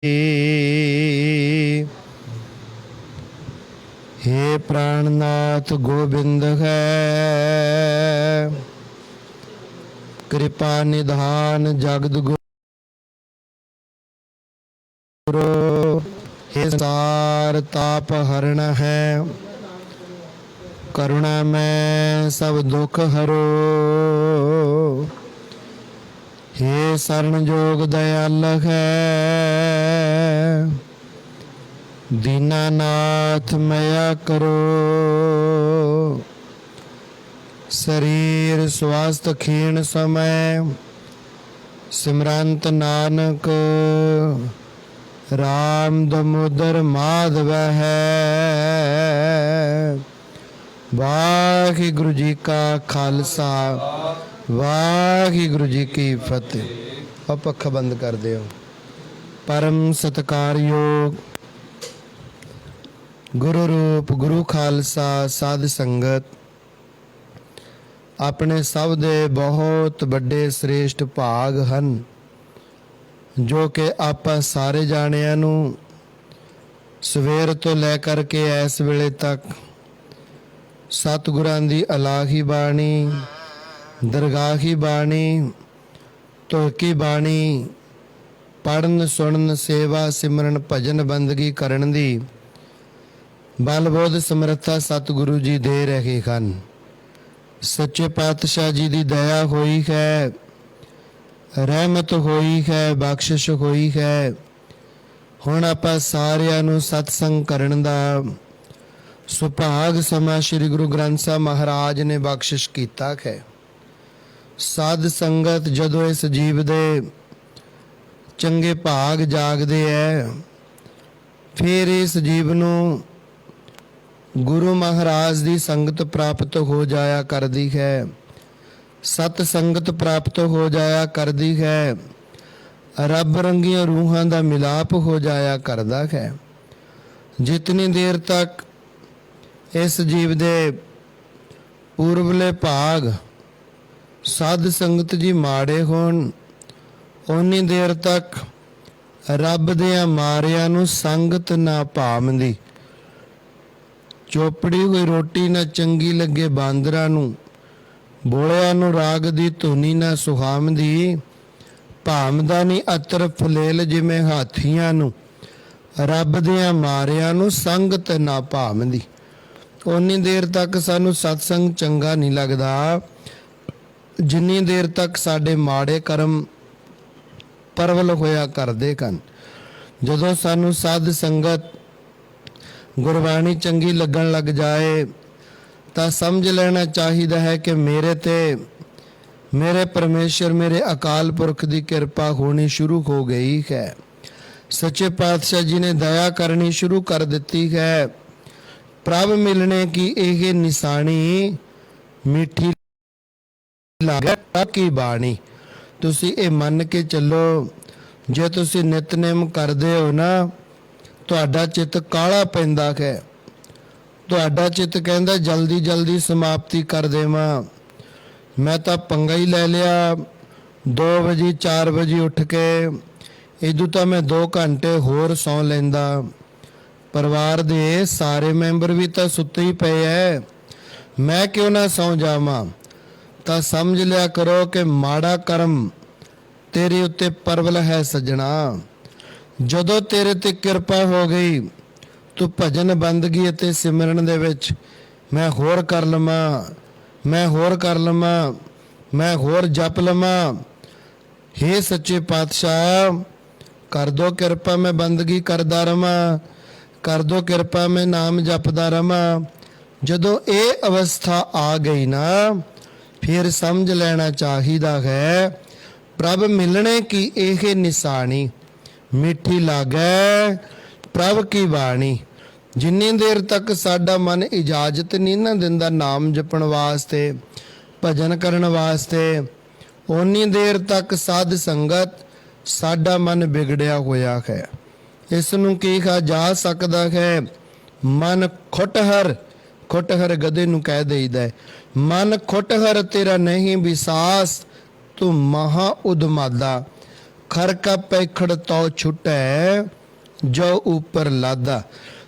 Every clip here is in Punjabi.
हे प्राणनाथ गोविंद है, कृपा निधान जगद गुरु। हे सार ताप हरण है, करुणा में सब दुख हरो। हे शरण जोग दयाल है, दीनानाथ मया करो। शरीर स्वास्थ्य क्षीण समय, सिमरंत नानक राम दामोदर माधव है। वाहिगुरु जी का खालसा, वाहिगुरु जी की फतेह। अब पक्खा बंद कर दो। परम सत्कारयोग गुरु रूप गुरु खालसा साध संगत, अपने सब दे बहुत बड़े श्रेष्ठ भाग हैं जो कि आप सारे जाणिਆਂ ਨੂੰ सवेर तो लैकर के इस वेले तक सतगुरां दी अलाही बाणी, दरगाही बाणी, तुलकी बाणी पढ़न सुनन सेवा सिमरन भजन बंदगी करन दी बलबोध समर्था सतगुरु जी दे रहे हैं। सच्चे पातशाह जी की दया हुई है, रहमत हुई है, बख्शिश हुई है। हुण आपां सारिआं नूं सत्संग करन दा सुभाग समा श्री गुरु ग्रंथ साहिब महाराज ने बख्शिश कीता है। साध संगत जदों इस जीव दे चंगे भाग जागदे है, फिर इस जीव नूं गुरु महाराज की संगत प्राप्त हो जाया करती है, सत संगत प्राप्त हो जाया करती है, रब रंगिया रूहां का मिलाप हो जाया करता है। जितनी देर तक इस जीव दे पूर्वले भाग साध संगत जी माड़े होण, उन्नी देर तक रब दियां मारियां नूं संगत ना भावंदी। चोपड़ी हुई रोटी ना चंगी लगे बांदरां नूं, बोलिया नूं राग दी धुनी ना सुहावंदी। भावदा नहीं अतर फलेल जिमें हाथियां नूं, रब दियां मारियां नूं संगत ना भावंदी। उन्नी देर तक सानू सत्संग चंगा नहीं लगदा जिन्नी देर तक साडे माड़े कर्म परवल होया करदे कन। जदों सानू साध संगत गुरबाणी चंगी लगन लग जाए तो समझ लेना चाहिए है कि मेरे ते मेरे परमेश्वर मेरे अकाल पुरख की कृपा होनी शुरू हो गई है। सच्चे पातशाह जी ने दया करनी शुरू कर दी है। प्रभ मिलने की यह निशानी मीठी लागे की बाणी। तुसी ये मन के चलो, जे तुसी नितनेम करदे हो ना, तुहाडा चित्त काला पैंदा है, तुहाडा चित्त कहंदा जल्दी जल्दी समाप्ति कर देवां। मैं तो पंगा ही ले लिया, 2 बजे 4 बजे उठ के इदू तो मैं 2 घंटे होर सौ लैंदा। परिवार दे सारे मैंबर भी तो सुते ही पे है, मैं क्यों ना सौ जावां। तो समझ लिया करो कि माड़ा कर्म तेरे उत्ते परवल है सजना। जदों तेरे ते कृपा हो गई तू भजन बंदगी अते सिमरन दे विच मैं होर कर लवां, मैं होर कर लवां, मैं होर जप लवां। हे सच्चे पातशाह कर दो कृपा, मैं बंदगी करदा रवां, कर दो कृपा, मैं नाम जपदा रवां। जदों ये अवस्था आ गई ना, फिर समझ लेना चाहिए है प्रभ मिलने की यह निशानी मीठी लागे प्रभ की बाणी। जिन्नी देर तक साडा मन इजाजत नहीं ना दिंदा नाम जपण वास्ते, भजन करन वास्ते, उन्नी देर तक साध संगत साडा मन बिगड़िया होया है। इस नूं की कहा जा सकदा है, मन खुटहर। खुटहर गधे नूं कह देईदा है, मन खुटहर तेरा नहीं विसास, तू महा उदमादा। खर का पैखड़ तो छुटै जो ऊपर लादा।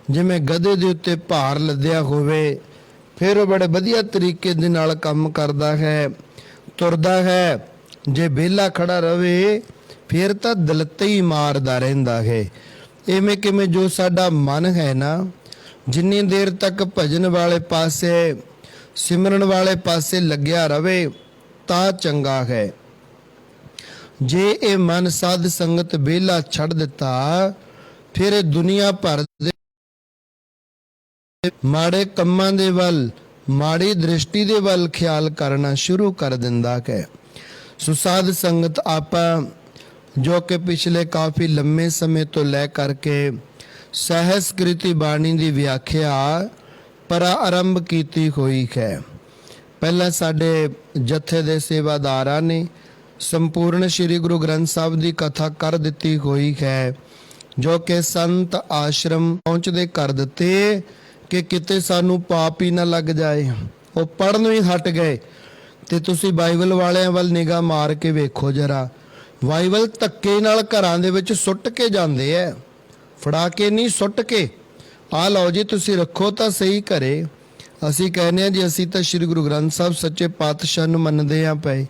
जिवें गधे दे उत्ते भार लद्या होवे, फिर वो बड़े वधिया तरीके दे नाल काम करदा है, तुरदा है। जे बेला खड़ा रवे फिर तां दलते ही मारदा रहिंदा है। इवें किवें जो साडा मन है ना, जिन्नी देर तक भजन वाले पासे सिमरन वाले पासे लग्या रवे तां चंगा है। जे ये मन साध संगत बेला छड़ दिता, फिर दुनिया भर दे माड़े कम्मां दे वल, माड़ी दृष्टि दे वल ख्याल करना शुरू कर दिंदा है। सो साध संगत आपां जो कि पिछले काफ़ी लंबे समय तो लै करके सहस्कृति बाणी की व्याख्या प्रारंभ की हुई है। पहला साडे जथे दे सेवादारां ने संपूर्ण श्री गुरु ग्रंथ साहब की कथा कर दी हुई है, जो कि संत आश्रम पहुँचते कर दिते कि किते सानू पाप ही ना लग जाए। वो पढ़न ही हट गए। तो तुसी बाइबल वालियां वल निगाह मार के वेखो जरा, बाइबल धक्के नाल घरां दे विच सुੱਟ के जांदे है, फड़ा के नहीं सुੱਟ के। आ लो जी तुसी रखो तो सही घरे। असी कहने जी असी तो श्री गुरु ग्रंथ साहब सच्चे पातशाह नूं मनदे आ पए,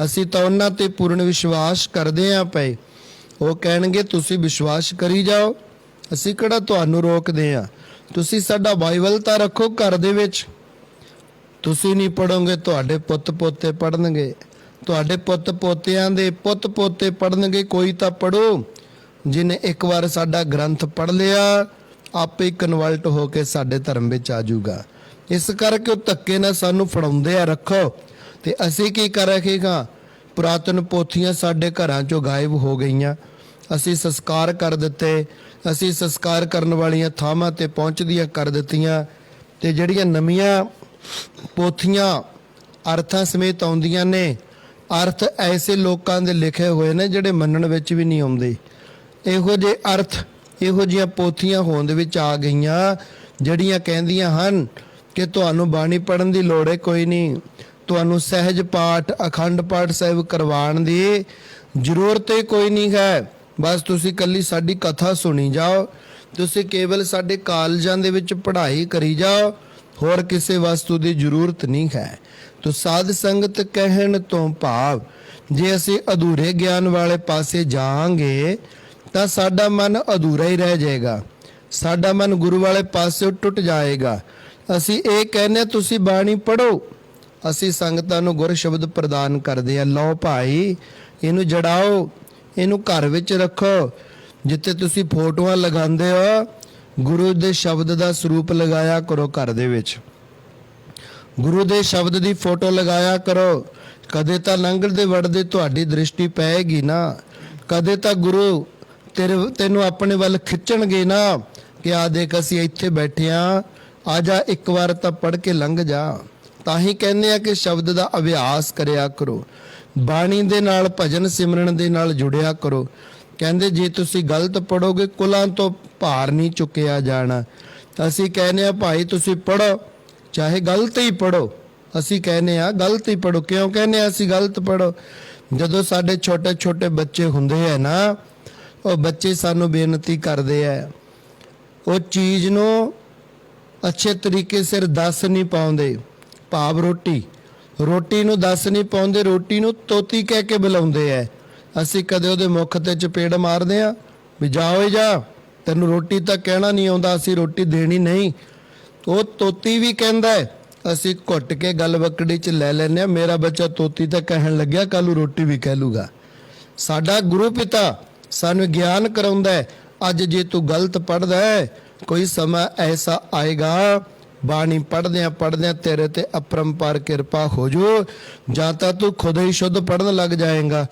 असी तो उन्हां ते पूर्ण विश्वास करदे आ पए। वो कहणगे तुसी विश्वास करी जाओ, असी किहड़ा तुहानूं रोकदे आ। तुसी साडा बाइबल तां रखो घर दे विच। तुसी नहीं पढ़ोगे तुहाडे पुੱਤ पोते पढ़नगे, तुहाडे पुੱਤ पोतिਆਂ दे पुੱਤ पोते पढ़नगे। कोई तां पढ़ो जिन्हें एक बार साडा ग्रंथ पढ़ लिया, आपे कन्वर्ट होके साडे धर्म विच आ जाऊगा। इस करके वो धक्के नाल सानूं फड़ाउंदे आ रखो। ते असी की कर रखेगा, पुरातन पोथियां साडे घरां चों गायब हो गईयां, असी संस्कार कर दिते, असी संस्कार करन वालियां थावां ते पहुंचदियां कर दित्तियां। ते जिहड़ियां नवीआं पोथियां अर्थां समेत आउंदियां ने, अर्थ ऐसे लोकां दे लिखे होए ने जिहड़े मन्नण विच भी नहीं आउंदे। इहो जे अर्थ इहो जिहियां पोथियां होंद विच आ गईयां जिहड़ियां कहंदियां हन कि तुहानूं बाणी पढ़न दी लोड़ है कोई नहीं, तुहानूं सहज पाठ अखंड पाठ साहिब करवाउण दी जरूरत ही कोई नहीं है। बस तुसी कल्ली साडी कथा सुनी जाओ, तुसी केवल साडे कालजां दे विच पढ़ाई करी जाओ, होर किसी वस्तु की जरूरत नहीं है। तो साध संगत कहण तो भाव जे असी अधूरे ज्ञान वाले पासे जाएंगे तो साडा मन अधूरा ही रह जाएगा, साडा मन गुरु वाले पासे टुट जाएगा। असी ये कहने तुसी बाणी पढ़ो, असी संगतां नूं गुर शब्द प्रदान करदे आ। लो भाई इनू जड़ाओ, इनू घर विच रखो। जिथे तुसी फोटोआं लगांदे हो, गुरु दे शब्द दा स्वरूप लगाया करो। घर दे विच गुरु दे शब्द दी फोटो लगाया करो। कदे तां लंघदे वड़दे तुहाडी दृष्टि पैगी ना, कदे तां गुरु तेनू अपने वल खिच्चणगे ना कि आ देख असीं इत्थे बैठे आ, आ जा एक बार तां पढ़ के लंघ जा। तां ही कहने आ कि शब्द दा अभ्यास करिया करो, बाणी दे नाल भजन सिमरन दे नाल जुड़िया करो। कहंदे जे तुसी गलत पढ़ोगे कुलां तो भार नहीं चुकिया जाना। असी कहने आ भाई तुसी पढ़ो, चाहे गलत ही पढ़ो। असी कहने आ गलत ही पढ़ो। क्यों कहने असी गलत पढ़ो? जदों साडे छोटे छोटे बच्चे हुंदे है ना, वो बच्चे सानू बेनती करदे है, वो चीज़ नूं अच्छे तरीके सिर दस नहीं पाउंदे। भाव रोटी नूं दस नहीं पाउंदे, रोटी नूं तोती कह के बुलाउंदे है। असी कदे उहदे मुख ते चपेड़ मारदे आ भी जाओ जा, तैनूं रोटी तां कहना नहीं आउंदा, असी रोटी देनी नहीं। वो तोती भी कहंदा है, असी घुट के गल वकड़ी च लै लैंदे आ। मेरा बच्चा तोती तां कहण लग्या, कल नूं रोटी भी कह लूगा। साडा गुरु पिता सानूं ज्ञान कराउंदा है। अज जे तू गलत पढ़दा है, कोई समा ऐसा आएगा बाणी पढ़द्या तेरे ते अपरंपार कृपा हो जो, जां तां तू खुद ही शुद्ध पढ़न लग जाएगा,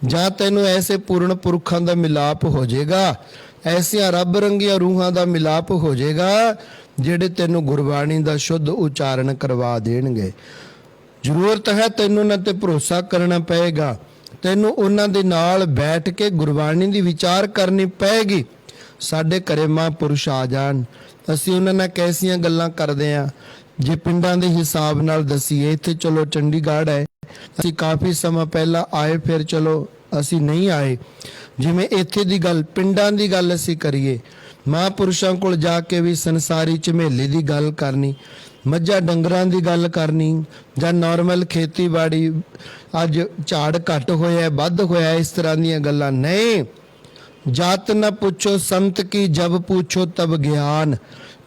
जां तैनूं ऐसे पूर्ण पुरखां दा मिलाप हो जाएगा, ऐसियां रब रंगियां रूहां दा मिलाप हो जाएगा जिहड़े तैनूं गुरबाणी दा शुद्ध उचारण करवा देणगे। जरूरत है तैनूं उन्हां ते भरोसा करना पएगा, तैनूं उन्हां दे नाल बैठ के गुरबाणी दी विचार करनी पएगी। साडे घरे महापुरुष आ जाण, असीं उन्हां नाल कैसियां गल्लां करदे आ जे पिंडां दे हिसाब नाल दसीए। इत्थे चलो चंडीगढ़ है, असीं काफ़ी समा पहला आए, फिर चलो ਅਸੀਂ ਨਹੀਂ ਆਏ। ਜਿਵੇਂ ਇੱਥੇ ਦੀ ਗੱਲ, ਪਿੰਡਾਂ ਦੀ ਗੱਲ ਅਸੀਂ ਕਰੀਏ, ਮਹਾਂਪੁਰਸ਼ਾਂ ਕੋਲ ਜਾ ਕੇ ਵੀ ਸੰਸਾਰੀ ਝਮੇਲੇ ਦੀ ਗੱਲ ਕਰਨੀ, ਮੱਝਾਂ ਡੰਗਰਾਂ ਦੀ ਗੱਲ ਕਰਨੀ, ਜਾਂ ਨਾਰਮਲ ਖੇਤੀਬਾੜੀ, ਅੱਜ ਝਾੜ ਘੱਟ ਹੋਇਆ ਵੱਧ ਹੋਇਆ, ਇਸ ਤਰ੍ਹਾਂ ਦੀਆਂ ਗੱਲਾਂ ਨਹੀਂ। ਜਾਤ ਨਾ ਪੁੱਛੋ ਸੰਤ ਕੀ, ਜਬ ਪੁੱਛੋ ਤਬ ਗਿਆਨ।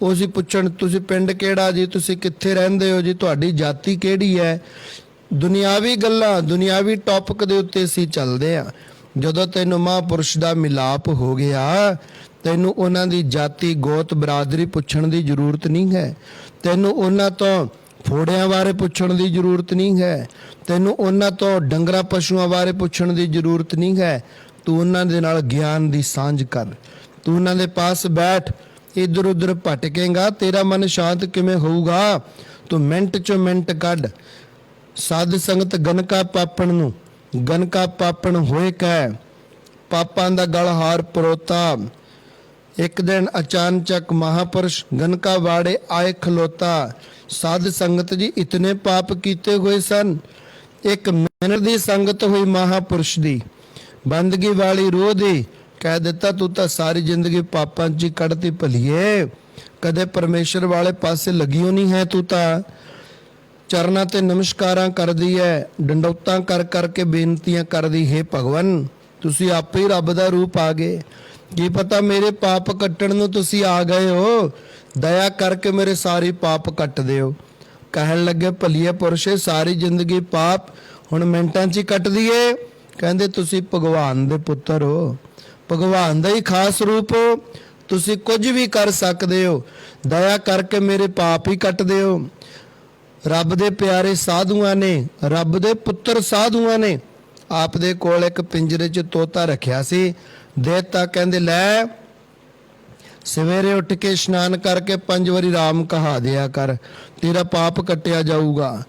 ਉਹ ਸੀ ਪੁੱਛਣ, ਤੁਸੀਂ ਪਿੰਡ ਕਿਹੜਾ ਜੀ, ਤੁਸੀਂ ਕਿੱਥੇ ਰਹਿੰਦੇ ਹੋ ਜੀ, ਤੁਹਾਡੀ ਜਾਤੀ ਕਿਹੜੀ ਹੈ। ਦੁਨਿਆਵੀ ਗੱਲਾਂ, ਦੁਨਿਆਵੀ ਟੌਪਿਕ ਦੇ ਉੱਤੇ ਅਸੀਂ ਚੱਲਦੇ ਆ। ਜਦੋਂ ਤੈਨੂੰ ਮਹਾਂਪੁਰਸ਼ ਦਾ ਮਿਲਾਪ ਹੋ ਗਿਆ, ਤੈਨੂੰ ਉਹਨਾਂ ਦੀ ਜਾਤੀ ਗੋਤ ਬਰਾਦਰੀ ਪੁੱਛਣ ਦੀ ਜ਼ਰੂਰਤ ਨਹੀਂ ਹੈ। ਤੈਨੂੰ ਉਹਨਾਂ ਤੋਂ ਫੋੜਿਆਂ ਬਾਰੇ ਪੁੱਛਣ ਦੀ ਜ਼ਰੂਰਤ ਨਹੀਂ ਹੈ। ਤੈਨੂੰ ਉਹਨਾਂ ਤੋਂ ਡੰਗਰਾਂ ਪਸ਼ੂਆਂ ਬਾਰੇ ਪੁੱਛਣ ਦੀ ਜ਼ਰੂਰਤ ਨਹੀਂ ਹੈ। ਤੂੰ ਉਹਨਾਂ ਦੇ ਨਾਲ ਗਿਆਨ ਦੀ ਸਾਂਝ ਕਰ। ਤੂੰ ਉਹਨਾਂ ਦੇ ਪਾਸ ਬੈਠ, ਇੱਧਰ ਉੱਧਰ ਭਟਕੇਗਾ, ਤੇਰਾ ਮਨ ਸ਼ਾਂਤ ਕਿਵੇਂ ਹੋਊਗਾ। ਤੂੰ ਮਿੰਟ ਚੋਂ ਮਿੰਟ ਕੱਢ। ਸਾਧ ਸੰਗਤ ਗਨਕਾ ਪਾਪਣ ਨੂੰ, ਗਨਕਾ ਪਾਪਣ ਹੋਏ ਕਹਿ, ਪਾਪਾਂ ਦਾ ਗਲ ਹਾਰ ਪਰੋਤਾ। ਇੱਕ ਦਿਨ ਅਚਾਨਚਕ ਮਹਾਪੁਰਸ਼ ਗਨਕਾ ਵਾੜੇ ਆਏ ਖਲੋਤਾ। ਸਾਧ ਸੰਗਤ ਜੀ ਇਤਨੇ ਪਾਪ ਕੀਤੇ ਹੋਏ ਸਨ। ਇੱਕ ਮਿੰਟ ਦੀ ਸੰਗਤ ਹੋਈ ਮਹਾਪੁਰਸ਼ ਦੀ, ਬੰਦਗੀ ਵਾਲੀ ਰੂਹ ਦੀ, ਕਹਿ ਦਿੱਤਾ ਤੂੰ ਤਾਂ ਸਾਰੀ ਜ਼ਿੰਦਗੀ ਪਾਪਾਂ 'ਚ ਹੀ ਕੱਢਤੀ ਭਲੀਏ, ਕਦੇ ਪਰਮੇਸ਼ਰ ਵਾਲੇ ਪਾਸੇ ਲੱਗਿਓ ਨਹੀਂ ਹੈ। ਤੂੰ ਤਾਂ ਚਰਨਾਂ ਤੇ ਨਮਸਕਾਰਾਂ ਕਰਦੀ ਹੈ, ਡੰਡੌਤਾਂ ਕਰ ਕਰਕੇ ਬੇਨਤੀਆਂ ਕਰਦੀ, ਹੈ ਭਗਵਾਨ ਤੁਸੀਂ ਆਪੇ ਹੀ ਰੱਬ ਦਾ ਰੂਪ ਆ ਗਏ। ਕੀ ਪਤਾ ਮੇਰੇ ਪਾਪ ਕੱਟਣ ਨੂੰ ਤੁਸੀਂ ਆ ਗਏ ਹੋ, ਦਇਆ ਕਰਕੇ ਮੇਰੇ ਸਾਰੇ ਪਾਪ ਕੱਟ ਦਿਓ। ਕਹਿਣ ਲੱਗੇ ਭਲੀਏ ਪੁਰਸ਼ੇ, ਸਾਰੀ ਜ਼ਿੰਦਗੀ ਪਾਪ ਹੁਣ ਮਿੰਟਾਂ 'ਚ ਹੀ ਕੱਟ ਦਈਏ। ਕਹਿੰਦੇ ਤੁਸੀਂ ਭਗਵਾਨ ਦੇ ਪੁੱਤਰ ਹੋ, ਭਗਵਾਨ ਦਾ ਹੀ ਖਾਸ ਰੂਪ ਹੋ, ਤੁਸੀਂ ਕੁਝ ਵੀ ਕਰ ਸਕਦੇ ਹੋ, ਦਇਆ ਕਰਕੇ ਮੇਰੇ ਪਾਪ ਹੀ ਕੱਟ ਦਿਓ। ਰੱਬ ਦੇ ਪਿਆਰੇ ਸਾਧੂਆਂ ਨੇ, ਰੱਬ ਦੇ ਪੁੱਤਰ ਸਾਧੂਆਂ ਨੇ ਆਪ ਦੇ ਕੋਲ ਇੱਕ ਪਿੰਜਰੇ 'ਚ ਤੋਤਾ ਰੱਖਿਆ ਸੀ। ਦੇਤਾ, ਕਹਿੰਦੇ ਲੈ ਸਵੇਰੇ ਉੱਠ ਕੇ ਇਸ਼ਨਾਨ ਕਰਕੇ 5 ਵਾਰੀ ਰਾਮ ਕਹਾ ਦਿਆ ਕਰ, ਤੇਰਾ ਪਾਪ ਕੱਟਿਆ ਜਾਊਗਾ।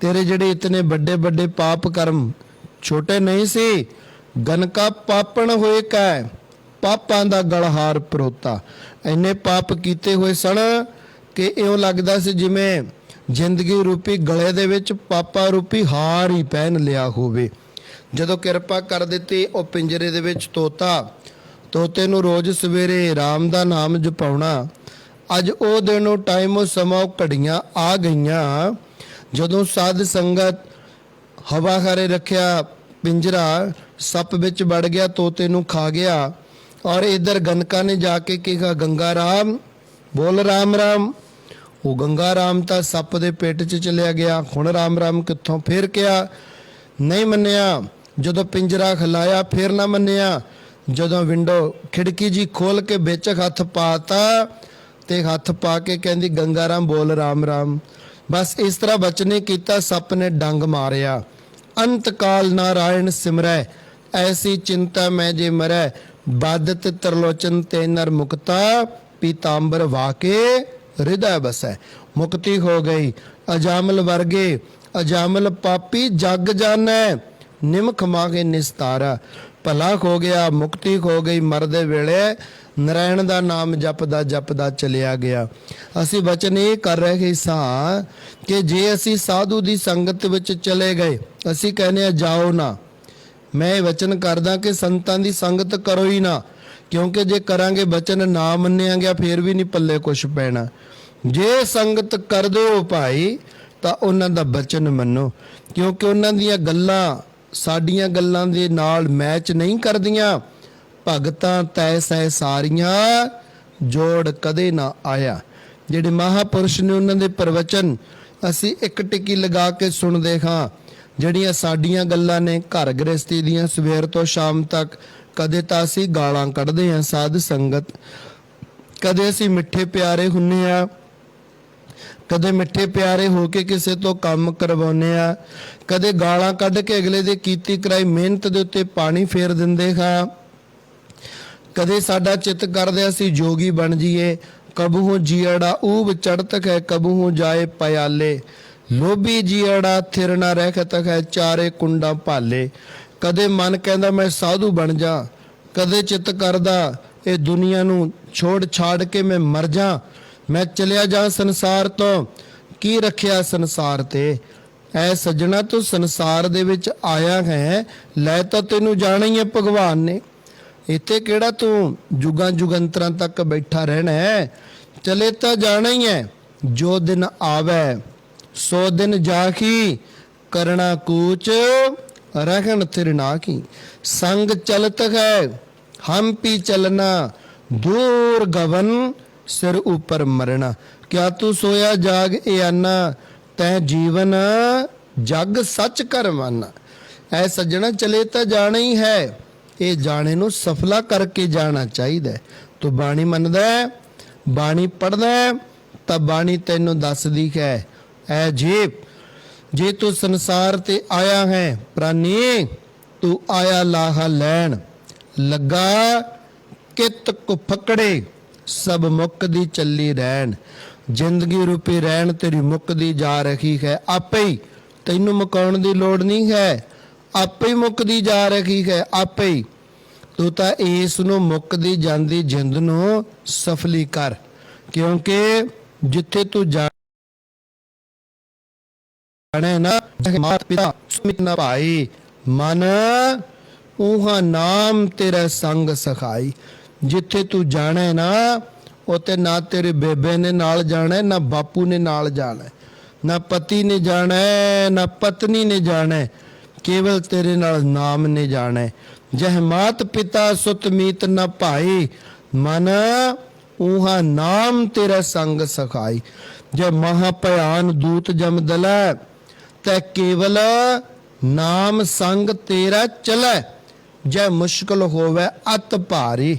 ਤੇਰੇ ਜਿਹੜੇ ਇਤਨੇ ਵੱਡੇ ਵੱਡੇ ਪਾਪ ਕਰਮ ਛੋਟੇ ਨਹੀਂ ਸੀ। ਗਨਕਾ ਪਾਪਣ ਹੋਏ ਕੈ, ਪਾਪਾਂ ਦਾ ਗਲਹਾਰ ਪਰੋਤਾ। ਇੰਨੇ ਪਾਪ ਕੀਤੇ ਹੋਏ ਸਨ ਕਿ ਇਉਂ ਲੱਗਦਾ ਸੀ ਜਿਵੇਂ ਜ਼ਿੰਦਗੀ ਰੂਪੀ ਗਲੇ ਦੇ ਵਿੱਚ ਪਾਪਾ ਰੂਪੀ ਹਾਰ ਹੀ ਪਹਿਨ ਲਿਆ ਹੋਵੇ। ਜਦੋਂ ਕਿਰਪਾ ਕਰ ਦਿੱਤੀ, ਉਹ ਪਿੰਜਰੇ ਦੇ ਵਿੱਚ ਤੋਤੇ ਨੂੰ ਰੋਜ਼ ਸਵੇਰੇ ਰਾਮ ਦਾ ਨਾਮ ਜਪਾਉਣਾ। ਅੱਜ ਉਹ ਦਿਨ, ਉਹ ਟਾਈਮ, ਉਹ ਸਮਾਂ, ਉਹ ਘੜੀਆਂ ਆ ਗਈਆਂ ਜਦੋਂ ਸਾਧ ਸੰਗਤ ਹਵਾ ਖਾਰੇ ਰੱਖਿਆ ਪਿੰਜਰਾ ਸੱਪ ਵਿੱਚ ਵੜ ਗਿਆ, ਤੋਤੇ ਨੂੰ ਖਾ ਗਿਆ। ਔਰ ਇਧਰ ਗਨਕਾ ਨੇ ਜਾ ਕੇ ਕਿਹਾ ਗੰਗਾ ਰਾਮ ਬੋਲ ਰਾਮ ਰਾਮ। ਉਹ ਗੰਗਾ ਰਾਮ ਤਾਂ ਸੱਪ ਦੇ ਪੇਟ 'ਚ ਚਲਿਆ ਗਿਆ, ਹੁਣ ਰਾਮ ਰਾਮ ਕਿੱਥੋਂ। ਫਿਰ ਕਿਹਾ, ਨਹੀਂ ਮੰਨਿਆ। ਜਦੋਂ ਪਿੰਜਰਾ ਖਿਲਾਇਆ ਫਿਰ ਨਾ ਮੰਨਿਆ। ਜਦੋਂ ਵਿੰਡੋ ਖਿੜਕੀ ਜੀ ਖੋਲ ਕੇ ਵਿੱਚ ਹੱਥ ਪਾਤਾ ਤੇ ਹੱਥ ਪਾ ਕੇ ਕਹਿੰਦੀ ਗੰਗਾ ਰਾਮ ਬੋਲ ਰਾਮ ਰਾਮ। ਬਸ ਇਸ ਤਰ੍ਹਾਂ ਬਚਨੇ ਕੀਤਾ, ਸੱਪ ਨੇ ਡੰਗ ਮਾਰਿਆ। ਅੰਤ ਕਾਲ ਨਾਰਾਇਣ ਸਿਮਰੈ, ਐਸੀ ਚਿੰਤਾ ਮੈਂ ਜੇ ਮਰੈ। ਬਾਦਤ ਤਰਲੋਚਨ ਤੇ ਨਰ ਮੁਕਤਾ, ਪੀਤਾੰਬਰ ਵਾਕੇ ਹਿਰਦੈ ਬਸੈ। ਮੁਕਤੀ ਹੋ ਗਈ। ਅਜਾਮਲ ਵਰਗੇ ਅਜਾਮਲ ਪਾਪੀ ਜਗ ਜਾਣੈ, ਨਿਮਖ ਮਾਗੇ ਨਿਸਤਾਰਾ। ਭਲਾ ਹੋ ਗਿਆ, ਮੁਕਤੀ ਹੋ ਗਈ। ਮਰਦੇ ਵੇਲੇ ਨਾਰਾਇਣ ਦਾ ਨਾਮ ਜਪਦਾ ਚਲਿਆ ਗਿਆ। ਅਸੀਂ ਵਚਨ ਇਹ ਕਰ ਰਹੇ ਸਾਂ ਕਿ ਜੇ ਅਸੀਂ ਸਾਧੂ ਦੀ ਸੰਗਤ ਵਿੱਚ ਚਲੇ ਗਏ, ਅਸੀਂ ਕਹਿੰਦੇ ਆ ਜਾਓ ਨਾ। ਮੈਂ ਇਹ ਵਚਨ ਕਰਦਾ ਕਿ ਸੰਤਾਂ ਦੀ ਸੰਗਤ ਕਰੋ ਹੀ ਨਾ, ਕਿਉਂਕਿ ਜੇ ਕਰਾਂਗੇ ਵਚਨ ਨਾ ਮੰਨਿਆ ਗਿਆ ਫਿਰ ਵੀ ਨਹੀਂ ਪੱਲੇ ਕੁਛ ਪੈਣਾ। ਜੇ ਸੰਗਤ ਕਰਦੇ ਹੋ ਭਾਈ ਤਾਂ ਉਹਨਾਂ ਦਾ ਵਚਨ ਮੰਨੋ, ਕਿਉਂਕਿ ਉਹਨਾਂ ਦੀਆਂ ਗੱਲਾਂ ਸਾਡੀਆਂ ਗੱਲਾਂ ਦੇ ਨਾਲ ਮੈਚ ਨਹੀਂ ਕਰਦੀਆਂ। ਭਗਤਾਂ ਤੈ ਸਹਿ ਸਾਰੀਆਂ, ਜੋੜ ਕਦੇ ਨਾ ਆਇਆ। ਜਿਹੜੇ ਮਹਾਪੁਰਸ਼ ਨੇ ਉਹਨਾਂ ਦੇ ਪ੍ਰਵਚਨ ਅਸੀਂ ਇੱਕ ਟਿੱਕੀ ਲਗਾ ਕੇ ਸੁਣਦੇ ਹਾਂ। ਜਿਹੜੀਆਂ ਸਾਡੀਆਂ ਗੱਲਾਂ ਨੇ ਘਰ ਗ੍ਰਸਤੀ ਦੀਆਂ, ਸਵੇਰ ਤੋਂ ਸ਼ਾਮ ਤੱਕ, ਕਦੇ ਤਾਂ ਅਸੀਂ ਗਾਲਾਂ ਕੱਢਦੇ ਹਾਂ ਸਾਧ ਸੰਗਤ, ਕਦੇ ਅਸੀਂ ਮਿੱਠੇ ਪਿਆਰੇ ਹੁੰਨੇ ਆ, ਕਦੇ ਮਿੱਠੇ ਪਿਆਰੇ ਹੋ ਕੇ ਕਿਸੇ ਤੋਂ ਕੰਮ ਕਰਵਾਉਂਦੇ ਆ, ਕਦੇ ਗਾਲਾਂ ਕੱਢ ਕੇ ਅਗਲੇ ਦੇ ਕੀਤੀ ਕਰਾਈ ਮਿਹਨਤ ਦੇ ਉੱਤੇ ਪਾਣੀ ਫੇਰ ਦਿੰਦੇ ਹਾਂ। ਕਦੇ ਸਾਡਾ ਚਿੱਤ ਕਰਦੇ ਅਸੀਂ ਜੋਗੀ ਬਣ ਜਾਈਏ। ਕਬਹੂ ਜੀੜਾ ਊਬ ਚੜਤਕ ਹੈ, ਕਬਹੂ ਜਾਏ ਪਿਆਲੇ। ਲੋਭੀ ਜੀੜਾ ਥਿਰ ਨਾ ਰਹਿਤ ਹੈ, ਚਾਰੇ ਕੁੰਡਾ ਭਾਲੇ। ਕਦੇ ਮਨ ਕਹਿੰਦਾ ਮੈਂ ਸਾਧੂ ਬਣ ਜਾ, ਕਦੇ ਚਿੱਤ ਕਰਦਾ ਇਹ ਦੁਨੀਆ ਨੂੰ ਛੋੜ ਛਾੜ ਕੇ ਮੈਂ ਮਰ ਜਾ, ਮੈਂ ਚਲਿਆ ਜਾ ਸੰਸਾਰ ਤੋਂ। ਕੀ ਰੱਖਿਆ ਸੰਸਾਰ ਤੇ? ਐ ਸੱਜਣਾ ਤੂੰ ਸੰਸਾਰ ਦੇ ਵਿੱਚ ਆਇਆ ਹੈ, ਲੈ ਤਾਂ ਤੈਨੂੰ ਜਾਣਾ ਹੀ ਹੈ ਭਗਵਾਨ ਨੇ। ਇੱਥੇ ਕਿਹੜਾ ਤੂੰ ਜੁਗਾਂ ਜੁਗੰਤਰਾਂ ਤੱਕ ਬੈਠਾ ਰਹਿਣਾ ਹੈ, ਚਲੇ ਤਾਂ ਜਾਣਾ ਹੀ ਹੈ। ਜੋ ਦਿਨ ਆਵੈ ਸੋ ਦਿਨ ਜਾਖੀ, ਕਰਣਾ ਕੂਚ रहन थिर नाकी। संग चलत है हम पी चलना, दूर गवन सिर ऊपर मरना। क्या तू सोया जाग ए आना, तै जीवन जग सच कर माना। ऐ सज्जना चले तो जाना ही है, ये जाने नू सफला करके जाना चाहिए। तू बाणी मनदा है, बाणी पढ़दा है, तां बाणी तैनू दसदी है ऐ जीव जे तू संसार ते आया है प्राणी, तू आया लाहा लैन। लगा कित को फकड़े सब मुकदी चली रहन। जिंदगी रूपी रहन तेरी मुकदी जा रही है, आपे ही तैनू मुकाउण दी लोड़ नहीं है, आपे ही मुकदी जा रही है आपे ही। तू तां इस नू मुकदी जांदी जिंद नू सफली कर, क्योंकि जिथे तू जा ना माता पिता सुमित न भाई, मन ऊहा नाम तेरा संग सखाई। जिथे तू जाना है ना, उते ना तेरे बेबे ने नाल जाना है, ना बापू ने नाल जाना है, ना पति ने जाना है, ना पत्नी ने जाना है, केवल तेरे नाल नाम ने जाना है। जह मात पिता सुत मीत न भाई, मन ऊहा नाम तेरा संग सखाई। जब महाभयान दूत जम दला, तै केवल नाम संग तेरा चलै। जै मुश्किल होवे अत भारी।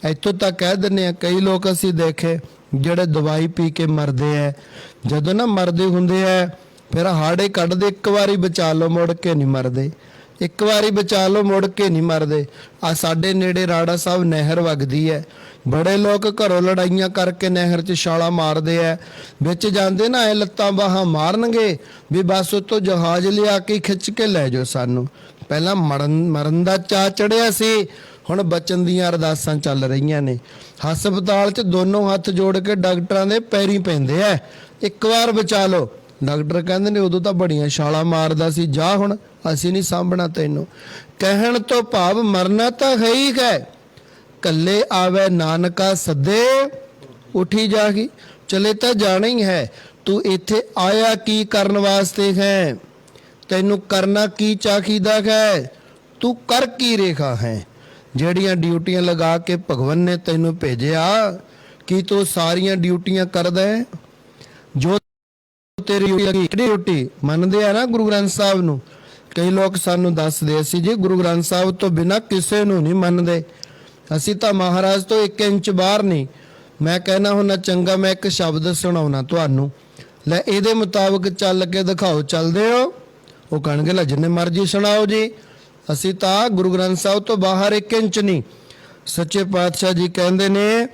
इत्थों तक कह दिंदे आ, कई लोग असीं देखे ਜਿਹੜੇ ਦਵਾਈ ਪੀ ਕੇ ਮਰਦੇ ਐ, ਜਦੋਂ ਨਾ ਮਰਦੇ ਹੁੰਦੇ ਐ ਫਿਰ ਹਾੜੇ ਕੱਢਦੇ, ਇੱਕ ਵਾਰੀ ਬਚਾ ਲਓ ਮੁੜ ਕੇ ਨਹੀਂ ਮਰਦੇ, ਇੱਕ ਵਾਰੀ ਬਚਾ ਲਓ ਮੁੜ ਕੇ ਨਹੀਂ ਮਰਦੇ। ਆ ਸਾਡੇ ਨੇੜੇ ਰਾੜਾ ਸਾਹਿਬ ਨਹਿਰ ਵਗਦੀ ਹੈ, ਬੜੇ ਲੋਕ ਘਰੋਂ ਲੜਾਈਆਂ ਕਰਕੇ ਨਹਿਰ 'ਚ ਛਾਲਾਂ ਮਾਰਦੇ ਐ, ਵਿੱਚ ਜਾਂਦੇ ਨਾ ਐ ਲੱਤਾਂ ਬਾਹਾਂ ਮਾਰਨਗੇ ਵੀ ਬਸ ਉੱਤੋਂ ਜਹਾਜ਼ ਲਿਆ ਕੇ ਖਿੱਚ ਕੇ ਲੈ ਜਾਓ ਸਾਨੂੰ। ਪਹਿਲਾਂ ਮਰਨ ਦਾ ਚਾਅ ਚੜਿਆ ਸੀ, ਹੁਣ ਬਚਨ ਦੀਆਂ ਅਰਦਾਸਾਂ ਚੱਲ ਰਹੀਆਂ ਨੇ। ਹਸਪਤਾਲ 'ਚ ਦੋਨੋਂ ਹੱਥ ਜੋੜ ਕੇ ਡਾਕਟਰਾਂ ਦੇ ਪੈਰੀਂ ਪੈਂਦੇ ਐ, ਇੱਕ ਵਾਰ ਬਚਾ ਲਓ। ਡਾਕਟਰ ਕਹਿੰਦੇ ਨੇ ਉਦੋਂ ਤਾਂ ਬੜੀਆਂ ਛਾਲਾਂ ਮਾਰਦਾ ਸੀ, ਜਾ ਹੁਣ ਅਸੀਂ ਨਹੀਂ ਸਾਂਭਣਾ ਤੈਨੂੰ। ਕਹਿਣ ਤੋਂ ਭਾਵ ਮਰਨਾ ਤਾਂ ਹੈ ਹੀ ਹੈ, ਕੱਲੇ ਆਵੇ ਨਾਨਕਾ ਸੱਦੇ ਉਠੀ ਜਾਗੀ। ਚਲੇ ਤਾਂ ਜਾਣਾ ਹੀ ਹੈ। ਤੂੰ ਇੱਥੇ ਆਇਆ ਕੀ ਕਰਨ ਵਾਸਤੇ ਹੈ, ਤੈਨੂੰ ਕਰਨਾ ਕੀ ਚਾਹੀਦਾ ਹੈ, ਤੂੰ ਕਰ ਕੀ ਰੇਖਾ ਹੈ। ਜਿਹੜੀਆਂ ਡਿਊਟੀਆਂ ਲਗਾ ਕੇ ਭਗਵਾਨ ਨੇ ਤੈਨੂੰ ਭੇਜਿਆ, ਕੀ ਤੂੰ ਸਾਰੀਆਂ ਡਿਊਟੀਆਂ ਕਰਦਾ ਹੈ? ਜੋ ਤੇਰੀ ਡਿਊਟੀ ਮੰਨਦੇ ਆ ਨਾ ਗੁਰੂ ਗ੍ਰੰਥ ਸਾਹਿਬ ਨੂੰ। ਕਈ ਲੋਕ ਸਾਨੂੰ ਦੱਸਦੇ ਸੀ ਜੀ ਗੁਰੂ ਗ੍ਰੰਥ ਸਾਹਿਬ ਤੋਂ ਬਿਨਾਂ ਕਿਸੇ ਨੂੰ ਨਹੀਂ ਮੰਨਦੇ, ਅਸੀਂ ਤਾਂ ਮਹਾਰਾਜ ਤੋਂ 1 ਇੰਚ ਬਾਹਰ ਨਹੀਂ। ਮੈਂ ਕਹਿਣਾ ਹੁੰਦਾ ਚੰਗਾ ਮੈਂ ਇੱਕ ਸ਼ਬਦ ਸੁਣਾਉਣਾ ਤੁਹਾਨੂੰ, ਲੈ ਇਹਦੇ ਮੁਤਾਬਕ ਚੱਲ ਕੇ ਦਿਖਾਓ, ਚੱਲਦੇ ਹੋ? ਉਹ ਕਹਿਣਗੇ ਲੈ ਜਿੰਨੇ ਮਰਜ਼ੀ ਸੁਣਾਓ ਜੀ, ਅਸੀਂ ਤਾਂ ਗੁਰੂ ਗ੍ਰੰਥ ਸਾਹਿਬ ਤੋਂ ਬਾਹਰ 1 ਇੰਚ ਨਹੀਂ। ਸੱਚੇ ਪਾਤਸ਼ਾਹ ਜੀ ਕਹਿੰਦੇ ਨੇ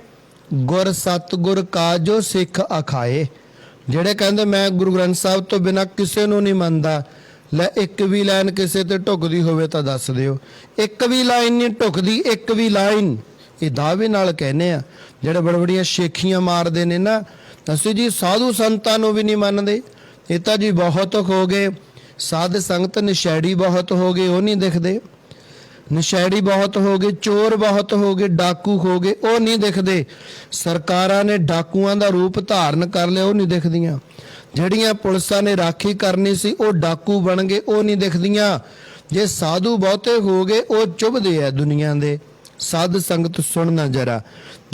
ਗੁਰ ਸਤਿਗੁਰ ਕਾਜੋ ਸਿੱਖ ਅਖਾਏ। ਜਿਹੜੇ ਕਹਿੰਦੇ ਮੈਂ ਗੁਰੂ ਗ੍ਰੰਥ ਸਾਹਿਬ ਤੋਂ ਬਿਨਾਂ ਕਿਸੇ ਨੂੰ ਨਹੀਂ ਮੰਨਦਾ, ਲੈ ਇੱਕ ਵੀ ਲਾਈਨ ਕਿਸੇ ਤੇ ਢੁਕਦੀ ਹੋਵੇ ਤਾਂ ਦੱਸ ਦਿਓ। ਇੱਕ ਵੀ ਲਾਈਨ ਨਹੀਂ ਢੁਕਦੀ, ਇੱਕ ਵੀ ਲਾਈਨ। ਇਹ ਦਾਅਵੇ ਨਾਲ ਕਹਿੰਦੇ ਆ ਜਿਹੜੇ ਬੜ ਬੜੀਆਂ ਸ਼ੇਖੀਆਂ ਮਾਰਦੇ ਨੇ ਨਾ, ਅਸੀਂ ਜੀ ਸਾਧੂ ਸੰਤਾਂ ਨੂੰ ਵੀ ਨਹੀਂ ਮੰਨਦੇ, ਇਹ ਤਾਂ ਜੀ ਬਹੁਤ ਹੋ ਗਏ। ਸਾਧ ਸੰਗਤ ਨਸ਼ੈੜੀ ਬਹੁਤ ਹੋ ਗਏ, ਉਹ ਨਹੀਂ ਦਿਖਦੇ। ਨਸ਼ੈੜੀ ਬਹੁਤ ਹੋ ਗਏ, ਚੋਰ ਬਹੁਤ ਹੋ ਗਏ, ਡਾਕੂ ਹੋ ਗਏ, ਉਹ ਨਹੀਂ ਦਿਖਦੇ। ਸਰਕਾਰਾਂ ਨੇ ਡਾਕੂਆਂ ਦਾ ਰੂਪ ਧਾਰਨ ਕਰ ਲਿਆ, ਉਹ ਨਹੀਂ ਦਿਖਦੀਆਂ। ਜਿਹੜੀਆਂ ਪੁਲਿਸਾਂ ਨੇ ਰਾਖੀ ਕਰਨੀ ਸੀ ਉਹ ਡਾਕੂ ਬਣ ਗਏ, ਉਹ ਨਹੀਂ ਦਿਖਦੀਆਂ। ਜੇ ਸਾਧੂ ਬਹੁਤੇ ਹੋ ਗਏ ਉਹ ਚੁੱਭਦੇ ਆ ਦੁਨੀਆ ਦੇ। ਸਾਧ ਸੰਗਤ ਸੁਣਨਾ ਜਰਾ,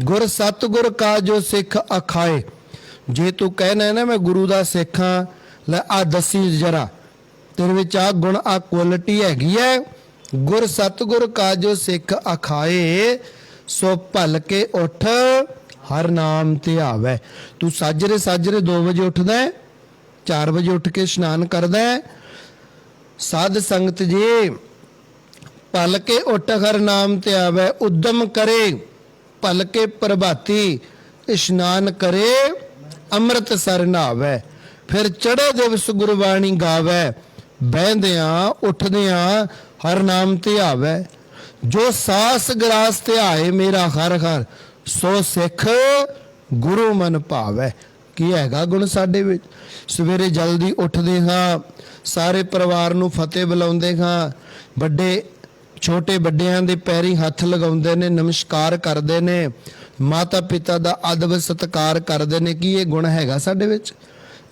ਗੁਰ ਸਤਿਗੁਰ ਕਾ ਜੋ ਸਿੱਖ ਅਖਾਏ। ਜੇ ਤੂੰ ਕਹਿਣਾ ਨਾ ਮੈਂ ਗੁਰੂ ਦਾ ਸਿੱਖ ਹਾਂ, ਲੈ ਆ ਦੱਸੀ ਜਰਾ ਤੇਰੇ ਵਿੱਚ ਆ ਗੁਣ ਆ ਕੁਆਲਿਟੀ ਹੈਗੀ ਹੈ। ਗੁਰ ਸਤਿਗੁਰ ਕਾ ਜੋ ਸਿੱਖ ਅਖਾਏ, ਸੋ ਭਲ ਕੇ ਉੱਠ ਹਰ ਨਾਮ ਧਿਆਵੈ। ਤੂੰ ਸਾਜਰੇ ਸਾਜਰੇ 2 ਵਜੇ ਉੱਠਦਾ, 4 ਵਜੇ ਉੱਠ ਕੇ ਇਸ਼ਨਾਨ ਕਰਦਾ। ਸਾਧ ਸੰਗਤ ਜੀ ਭਲ ਕੇ ਉੱਠ ਹਰ ਨਾਮ ਧਿਆਵੈ, ਉਦਮ ਕਰੇ ਭਲ ਕੇ ਪ੍ਰਭਾਤੀ, ਇਸ਼ਨਾਨ ਕਰੇ ਅੰਮ੍ਰਿਤ ਸਰ ਨਹਾਵੈ। ਫਿਰ ਚੜ੍ਹੇ ਦਿਵਸ ਗੁਰਬਾਣੀ ਗਾਵੈ, ਬਹਿੰਦਿਆਂ ਉੱਠਦਿਆਂ ਹਰ ਨਾਮ ਧਿਆਵੈ। ਜੋ ਸਾਸ ਗਰਾਸ ਧਿਆਏ ਮੇਰਾ ਹਰ ਹਰ, ਸੋ ਸਿੱਖ ਗੁਰੂ ਮਨ ਭਾਵੈ। ਕੀ ਹੈਗਾ ਗੁਣ ਸਾਡੇ ਵਿੱਚ? ਸਵੇਰੇ ਜਲਦੀ ਉੱਠਦੇ ਹਾਂ, ਸਾਰੇ ਪਰਿਵਾਰ ਨੂੰ ਫਤਿਹ ਬੁਲਾਉਂਦੇ ਹਾਂ। ਵੱਡੇ ਛੋਟੇ ਵੱਡਿਆਂ ਦੇ ਪੈਰੀਂ ਹੱਥ ਲਗਾਉਂਦੇ ਨੇ, ਨਮਸਕਾਰ ਕਰਦੇ ਨੇ, ਮਾਤਾ ਪਿਤਾ ਦਾ ਅਦਬ ਸਤਿਕਾਰ ਕਰਦੇ ਨੇ। ਕੀ ਇਹ ਗੁਣ ਹੈਗਾ ਸਾਡੇ ਵਿੱਚ?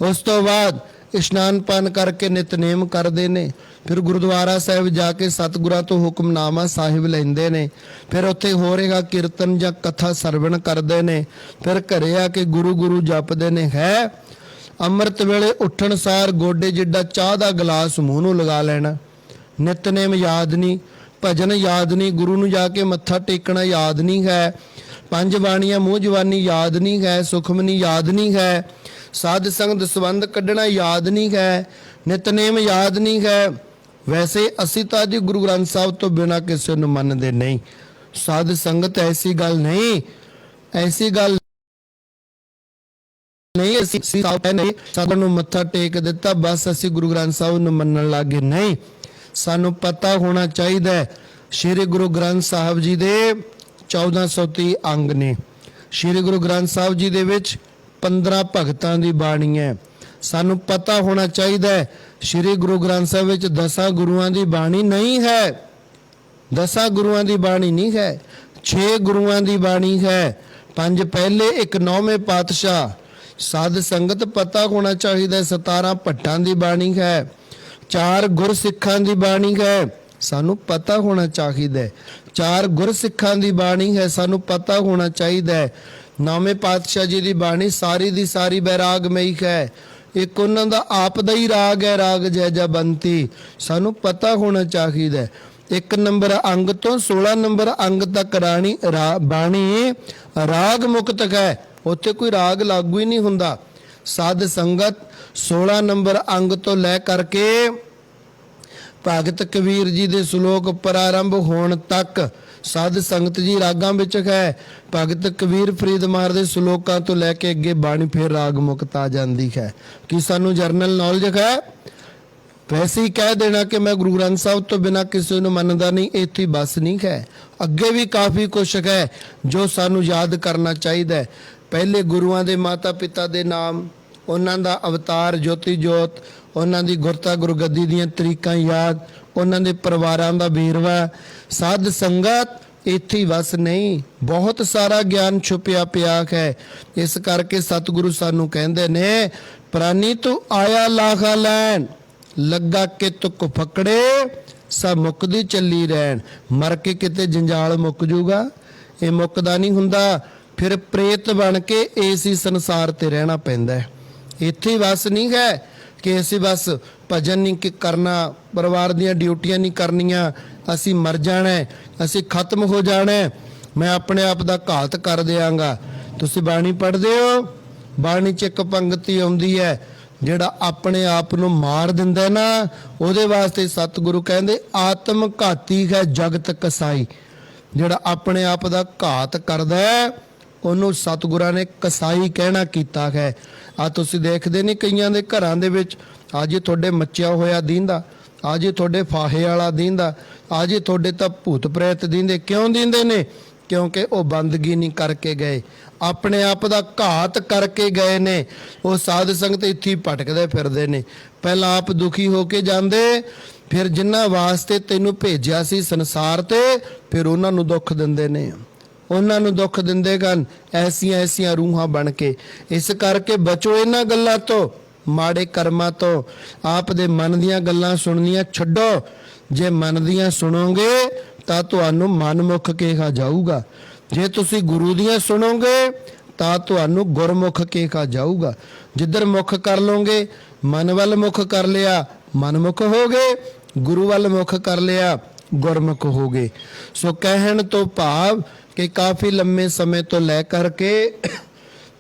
ਉਸ ਤੋਂ ਬਾਅਦ ਇਸ਼ਨਾਨ ਪਾਨ ਕਰਕੇ ਨਿਤਨੇਮ ਕਰਦੇ ਨੇ। ਫਿਰ ਗੁਰਦੁਆਰਾ ਸਾਹਿਬ ਜਾ ਕੇ ਸਤਿਗੁਰਾਂ ਤੋਂ ਹੁਕਮਨਾਮਾ ਸਾਹਿਬ ਲੈਂਦੇ ਨੇ। ਫਿਰ ਉੱਥੇ ਹੋ ਰਿਹਾ ਕੀਰਤਨ ਜਾਂ ਕਥਾ ਸਰਵਣ ਕਰਦੇ ਨੇ। ਫਿਰ ਘਰੇ ਆ ਕੇ ਗੁਰੂ ਗੁਰੂ ਜਪਦੇ ਨੇ। ਹੈ ਅੰਮ੍ਰਿਤ ਵੇਲੇ ਉੱਠਣ ਸਾਰ ਗੋਡੇ ਜਿੱਡਾ ਚਾਹ ਦਾ ਗਲਾਸ ਮੂੰਹ ਨੂੰ ਲਗਾ ਲੈਣਾ। ਨਿਤਨੇਮ ਯਾਦ ਨਹੀਂ, ਭਜਨ ਯਾਦ ਨਹੀਂ, ਗੁਰੂ ਨੂੰ ਜਾ ਕੇ ਮੱਥਾ ਟੇਕਣਾ ਯਾਦ ਨਹੀਂ ਹੈ, ਪੰਜ ਬਾਣੀਆਂ ਮੂੰਹ ਜਵਾਨੀ ਯਾਦ ਨਹੀਂ ਹੈ, ਸੁਖਮਨੀ ਯਾਦ ਨਹੀਂ ਹੈ, ਸਾਧ ਸੰਗਤ ਸੰਬੰਧ ਕੱਢਣਾ ਯਾਦ ਨਹੀਂ ਹੈ, ਨਿਤਨੇਮ ਯਾਦ ਨਹੀਂ ਹੈ। ਵੈਸੇ ਅਸੀਂ ਤਾਂ ਜੀ ਗੁਰੂ ਗ੍ਰੰਥ ਸਾਹਿਬ ਤੋਂ ਬਿਨਾਂ ਕਿਸੇ ਨੂੰ ਮੰਨਦੇ ਨਹੀਂ। ਸਾਧ ਸੰਗਤ ਐਸੀ ਗੱਲ ਨਹੀਂ, ਐਸੀ ਗੱਲ ਨਹੀਂ ਅਸੀਂ ਨਹੀਂ ਸਾਧੂ ਨੂੰ ਮੱਥਾ ਟੇਕ ਦਿੱਤਾ ਬਸ ਅਸੀਂ ਗੁਰੂ ਗ੍ਰੰਥ ਸਾਹਿਬ ਨੂੰ ਮੰਨਣ ਲੱਗੇ। ਨਹੀਂ, ਸਾਨੂੰ ਪਤਾ ਹੋਣਾ ਚਾਹੀਦਾ ਹੈ ਸ਼੍ਰੀ ਗੁਰੂ ਗ੍ਰੰਥ ਸਾਹਿਬ ਜੀ ਦੇ 1430 ਅੰਗ ਨੇ। ਸ਼੍ਰੀ ਗੁਰੂ ਗ੍ਰੰਥ ਸਾਹਿਬ ਜੀ ਦੇ ਵਿੱਚ 15 ਭਗਤਾਂ ਦੀ ਬਾਣੀ ਹੈ। ਸਾਨੂੰ ਪਤਾ ਹੋਣਾ ਚਾਹੀਦਾ ਹੈ ਸ਼੍ਰੀ ਗੁਰੂ ਗ੍ਰੰਥ ਸਾਹਿਬ ਵਿੱਚ 10 ਗੁਰੂਆਂ ਦੀ ਬਾਣੀ ਨਹੀਂ ਹੈ। 10 ਗੁਰੂਆਂ ਦੀ ਬਾਣੀ ਨਹੀਂ ਹੈ, 6 ਗੁਰੂਆਂ ਦੀ ਬਾਣੀ ਹੈ। 5 ਪਹਿਲੇ, ਇੱਕ 9ਵੇਂ ਪਾਤਸ਼ਾਹ। ਸਾਧ ਸੰਗਤ ਪਤਾ ਹੋਣਾ ਚਾਹੀਦਾ 17 ਭੱਟਾਂ ਦੀ ਬਾਣੀ ਹੈ, 4 ਗੁਰਸਿੱਖਾਂ ਦੀ ਬਾਣੀ ਹੈ। ਸਾਨੂੰ ਪਤਾ ਹੋਣਾ ਚਾਹੀਦਾ 4 ਗੁਰਸਿੱਖਾਂ ਦੀ ਬਾਣੀ ਹੈ। ਸਾਨੂੰ ਪਤਾ ਹੋਣਾ ਚਾਹੀਦਾ 9ਵੇਂ ਪਾਤਸ਼ਾਹ ਜੀ ਦੀ ਬਾਣੀ ਸਾਰੀ ਦੀ ਸਾਰੀ ਬੈਰਾਗਮਈ ਹੈ। ਇੱਕ ਉਹਨਾਂ ਦਾ ਆਪ ਦਾ ਹੀ ਰਾਗ ਹੈ, ਰਾਗ ਜੈਜਾ ਬੰਤੀ। ਸਾਨੂੰ ਪਤਾ ਹੋਣਾ ਚਾਹੀਦਾ 1 ਨੰਬਰ ਅੰਗ ਤੋਂ 16 ਨੰਬਰ ਅੰਗ ਤੱਕ ਬਾਣੀ ਰਾਗ ਮੁਕਤ ਹੈ। ਉੱਥੇ ਕੋਈ ਰਾਗ ਲਾਗੂ ਹੀ ਨਹੀਂ ਹੁੰਦਾ। ਸਾਧ ਸੰਗਤ 16 ਨੰਬਰ ਅੰਗ ਤੋਂ ਲੈ ਕਰਕੇ ਭਗਤ ਕਬੀਰ ਜੀ ਦੇ ਸ਼ਲੋਕ ਪ੍ਰਾਰੰਭ ਹੋਣ ਤੱਕ ਸਾਧ ਸੰਗਤ ਜੀ ਰਾਗਾਂ ਵਿੱਚ ਹੈ। ਭਗਤ ਕਬੀਰ ਫਰੀਦ ਮਾਰ ਦੇ ਸ਼ਲੋਕਾਂ ਤੋਂ ਲੈ ਕੇ ਅੱਗੇ ਬਾਣੀ ਫਿਰ ਰਾਗ ਮੁਕਤ ਆ ਜਾਂਦੀ ਹੈ। ਕਿ ਸਾਨੂੰ ਜਰਨਲ ਨੌਲੇਜ ਹੈ? ਵੈਸੇ ਹੀ ਕਹਿ ਦੇਣਾ ਕਿ ਮੈਂ ਗੁਰੂ ਗ੍ਰੰਥ ਸਾਹਿਬ ਤੋਂ ਬਿਨਾਂ ਕਿਸੇ ਨੂੰ ਮੰਨਦਾ ਨਹੀਂ, ਇੱਥੇ ਬਸ ਨਹੀਂ ਹੈ। ਅੱਗੇ ਵੀ ਕਾਫੀ ਕੁਛ ਹੈ ਜੋ ਸਾਨੂੰ ਯਾਦ ਕਰਨਾ ਚਾਹੀਦਾ। ਪਹਿਲੇ ਗੁਰੂਆਂ ਦੇ ਮਾਤਾ ਪਿਤਾ ਦੇ ਨਾਮ, ਉਹਨਾਂ ਦਾ ਅਵਤਾਰ ਜੋਤੀ ਜੋਤ, ਉਹਨਾਂ ਦੀ ਗੁਰਤਾ ਗੁਰਗੱਦੀ ਦੀਆਂ ਤਰੀਕਾਂ ਯਾਦ, ਉਹਨਾਂ ਦੇ ਪਰਿਵਾਰਾਂ ਦਾ ਵੇਰਵਾ। ਸਾਧ ਸੰਗਤ ਇੱਥੇ ਬਸ ਨਹੀਂ, ਬਹੁਤ ਸਾਰਾ ਗਿਆਨ ਛੁਪਿਆ ਪਿਆ ਹੈ। ਇਸ ਕਰਕੇ ਸਤਿਗੁਰੂ ਸਾਨੂੰ ਕਹਿੰਦੇ ਨੇ ਪ੍ਰਾਨੀ ਤੂੰ ਆਇਆ ਲਾਖਾ ਲੈਣ, ਲੱਗਾ ਕਿ ਤੁਕ ਫਕੜੇ ਸਭ ਮੁੱਕਦੀ ਚੱਲੀ ਰਹਿਣ। ਮਰ ਕੇ ਕਿਤੇ ਜੰਜਾਲ ਮੁੱਕ ਜੂਗਾ, ਇਹ ਮੁੱਕਦਾ ਨਹੀਂ ਹੁੰਦਾ। ਫਿਰ ਪ੍ਰੇਤ ਬਣ ਕੇ ਇਸੇ ਸੰਸਾਰ ਤੇ ਰਹਿਣਾ ਪੈਂਦਾ ਹੈ। ਇੱਥੇ ਬਸ ਨਹੀਂ ਹੈ ਕਿ ਅਸੀਂ ਬਸ ਭਜਨ ਨਹੀਂ ਕਰਨਾ, ਪਰਿਵਾਰ ਦੀਆਂ ਡਿਊਟੀਆਂ ਨਹੀਂ ਕਰਨੀਆਂ, ਅਸੀਂ ਮਰ ਜਾਣਾ, ਅਸੀਂ ਖਤਮ ਹੋ ਜਾਣਾ, ਮੈਂ ਆਪਣੇ ਆਪ ਦਾ ਘਾਤ ਕਰ ਦਿਆਂਗਾ। ਤੁਸੀਂ ਬਾਣੀ ਪੜ੍ਹਦੇ ਹੋ, ਬਾਣੀ 'ਚ ਇੱਕ ਪੰਕਤੀ ਆਉਂਦੀ ਹੈ ਜਿਹੜਾ ਆਪਣੇ ਆਪ ਨੂੰ ਮਾਰ ਦਿੰਦਾ ਨਾ, ਉਹਦੇ ਵਾਸਤੇ ਸਤਿਗੁਰੂ ਕਹਿੰਦੇ ਆਤਮ ਘਾਤੀ ਹੈ ਜਗਤ ਕਸਾਈ। ਜਿਹੜਾ ਆਪਣੇ ਆਪ ਦਾ ਘਾਤ ਕਰਦਾ ਹੈ ਉਹਨੂੰ ਸਤਿਗੁਰਾਂ ਨੇ ਕਸਾਈ ਕਹਿਣਾ ਕੀਤਾ ਹੈ। ਆ ਤੁਸੀਂ ਦੇਖਦੇ ਨਹੀਂ ਕਈਆਂ ਦੇ ਘਰਾਂ ਦੇ ਵਿੱਚ ਅੱਜ ਤੁਹਾਡੇ ਮੱਚਿਆ ਹੋਇਆ ਦੀਂਦਾ, ਅੱਜ ਤੁਹਾਡੇ ਫਾਹੇ ਵਾਲਾ ਦੀਂਦਾ, ਅੱਜ ਤੁਹਾਡੇ ਤਾਂ ਭੂਤ ਪ੍ਰੇਤ ਦੀਂਦੇ। ਕਿਉਂ ਦੀਂਦੇ ਨੇ? ਕਿਉਂਕਿ ਉਹ ਬੰਦਗੀ ਨਹੀਂ ਕਰਕੇ ਗਏ, ਆਪਣੇ ਆਪ ਦਾ ਘਾਤ ਕਰਕੇ ਗਏ ਨੇ। ਉਹ ਸਾਧ ਸੰਗਤ ਇੱਥੇ ਭਟਕਦੇ ਫਿਰਦੇ ਨੇ। ਪਹਿਲਾਂ ਆਪ ਦੁਖੀ ਹੋ ਕੇ ਜਾਂਦੇ, ਫਿਰ ਜਿਨ੍ਹਾਂ ਵਾਸਤੇ ਤੈਨੂੰ ਭੇਜਿਆ ਸੀ ਸੰਸਾਰ ਤੇ, ਫਿਰ ਉਹਨਾਂ ਨੂੰ ਦੁੱਖ ਦਿੰਦੇ ਨੇ, ਉਹਨਾਂ ਨੂੰ ਦੁੱਖ ਦਿੰਦੇ ਗਨ ਐਸੀਆਂ ਐਸੀਆਂ ਰੂਹਾਂ ਬਣ ਕੇ। ਇਸ ਕਰਕੇ ਬਚੋ ਇਹਨਾਂ ਗੱਲਾਂ ਤੋਂ, ਮਾੜੇ ਕਰਮਾਂ ਤੋਂ। ਆਪ ਦੇ ਮਨ ਦੀਆਂ ਗੱਲਾਂ ਸੁਣਨੀਆਂ ਛੱਡੋ। ਜੇ ਮਨ ਦੀਆਂ ਸੁਣੋਗੇ ਤਾਂ ਤੁਹਾਨੂੰ ਮਨਮੁਖ ਕਿਹਾ ਜਾਊਗਾ, ਜੇ ਤੁਸੀਂ ਗੁਰੂ ਦੀਆਂ ਸੁਣੋਗੇ ਤਾਂ ਤੁਹਾਨੂੰ ਗੁਰਮੁਖ ਕਿਹਾ ਜਾਊਗਾ। ਜਿੱਧਰ ਮੁਖ ਕਰ ਲੋਗੇ, ਮਨ ਵੱਲ ਮੁਖ ਕਰ ਲਿਆ ਮਨਮੁਖ ਹੋ ਗਏ, ਗੁਰੂ ਵੱਲ ਮੁਖ ਕਰ ਲਿਆ ਗੁਰਮੁਖ ਹੋ ਗਏ। ਸੋ ਕਹਿਣ ਤੋਂ ਭਾਵ ਕਿ ਕਾਫੀ ਲੰਮੇ ਸਮੇਂ ਤੋਂ ਲੈ ਕਰਕੇ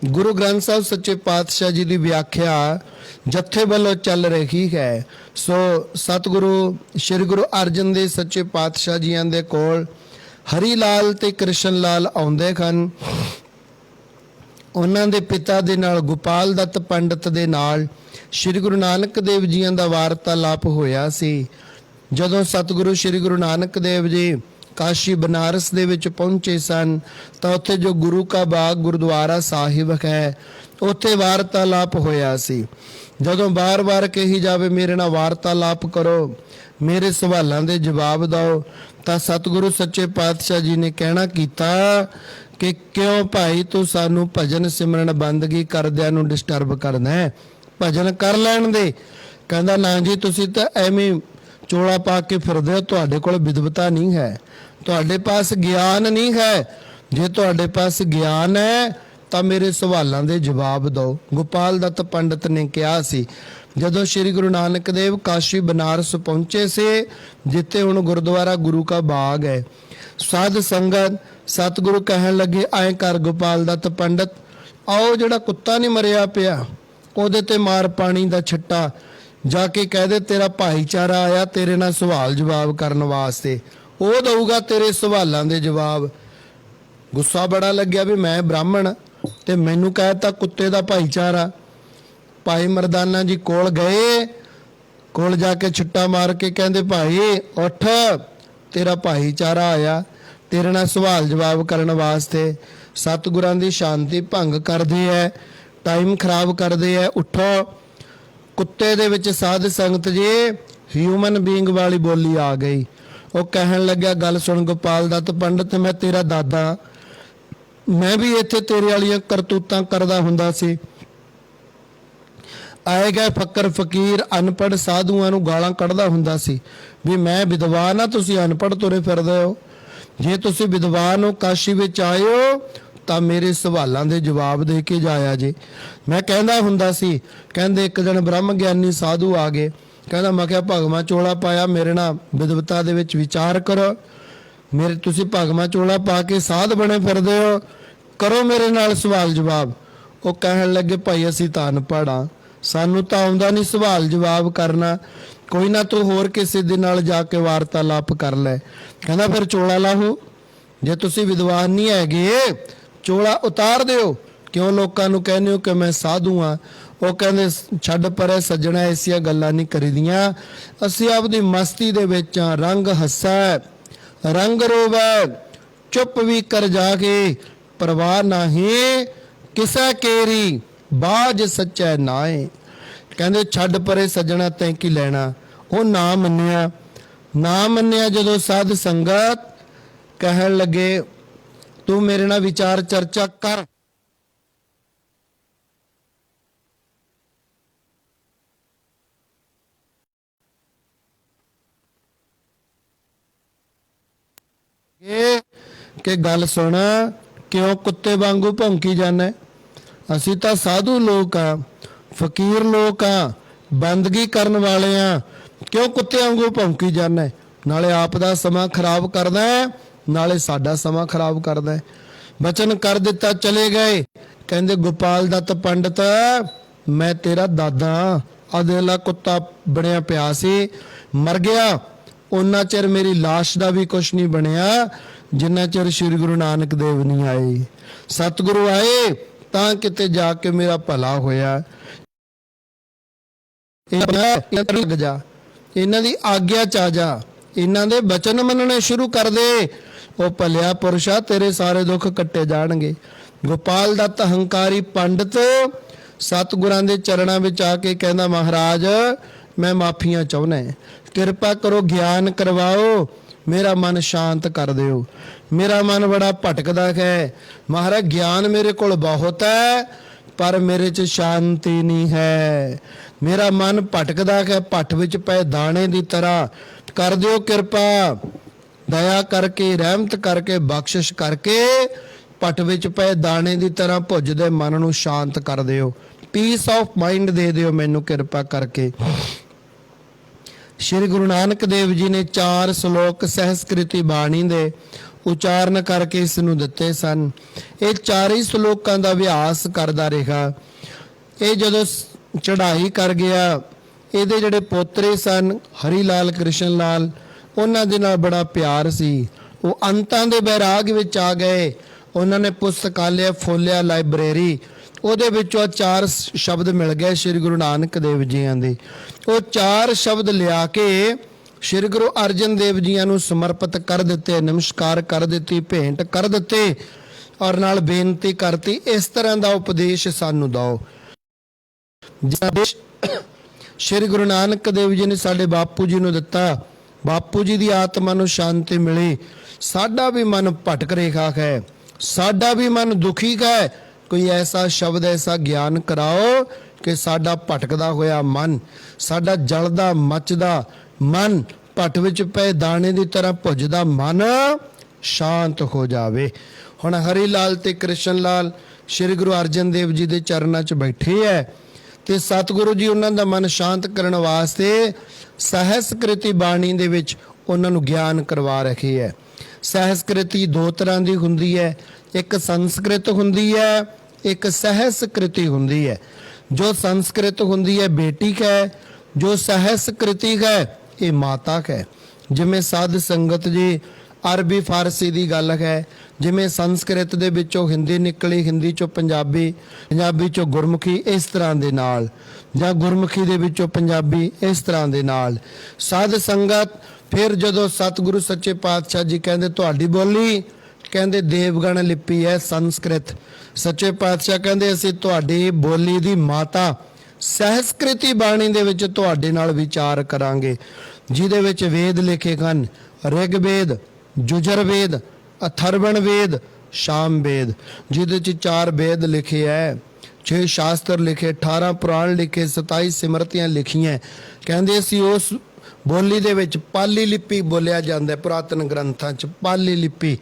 ਗੁਰੂ ਗ੍ਰੰਥ ਸਾਹਿਬ ਸੱਚੇ ਪਾਤਸ਼ਾਹ ਜੀ ਦੀ ਵਿਆਖਿਆ ਜੱਥੇ ਵੱਲੋਂ ਚੱਲ ਰਹੀ ਹੈ। ਸੋ ਸਤਿਗੁਰੂ ਸ਼੍ਰੀ ਗੁਰੂ ਅਰਜਨ ਦੇਵ ਸੱਚੇ ਪਾਤਸ਼ਾਹ ਜੀਆਂ ਦੇ ਕੋਲ ਹਰੀ ਲਾਲ ਤੇ ਕ੍ਰਿਸ਼ਨ ਲਾਲ ਆਉਂਦੇ ਹਨ। ਉਹਨਾਂ ਦੇ ਪਿਤਾ ਦੇ ਨਾਲ ਗੋਪਾਲ ਦੱਤ ਪੰਡਤ ਦੇ ਨਾਲ ਸ਼੍ਰੀ ਗੁਰੂ ਨਾਨਕ ਦੇਵ ਜੀਆਂ ਦਾ ਵਾਰਤਾਲਾਪ ਹੋਇਆ ਸੀ। ਜਦੋਂ ਸਤਿਗੁਰੂ ਸ਼੍ਰੀ ਗੁਰੂ ਨਾਨਕ ਦੇਵ ਜੀ ਕਾਸ਼ੀ ਬਨਾਰਸ ਦੇ ਵਿੱਚ ਪਹੁੰਚੇ ਸਨ ਤਾਂ ਉੱਥੇ ਜੋ ਗੁਰੂ ਕਾ ਬਾਗ ਗੁਰਦੁਆਰਾ ਸਾਹਿਬ ਹੈ, ਉੱਥੇ ਵਾਰਤਾਲਾਪ ਹੋਇਆ ਸੀ। ਜਦੋਂ ਬਾਰ-ਬਾਰ ਕਹੀ ਜਾਵੇ ਮੇਰੇ ਨਾਲ ਵਾਰਤਾਲਾਪ ਕਰੋ, ਮੇਰੇ ਸਵਾਲਾਂ ਦੇ ਜਵਾਬ ਦਿਓ, ਤਾਂ ਸਤਿਗੁਰੂ ਸੱਚੇ ਪਾਤਸ਼ਾਹ ਜੀ ਨੇ ਕਹਿਣਾ ਕੀਤਾ ਕਿ ਕਿਉਂ ਭਾਈ ਤੂੰ ਸਾਨੂੰ ਭਜਨ ਸਿਮਰਨ ਬੰਦਗੀ ਕਰਦਿਆਂ ਨੂੰ ਡਿਸਟਰਬ ਕਰਦਾ ਹੈ, ਭਜਨ ਕਰ ਲੈਣ ਦੇ। ਕਹਿੰਦਾ ਨਾ ਜੀ, ਤੁਸੀਂ ਤਾਂ ਐਵੇਂ ਚੋਲਾ ਪਾ ਕੇ ਫਿਰਦੇ ਹੋ, ਤੁਹਾਡੇ ਕੋਲ ਵਿਦਵਤਾ ਨਹੀਂ ਹੈ, ਤੁਹਾਡੇ ਪਾਸ ਗਿਆਨ ਨਹੀਂ ਹੈ। ਜੇ ਤੁਹਾਡੇ ਪਾਸ ਗਿਆਨ ਹੈ ਤਾਂ ਮੇਰੇ ਸਵਾਲਾਂ ਦੇ ਜਵਾਬ ਦਿਓ। ਗੋਪਾਲ ਦੱਤ ਪੰਡਤ ਨੇ ਕਿਹਾ ਸੀ ਜਦੋਂ ਸ੍ਰੀ ਗੁਰੂ ਨਾਨਕ ਦੇਵ ਕਾਸ਼ੀ ਬਨਾਰਸ ਪਹੁੰਚੇ ਸੀ, ਜਿੱਥੇ ਹੁਣ ਗੁਰਦੁਆਰਾ ਗੁਰੂ ਕਾ ਬਾਗ ਹੈ, ਸਾਧ ਸੰਗਤ ਸਤਿਗੁਰੂ ਕਹਿਣ ਲੱਗੇ ਐਂ ਕਰ ਗੋਪਾਲ ਦੱਤ ਪੰਡਤ, ਆਓ ਜਿਹੜਾ ਕੁੱਤਾ ਨਹੀਂ ਮਰਿਆ ਪਿਆ ਉਹਦੇ ਤੇ ਮਾਰ ਪਾਣੀ ਦਾ ਛੱਟਾ, ਜਾ ਕੇ ਕਹਿ ਦੇ ਤੇਰਾ ਭਾਈਚਾਰਾ ਆਇਆ ਤੇਰੇ ਨਾਲ ਸਵਾਲ ਜਵਾਬ ਕਰਨ ਵਾਸਤੇ, ਉਹ ਦਊਗਾ ਤੇਰੇ ਸਵਾਲਾਂ ਦੇ ਜਵਾਬ। ਗੁੱਸਾ ਬੜਾ ਲੱਗਿਆ ਵੀ ਮੈਂ ਬ੍ਰਾਹਮਣ ਤੇ ਮੈਨੂੰ ਕਹਿਤਾ ਕੁੱਤੇ ਦਾ ਭਾਈਚਾਰਾ। ਭਾਈ ਮਰਦਾਨਾ ਜੀ ਕੋਲ ਗਏ, ਕੋਲ ਜਾ ਕੇ ਛਿੱਟਾ ਮਾਰ ਕੇ ਕਹਿੰਦੇ ਭਾਈ ਉੱਠ, ਤੇਰਾ ਭਾਈਚਾਰਾ ਆਇਆ ਤੇਰੇ ਨਾਲ ਸਵਾਲ ਜਵਾਬ ਕਰਨ ਵਾਸਤੇ। ਸਤਿਗੁਰਾਂ ਦੀ ਸ਼ਾਂਤੀ ਭੰਗ ਕਰਦੇ ਐ, ਟਾਈਮ ਖਰਾਬ ਕਰਦੇ ਐ, ਉੱਠੋ। ਕੁੱਤੇ ਦੇ ਵਿੱਚ ਸਾਧ ਸੰਗਤ ਜੀ ਹਿਊਮਨ ਬੀਇੰਗ ਵਾਲੀ ਬੋਲੀ ਆ ਗਈ। ਉਹ ਕਹਿਣ ਲੱਗਿਆ ਗੱਲ ਸੁਣ ਗੋਪਾਲ ਦੱਤ ਪੰਡਤ, ਮੈਂ ਤੇਰਾ ਦਾਦਾ, ਮੈਂ ਵੀ ਇੱਥੇ ਤੇਰੇ ਵਾਲੀਆਂ ਕਰਤੂਤਾਂ ਕਰਦਾ ਹੁੰਦਾ ਸੀ। ਆਏ ਗਏ ਫੱਕਰ ਫਕੀਰ ਅਨਪੜ੍ਹ ਸਾਧੂਆਂ ਨੂੰ ਗਾਲਾਂ ਕੱਢਦਾ ਹੁੰਦਾ ਸੀ ਵੀ ਮੈਂ ਵਿਦਵਾਨ ਆ, ਤੁਸੀਂ ਅਨਪੜ੍ਹ ਤੁਰੇ ਫਿਰਦੇ ਹੋ। ਜੇ ਤੁਸੀਂ ਵਿਦਵਾਨ ਹੋ, ਕਾਸ਼ੀ ਵਿੱਚ ਆਏ ਹੋ ਤਾਂ ਮੇਰੇ ਸਵਾਲਾਂ ਦੇ ਜਵਾਬ ਦੇ ਕੇ ਜਾਇਆ ਜੇ। ਮੈਂ ਕਹਿੰਦਾ ਹੁੰਦਾ ਸੀ, ਕਹਿੰਦੇ ਇੱਕ ਦਿਨ ਬ੍ਰਹਮ ਗਿਆਨੀ ਸਾਧੂ ਆ ਗਏ, ਕਹਿੰਦਾ ਮੈਂ ਕਿਹਾ ਭਗਵਾਂ ਚੋਲਾ ਪਾਇਆ, ਮੇਰੇ ਨਾਲ ਵਿਦਵਤਾ ਦੇ ਵਿੱਚ ਵਿਚਾਰ ਕਰੋ, ਮੇਰੇ ਤੁਸੀਂ ਭਗਵਾਂ ਚੋਲਾ ਪਾ ਕੇ ਸਾਧ ਬਣੇ ਫਿਰਦੇ ਹੋ, ਕਰੋ ਮੇਰੇ ਨਾਲ ਸਵਾਲ ਜਵਾਬ। ਉਹ ਕਹਿਣ ਲੱਗੇ ਭਾਈ ਅਸੀਂ ਤਾਂ ਅਨਪੜ੍ਹ ਹਾਂ, ਸਾਨੂੰ ਤਾਂ ਆਉਂਦਾ ਨਹੀਂ ਸਵਾਲ ਜਵਾਬ ਕਰਨਾ, ਕੋਈ ਨਾ ਤੂੰ ਹੋਰ ਕਿਸੇ ਦੇ ਨਾਲ ਜਾ ਕੇ ਵਾਰਤਾਲਾਪ ਕਰ ਲੈ। ਕਹਿੰਦਾ ਫਿਰ ਚੋਲਾ ਲਾਹੋ, ਜੇ ਤੁਸੀਂ ਵਿਦਵਾਨ ਨਹੀਂ ਹੈਗੇ ਚੋਲਾ ਉਤਾਰ ਦਿਓ, ਕਿਉਂ ਲੋਕਾਂ ਨੂੰ ਕਹਿੰਦੇ ਹੋ ਕਿ ਮੈਂ ਸਾਧੂ ਹਾਂ। ਉਹ ਕਹਿੰਦੇ ਛੱਡ ਪਰੇ ਸੱਜਣਾ, ਐਸੀਆਂ ਗੱਲਾਂ ਨਹੀਂ ਕਰੀਦੀਆਂ, ਅਸੀਂ ਆਪਦੀ ਮਸਤੀ ਦੇ ਵਿੱਚ ਹਾਂ, ਰੰਗ ਹੱਸੈ ਰੰਗ ਰੋਵੈ ਚੁੱਪ ਵੀ ਕਰ ਜਾ ਕੇ, ਪਰਵਾਹ ਨਹੀਂ ਕਿਸੈ ਕੇਰੀ ਬਾਜ ਸੱਚੈ ਨਾਏ। ਕਹਿੰਦੇ ਛੱਡ ਪਰੇ ਸੱਜਣਾ ਤੈਂ ਕੀ ਲੈਣਾ। ਉਹ ਨਾ ਮੰਨਿਆ, ਨਾ ਮੰਨਿਆ। ਜਦੋਂ ਸਾਧ ਸੰਗਤ ਕਹਿਣ ਲੱਗੇ ਤੂੰ ਮੇਰੇ ਨਾਲ ਵਿਚਾਰ ਚਰਚਾ ਕਰ, ਕਿ ਗੱਲ ਸੁਣ, ਕਿਉਂ ਕੁੱਤੇ ਵਾਂਗੂ ਭੌਂਕੀ ਜਾਂਦਾ? ਅਸੀਂ ਤਾਂ ਸਾਧੂ ਲੋਕ ਆ, ਫਕੀਰ ਲੋਕ ਆ, ਬੰਦਗੀ ਕਰਨ ਵਾਲੇ ਆ, ਕਿਉਂ ਕੁੱਤੇ ਵਾਂਗੂ ਭੌਂਕੀ ਜਾਂਦਾ? ਨਾਲੇ ਆਪ ਦਾ ਸਮਾਂ ਖਰਾਬ ਕਰਦਾ ਹੈ, ਨਾਲੇ ਸਾਡਾ ਸਮਾਂ ਖਰਾਬ ਕਰਦਾ ਹੈ। ਬਚਨ ਕਰ ਦਿੱਤਾ, ਚਲੇ ਗਏ। ਕਹਿੰਦੇ ਗੋਪਾਲ ਦੱਤ ਪੰਡਤ ਮੈਂ ਤੇਰਾ ਦਾਦਾ, ਅਦੇਲਾ ਕੁੱਤਾ ਬਣਿਆ ਪਿਆ ਸੀ, ਮਰ ਗਿਆ। ਉਹਨਾਂ ਚਿਰ ਮੇਰੀ ਲਾਸ਼ ਦਾ ਵੀ ਕੁਛ ਨਹੀਂ ਬਣਿਆ ਜਿੰਨਾ ਚਿਰ ਸ੍ਰੀ ਗੁਰੂ ਨਾਨਕ ਦੇਵ ਨਹੀਂ ਆਏ। ਸਤਿਗੁਰੂ ਆਏ ਤਾਂ ਕਿਤੇ ਜਾ ਕੇ ਮੇਰਾ ਭਲਾ ਹੋਇਆ। ਲੱਗ ਜਾ, ਇਹਨਾਂ ਦੀ ਆਗਿਆ ਚ ਆ ਜਾ, ਇਹਨਾਂ ਦੇ ਬਚਨ ਮੰਨਣੇ ਸ਼ੁਰੂ ਕਰ ਦੇ। ਉਹ ਭਲਿਆ ਪੁਰਸ਼ਾ ਤੇਰੇ ਸਾਰੇ ਦੁੱਖ ਕੱਟੇ ਜਾਣਗੇ। ਗੋਪਾਲ ਦੱਤ ਹੰਕਾਰੀ ਪੰਡਤ ਸਤਿਗੁਰਾਂ ਦੇ ਚਰਨਾਂ ਵਿੱਚ ਆ ਕੇ ਕਹਿੰਦਾ ਮਹਾਰਾਜ ਮੈਂ ਮਾਫੀਆਂ ਚਾਹੁੰਦਾ, ਕਿਰਪਾ ਕਰੋ ਗਿਆਨ ਕਰਵਾਓ, ਮੇਰਾ ਮਨ ਸ਼ਾਂਤ ਕਰ ਦਿਓ, ਮੇਰਾ ਮਨ ਬੜਾ ਭਟਕਦਾ ਹੈ। ਮਹਾਰਾਜ ਗਿਆਨ ਮੇਰੇ ਕੋਲ ਬਹੁਤ ਹੈ ਪਰ ਮੇਰੇ 'ਚ ਸ਼ਾਂਤੀ ਨਹੀਂ ਹੈ, ਮੇਰਾ ਮਨ ਭਟਕਦਾ ਹੈ, ਭੱਠ ਵਿੱਚ ਪਏ ਦਾਣੇ ਦੀ ਤਰ੍ਹਾਂ। ਕਰ ਦਿਓ ਕਿਰਪਾ, ਦਇਆ ਕਰਕੇ, ਰਹਿਮਤ ਕਰਕੇ, ਬਖਸ਼ਿਸ਼ ਕਰਕੇ, ਭੱਠ ਵਿੱਚ ਪਏ ਦਾਣੇ ਦੀ ਤਰ੍ਹਾਂ ਭੁੱਜਦੇ ਮਨ ਨੂੰ ਸ਼ਾਂਤ ਕਰ ਦਿਓ, ਪੀਸ ਆਫ ਮਾਈਂਡ ਦੇ ਦਿਓ ਮੈਨੂੰ ਕਿਰਪਾ ਕਰਕੇ। ਸ਼੍ਰੀ ਗੁਰੂ ਨਾਨਕ ਦੇਵ ਜੀ ਨੇ 4 ਸ਼ਲੋਕ ਸਹਿਸਕ੍ਰਿਤੀ ਬਾਣੀ ਦੇ ਉਚਾਰਨ ਕਰਕੇ ਇਸ ਨੂੰ ਦਿੱਤੇ ਸਨ। ਇਹ 4 ਹੀ ਸ਼ਲੋਕਾਂ ਦਾ ਅਭਿਆਸ ਕਰਦਾ ਰਿਹਾ। ਇਹ ਜਦੋਂ ਚੜ੍ਹਾਈ ਕਰ ਗਿਆ, ਇਹਦੇ ਜਿਹੜੇ ਪੋਤਰੇ ਸਨ ਹਰੀ ਲਾਲ ਕ੍ਰਿਸ਼ਨ ਲਾਲ, ਉਹਨਾਂ ਦੇ ਨਾਲ ਬੜਾ ਪਿਆਰ ਸੀ। ਉਹ ਅੰਤਾਂ ਦੇ ਬੈਰਾਗ ਵਿੱਚ ਆ ਗਏ। ਉਹਨਾਂ ਨੇ ਪੁਸਤਕਾਲਿਆ ਫੋਲਿਆ, ਲਾਇਬ੍ਰੇਰੀ, ਉਹਦੇ ਵਿੱਚੋਂ 4 ਸ਼ਬਦ ਮਿਲ ਗਏ ਸ਼੍ਰੀ ਗੁਰੂ ਨਾਨਕ ਦੇਵ ਜੀਆਂ ਦੇ। ਉਹ 4 ਸ਼ਬਦ ਲਿਆ ਕੇ ਸ਼੍ਰੀ ਗੁਰੂ ਅਰਜਨ ਦੇਵ ਜੀਆਂ ਨੂੰ ਸਮਰਪਿਤ ਕਰ ਦਿੱਤੇ, ਨਮਸਕਾਰ ਕਰ ਦਿੱਤੀ, ਭੇਂਟ ਕਰ ਦਿੱਤੇ। ਔਰ ਨਾਲ ਬੇਨਤੀ ਕਰਤੀ, ਇਸ ਤਰ੍ਹਾਂ ਦਾ ਉਪਦੇਸ਼ ਸਾਨੂੰ ਦਿਓ। ਸ਼੍ਰੀ ਗੁਰੂ ਨਾਨਕ ਦੇਵ ਜੀ ਨੇ ਸਾਡੇ ਬਾਪੂ ਜੀ ਨੂੰ ਦਿੱਤਾ। ਬਾਪੂ ਜੀ ਦੀ ਆਤਮਾ ਨੂੰ ਸ਼ਾਂਤੀ ਮਿਲੀ। ਸਾਡਾ ਵੀ ਮਨ ਭਟਕ ਰਿਹਾ ਹੈ, ਸਾਡਾ ਵੀ ਮਨ ਦੁਖੀ ਹੈ। ਕੋਈ ਐਸਾ ਸ਼ਬਦ, ਐਸਾ ਗਿਆਨ ਕਰਾਓ ਕਿ ਸਾਡਾ ਭਟਕਦਾ ਹੋਇਆ ਮਨ, ਸਾਡਾ ਜਲਦਾ ਮੱਚਦਾ ਮਨ, ਭੱਟ ਵਿੱਚ ਪਏ ਦਾਣੇ ਦੀ ਤਰ੍ਹਾਂ ਭੁੱਜਦਾ ਮਨ ਸ਼ਾਂਤ ਹੋ ਜਾਵੇ। ਹੁਣ ਹਰੀ ਲਾਲ ਤੇ ਕ੍ਰਿਸ਼ਨ ਲਾਲ ਸ਼੍ਰੀ ਗੁਰੂ ਅਰਜਨ ਦੇਵ ਜੀ ਦੇ ਚਰਨਾਂ 'ਚ ਬੈਠੇ ਹੈ ਤੇ ਸਤਿਗੁਰੂ ਜੀ ਉਹਨਾਂ ਦਾ ਮਨ ਸ਼ਾਂਤ ਕਰਨ ਵਾਸਤੇ ਸਹਿਸਕ੍ਰਿਤੀ ਬਾਣੀ ਦੇ ਵਿੱਚ ਉਹਨਾਂ ਨੂੰ ਗਿਆਨ ਕਰਵਾ ਰਹੇ ਹੈ। ਸਹਿਸਕ੍ਰਿਤੀ ਦੋ ਤਰ੍ਹਾਂ ਦੀ ਹੁੰਦੀ ਹੈ, ਇੱਕ ਸੰਸਕ੍ਰਿਤ ਹੁੰਦੀ ਹੈ, ਇੱਕ ਸਹਿਸਕ੍ਰਿਤੀ ਹੁੰਦੀ ਹੈ। ਜੋ ਸੰਸਕ੍ਰਿਤ ਹੁੰਦੀ ਹੈ ਬੇਟੀ ਹੈ, ਜੋ ਸਹਿਸਕ੍ਰਿਤੀ ਹੈ ਇਹ ਮਾਤਾ ਹੈ। ਜਿਵੇਂ ਸਾਧ ਸੰਗਤ ਜੀ ਅਰਬੀ ਫਾਰਸੀ ਦੀ ਗੱਲ ਹੈ, ਜਿਵੇਂ ਸੰਸਕ੍ਰਿਤ ਦੇ ਵਿੱਚੋਂ ਹਿੰਦੀ ਨਿਕਲੀ, ਹਿੰਦੀ ਚੋਂ ਪੰਜਾਬੀ, ਪੰਜਾਬੀ ਚੋਂ ਗੁਰਮੁਖੀ, ਇਸ ਤਰ੍ਹਾਂ ਦੇ ਨਾਲ, ਜਾਂ ਗੁਰਮੁਖੀ ਦੇ ਵਿੱਚੋਂ ਪੰਜਾਬੀ, ਇਸ ਤਰ੍ਹਾਂ ਦੇ ਨਾਲ ਸਾਧ ਸੰਗਤ। ਫਿਰ ਜਦੋਂ ਸਤਿਗੁਰੂ ਸੱਚੇ ਪਾਤਸ਼ਾਹ ਜੀ ਕਹਿੰਦੇ ਤੁਹਾਡੀ ਬੋਲੀ, ਕਹਿੰਦੇ ਦੇਵਗਣ ਲਿਪੀ ਹੈ ਸੰਸਕ੍ਰਿਤ। ਸੱਚੇ ਪਾਤਸ਼ਾਹ ਕਹਿੰਦੇ ਅਸੀਂ ਤੁਹਾਡੀ ਬੋਲੀ ਦੀ ਮਾਤਾ ਸਹਿਸਕ੍ਰਿਤੀ ਬਾਣੀ ਦੇ ਵਿੱਚ ਤੁਹਾਡੇ ਨਾਲ ਵਿਚਾਰ ਕਰਾਂਗੇ, ਜਿਹਦੇ ਵਿੱਚ ਵੇਦ ਲਿਖੇ ਹਨ, ਰਿਗਵੇਦ, ਯੁਜੁਰਵੇਦ, ਅਥਰਵਣ ਵੇਦ, ਸਾਮ ਵੇਦ, ਜਿਹਦੇ 'ਚ 4 ਵੇਦ ਲਿਖੇ ਹੈ, 6 ਸ਼ਾਸਤਰ ਲਿਖੇ, 18 ਪੁਰਾਣ ਲਿਖੇ, 27 ਸਿਮਰਤੀਆਂ ਲਿਖੀਆਂ। ਕਹਿੰਦੇ ਅਸੀਂ ਉਸ ਬੋਲੀ ਦੇ ਵਿੱਚ ਪਾਲੀ ਲਿਪੀ ਬੋਲਿਆ ਜਾਂਦਾ, ਪੁਰਾਤਨ ਗ੍ਰੰਥਾਂ 'ਚ ਪਾਲੀ ਲਿਪੀ,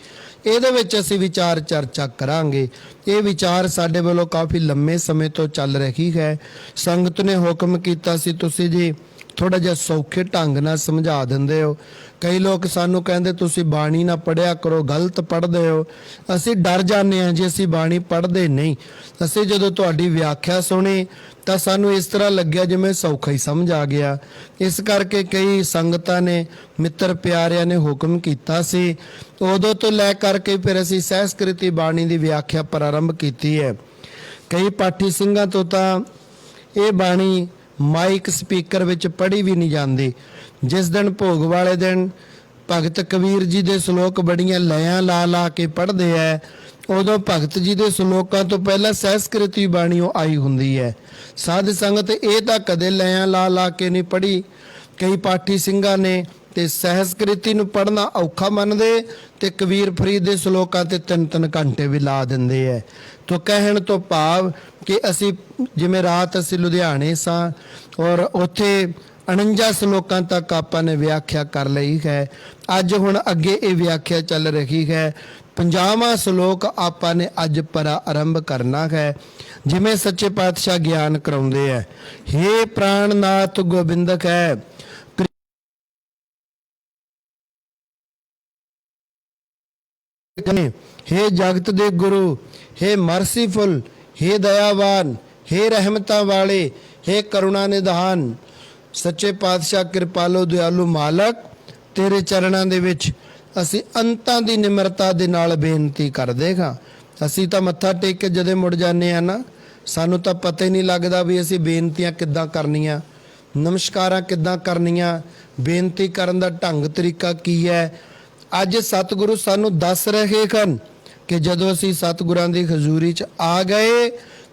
ਇਹਦੇ ਵਿੱਚ ਅਸੀਂ ਵਿਚਾਰ ਚਰਚਾ ਕਰਾਂਗੇ। ਇਹ ਵਿਚਾਰ ਸਾਡੇ ਵੱਲੋਂ ਕਾਫੀ ਲੰਮੇ ਸਮੇਂ ਤੋਂ ਚੱਲ ਰਹੀ ਹੈ। ਸੰਗਤ ਨੇ ਹੁਕਮ ਕੀਤਾ ਸੀ ਤੁਸੀਂ ਜੀ ਥੋੜਾ ਜਿਹਾ ਸੌਖੇ ਢੰਗ ਨਾਲ ਸਮਝਾ ਦਿੰਦੇ ਹੋ। ਕਈ ਲੋਕ ਸਾਨੂੰ ਕਹਿੰਦੇ ਤੁਸੀਂ ਬਾਣੀ ਨਾ ਪੜ੍ਹਿਆ ਕਰੋ, ਗਲਤ ਪੜ੍ਹਦੇ ਹੋ। ਅਸੀਂ ਡਰ ਜਾਂਦੇ ਹਾਂ ਜੀ, ਅਸੀਂ ਬਾਣੀ ਪੜ੍ਹਦੇ ਨਹੀਂ। ਅਸੀਂ ਜਦੋਂ ਤੁਹਾਡੀ ਵਿਆਖਿਆ ਸੁਣੀ ਤਾਂ ਸਾਨੂੰ ਇਸ ਤਰ੍ਹਾਂ ਲੱਗਿਆ ਜਿਵੇਂ ਸੌਖਾ ਹੀ ਸਮਝ ਆ ਗਿਆ। ਇਸ ਕਰਕੇ ਕਈ ਸੰਗਤਾਂ ਨੇ, ਮਿੱਤਰ ਪਿਆਰਿਆਂ ਨੇ ਹੁਕਮ ਕੀਤਾ ਸੀ। ਉਦੋਂ ਤੋਂ ਲੈ ਕਰਕੇ ਫਿਰ ਅਸੀਂ ਸਹਿਸਕ੍ਰਿਤੀ ਬਾਣੀ ਦੀ ਵਿਆਖਿਆ ਪ੍ਰਾਰੰਭ ਕੀਤੀ ਹੈ। ਕਈ ਪਾਠੀ ਸਿੰਘਾਂ ਤੋਂ ਤਾਂ ਇਹ ਬਾਣੀ ਮਾਈਕ ਸਪੀਕਰ ਵਿੱਚ ਪੜ੍ਹੀ ਵੀ ਨਹੀਂ ਜਾਂਦੀ। ਜਿਸ ਦਿਨ ਭੋਗ ਵਾਲੇ ਦਿਨ ਭਗਤ ਕਬੀਰ ਜੀ ਦੇ ਸ਼ਲੋਕ ਬੜੀਆਂ ਲਿਆਂ ਲਾ ਲਾ ਕੇ ਪੜ੍ਹਦੇ ਹੈ, ਉਦੋਂ ਭਗਤ ਜੀ ਦੇ ਸ਼ਲੋਕਾਂ ਤੋਂ ਪਹਿਲਾਂ ਸਹਿਸਕ੍ਰਿਤੀ ਬਾਣੀ ਉਹ ਆਈ ਹੁੰਦੀ ਹੈ। ਸਾਧ ਸੰਗਤ ਇਹ ਤਾਂ ਕਦੇ ਲਿਆਂ ਲਾ ਲਾ ਕੇ ਨਹੀਂ ਪੜ੍ਹੀ ਕਈ ਪਾਠੀ ਸਿੰਘਾਂ ਨੇ, ਤੇ ਸਹਿਸਕ੍ਰਿਤੀ ਨੂੰ ਪੜ੍ਹਨਾ ਔਖਾ ਮੰਨਦੇ ਤੇ ਕਬੀਰ ਫਰੀਦ ਦੇ ਸ਼ਲੋਕਾਂ ਤੇ 3-3 ਘੰਟੇ ਵੀ ਲਾ ਦਿੰਦੇ ਹੈ। ਤੋ ਕਹਿਣ ਤੋਂ ਭਾਵ ਕਿ ਅਸੀਂ ਜਿਵੇਂ ਰਾਤ ਅਸੀਂ ਲੁਧਿਆਣੇ ਸਾਂ ਔਰ ਉੱਥੇ 49 ਸ਼ਲੋਕਾਂ ਤੱਕ ਆਪਾਂ ਨੇ ਵਿਆਖਿਆ ਕਰ ਲਈ ਹੈ। ਅੱਜ ਹੁਣ ਅੱਗੇ ਇਹ ਵਿਆਖਿਆ ਚੱਲ ਰਹੀ ਹੈ। 50ਵਾਂ ਸ਼ਲੋਕ ਆਪਾਂ ਨੇ ਅੱਜ ਆਰੰਭ ਕਰਨਾ ਹੈ। ਜਿਵੇਂ ਸੱਚੇ ਪਾਤਸ਼ਾਹ ਗਿਆਨ ਕਰਾਉਂਦੇ ਹੈ, ਹੇ ਪ੍ਰਾਣਨਾਥ ਗੋਬਿੰਦਕ ਹੈ, हे जगत दे गुरु, हे मर्सीफुल, हे दयावान, हे रहमतां वाले, हे करुणा निधान। सच्चे पातशाह कृपालु दयालु मालक, तेरे चरणों दे विच ਅਸੀਂ ਅੰਤਾਂ ਦੀ ਨਿਮਰਤਾ ਦੇ ਨਾਲ ਬੇਨਤੀ ਕਰਦੇ ਹਾਂ। ਅਸੀਂ ਤਾਂ ਮੱਥਾ ਟੇਕ ਕੇ ਜਦੇ ਮੁੜ ਜਾਂਦੇ ਆ ਨਾ, ਸਾਨੂੰ ਤਾਂ ਪਤਾ ਹੀ ਨਹੀਂ ਲੱਗਦਾ ਵੀ ਅਸੀਂ ਬੇਨਤੀਆਂ ਕਿੱਦਾਂ ਕਰਨੀਆਂ, ਨਮਸਕਾਰਾਂ ਕਿੱਦਾਂ ਕਰਨੀਆਂ, ਬੇਨਤੀ ਕਰਨ ਦਾ ਢੰਗ ਤਰੀਕਾ ਕੀ ਹੈ। ਅੱਜ ਸਤਿਗੁਰੂ ਸਾਨੂੰ ਦੱਸ ਰਹੇ ਹਨ ਕਿ ਜਦੋਂ ਅਸੀਂ ਸਤਿਗੁਰਾਂ ਦੀ ਹਜ਼ੂਰੀ 'ਚ ਆ ਗਏ